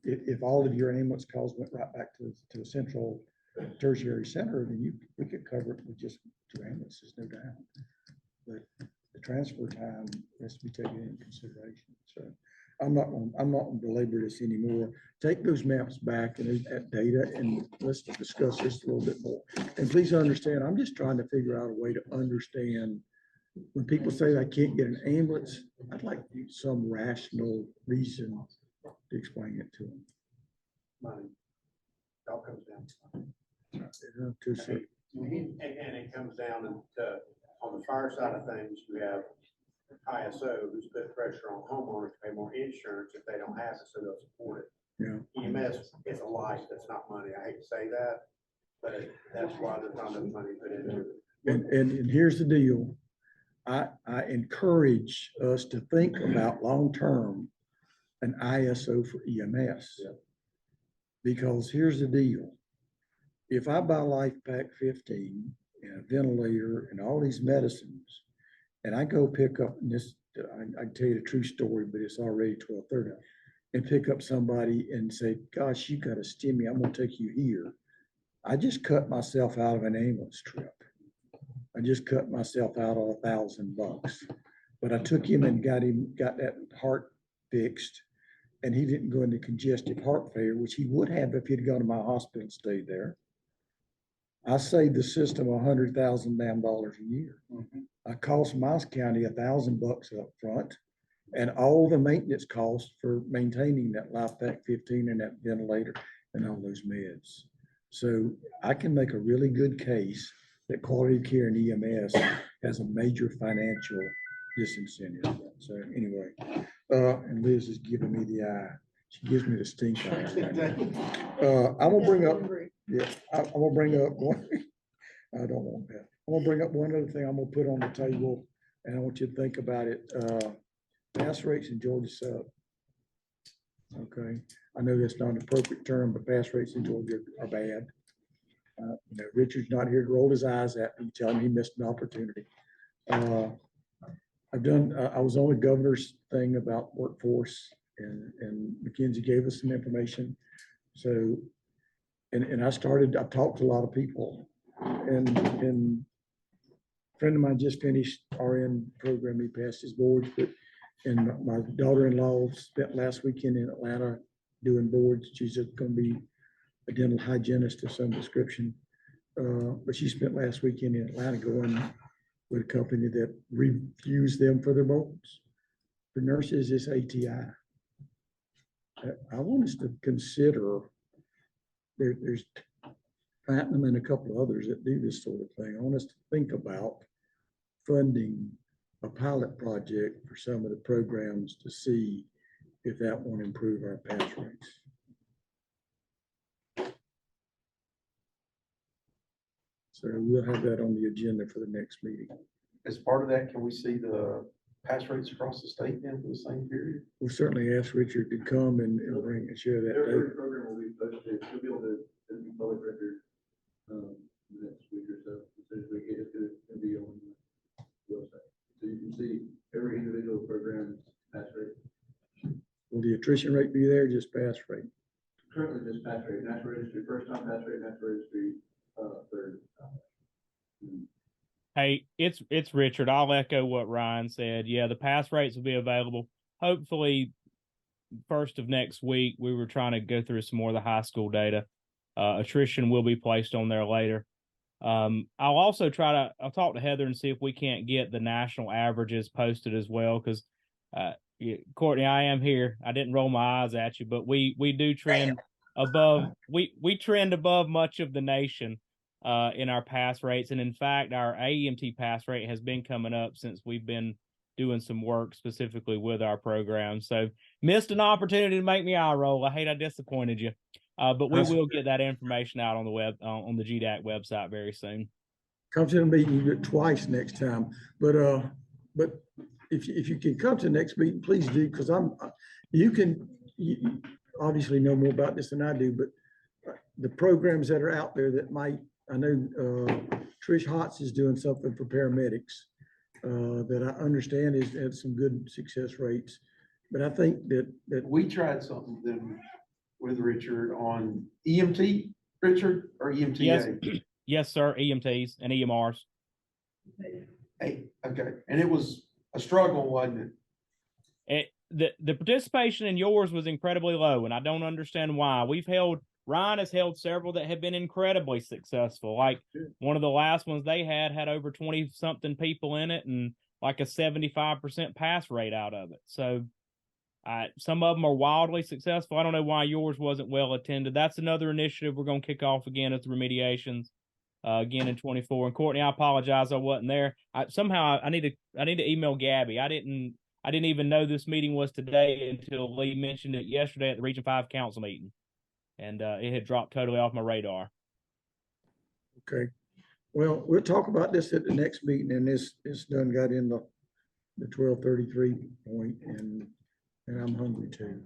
if all of your ambulance calls went right back to the central tertiary center, then we could cover it with just 2 ambulances, no doubt. But the transfer time has to be taken into consideration. So I'm not gonna belabor this anymore. Take those maps back and that data and let's discuss this a little bit more. And please understand, I'm just trying to figure out a way to understand when people say they can't get an ambulance, I'd like some rational reason to explain it to them. Money. It all comes down to money. Too soon. And it comes down to, on the fire side of things, you have ISO who's put pressure on homeowners to pay more insurance if they don't have it, so they'll support it. Yeah. EMS is a life, that's not money. I hate to say that, but that's why there's not enough money put into it. And here's the deal. I encourage us to think about long-term an ISO for EMS. Yeah. Because here's the deal. If I buy Life Pack 15 and a ventilator and all these medicines, and I go pick up this, I can tell you the true story, but it's already 12:30, and pick up somebody and say, gosh, you got a STEMI, I'm gonna take you here. I just cut myself out of an ambulance trip. I just cut myself out of $1,000, but I took him and got that heart fixed, and he didn't go into congestive heart failure, which he would have if he'd gone to my hospital and stayed there. I saved the system $100,000 a year. I cost Miles County $1,000 up front, and all the maintenance costs for maintaining that Life Pack 15 and that ventilator and all those meds. So I can make a really good case that quality of care in EMS has a major financial disincentive. So anyway, and Liz is giving me the eye. She gives me the stink eye. I'm gonna bring up, yeah, I'm gonna bring up one. I don't want that. I'm gonna bring up one other thing I'm gonna put on the table, and I want you to think about it. Pass rates in Georgia sub. Okay, I know that's not an appropriate term, but pass rates in Georgia are bad. You know, Richard's not here to roll his eyes at me, tell him he missed an opportunity. I was on the governor's thing about workforce and Mackenzie gave us some information. So, and I talked to a lot of people, and a friend of mine just finished RN program. He passed his boards, and my daughter-in-law spent last weekend in Atlanta doing boards. She's going to be a dental hygienist of some description. But she spent last weekend in Atlanta going with a company that reviews them for their boards. For nurses, it's ATI. I want us to consider, there's Platinum and a couple of others that do this sort of thing. I want us to think about funding a pilot project for some of the programs to see if that won't improve our pass rates. So we'll have that on the agenda for the next meeting. As part of that, can we see the pass rates across the state then for the same period? We'll certainly ask Richard to come and bring and share that Every data. program will be posted, you'll be able to, it'll be public record, the next week or so, as soon as we get it, it's gonna be on the website. So you can see every individual program's pass rate. Will the attrition rate be there, just pass rate? Currently, just pass rate, national registry, first time pass rate, national registry, third. Hey, it's Richard. I'll echo what Ryan said. Yeah, the pass rates will be available. Hopefully, first of next week. We were trying to go through some more of the high school data. Attrition will be placed on there later. I'll also I'll talk to Heather and see if we can't get the national averages posted as well. Because Courtney, I am here. I didn't roll my eyes at you, but we do trend above. We trend above much of the nation in our pass rates, and in fact, our AEMT pass rate has been coming up since we've been doing some work specifically with our program. So missed an opportunity to make me eye roll. I hate I disappointed you, but we will get that information out on the web on the GDAC website very soon. Come to the meeting, you do it twice next time, but if you can come to the next meeting, please do, because you obviously know more about this than I do, but the programs that are out there that might, I know Trish Hotz is doing something for paramedics that I understand has had some good success rates, but I think that we tried something then with Richard on EMT, Richard, or EMTA? Yes, yes, sir. EMTs and EMRs. Hey, okay, and it was a struggle, wasn't it? The participation in yours was incredibly low, and I don't understand why. Ryan has held several that have been incredibly successful. Like one of the last ones they had over 20 something people in it and like a 75% pass rate out of it. So some of them are wildly successful. I don't know why yours wasn't well attended. That's another initiative we're going to kick off again at the remediations again in 24. And Courtney, I apologize I wasn't there. I need to email Gabby. I didn't even know this meeting was today until Lee mentioned it yesterday at the Region 5 Council meeting. And it had dropped totally off my radar. okay. Well, we'll talk about this at the next meeting, and this done got in the 12:33 point, and I'm hungry too.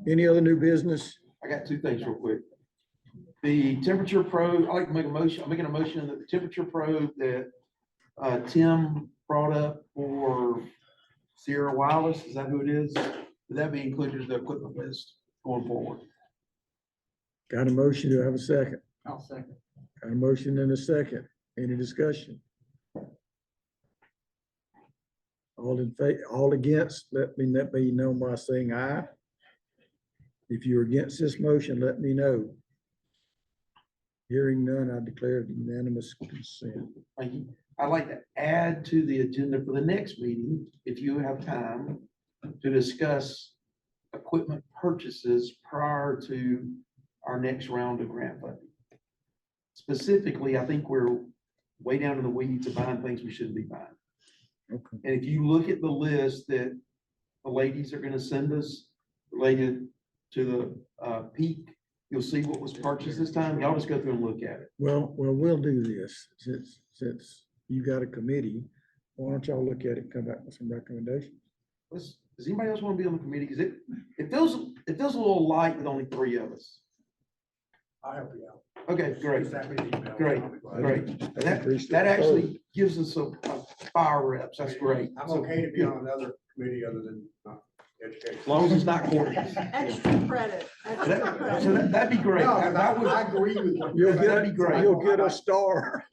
Any other new business? I got two things real quick. The temperature probe, I'd like to make a motion. I'm making a motion that the temperature probe that Tim brought up for Sierra Wireless, is that who it is? Would that be included in the equipment list going forward? Got a motion, do I have a second? I'll second. Got a motion and a second. Any discussion? All in favor, all against, let me know by saying aye. If you're against this motion, let me know. Hearing none, I declare it unanimous consent. Thank you. I'd like to add to the agenda for the next meeting, if you have time, to discuss equipment purchases prior to our next round of grant funding. Specifically, I think we're way down in the weeds of buying things we shouldn't be buying. Okay. And if you look at the list that the ladies are going to send us related to the peak, you'll see what was purchased this time. Y'all just go through and look at it. Well, we'll do this since you got a committee. Why don't y'all look at it and come back with some recommendations? Does anybody else want to be on the committee? Because it feels a little light with only 3 of us. I'll help you out. Okay, great. Just send me an email. Great, I'll be glad. great. That actually gives us a fire reps. That's great. I'm okay to be on another committee other than not education. As long as it's not court. Extra credit, extra So credit. that'd be great. No, That would, I agree with what You'll you're that'd get, be great. you'll get a star.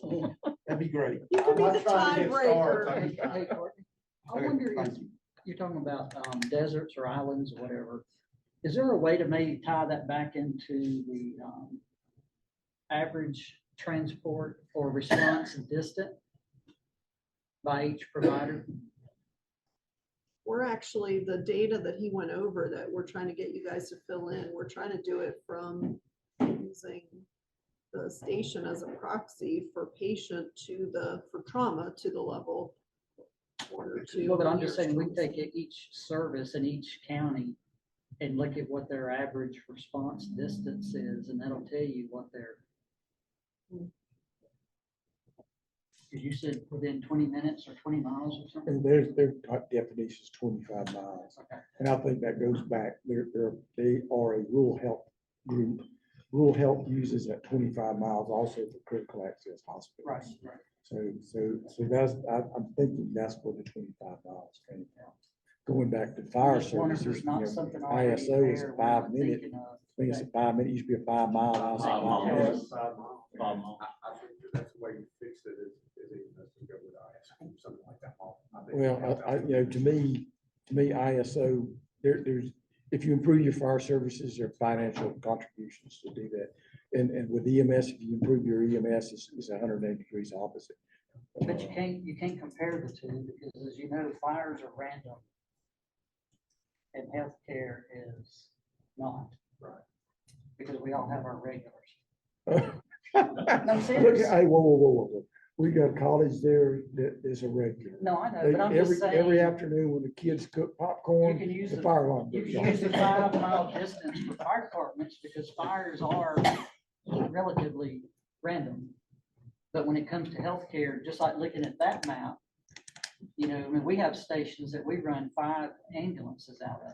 That'd be great. You can be I'm the not trying to get stars. tiebreaker. Hey, Courtney, I Okay, wonder if thank you. you're talking about deserts or islands or whatever. Is there a way to maybe tie that back into the average transport or response distant by each provider? We're actually, the data that he went over that we're trying to get you guys to fill in, we're trying to do it from using the station as a proxy for patient to the, for trauma to the level 1 or 2. Well, but I'm just years saying, we trauma. take each service in each county and look at what their average response distance is, and that'll tell you what their. Because you said within 20 minutes or 20 miles or something? And their definition is 25 miles. Okay. And I think that goes back, they are a rural health group. Rural health uses that 25 miles also for critical access hospitals. Right, right. So that's, I'm thinking that's where the 25 miles came from. Going back to fire Just wonder if services, there's not something already ISO is there a we're not 5 minute. thinking of. I think it's a 5 minute, used to be a 5 mile. Now it's a 5 5 miles. minute. 5 miles. 5 miles. I think that's the way you fix it is even go with ISO, something like that. I think Well, you know, to me, ISO, there's, if you improve your fire services, there are financial contributions to do that. And with EMS, if you improve your EMS, it's 180 degrees opposite. But you can't compare the two, because as you know, fires are random. And healthcare is not. Right. Because we all have our regulars. Look, No, serious. hey, whoa. We got a college there that is a regular. No, I know, They- but I'm Every just saying. afternoon when the kids cook You popcorn, can use the the, fire alarm you goes can use the off. 5 mile distance for fire departments, because fires are relatively random. But when it comes to healthcare, just like looking at that map, you know, I mean, we have stations that we run 5 ambulances out of.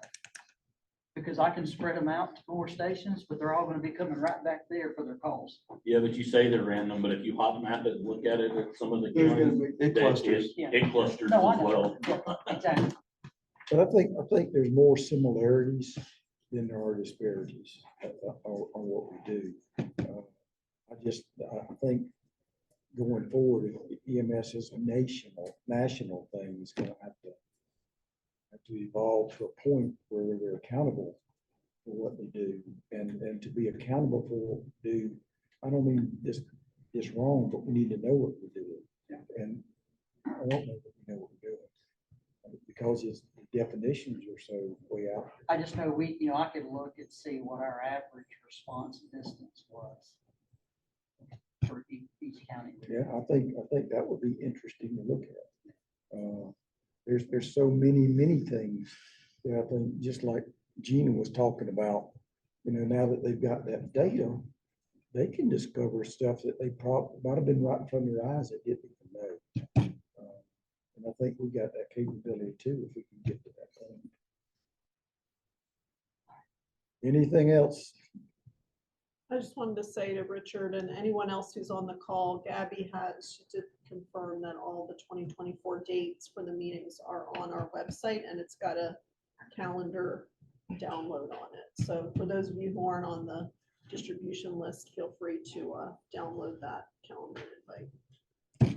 Because I can spread them out to 4 stations, but they're all gonna be coming right back there for their calls. Yeah, but you say they're random, but if you hot map it and look at it, at some of the There's gonna counties, It that clusters. it clusters No, I as know. well. Yeah, exactly. But I think there's more similarities than there are disparities on what we do. I think going forward, EMS is a national thing. It's gonna have to evolve to a point where they're accountable for what they do. And to be accountable for what we do, I don't mean it's wrong, but we need to know what we're doing. And I don't know that we know what we're doing. Because the definitions are so way out. I just know I could look and see what our average response distance was for each county. Yeah, I think that would be interesting to look at. There's so many things that I think, just like Gina was talking about, you know, now that they've got that data, they can discover stuff that they probably might have been right in front of their eyes that didn't even know. And I think we got that capability too, if we can get to that point. Anything else? I just wanted to say to Richard and anyone else who's on the call, Gabby she did confirm that all the 2024 dates for the meetings are on our website, and it's got a calendar download on it. So for those of you who aren't on the distribution list, feel free to download that calendar invite.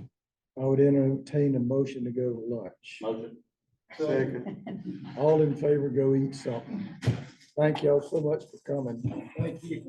I would entertain a motion to go to lunch. Motion. Second. All in favor, go eat something. Thank y'all so much for coming. Thank you.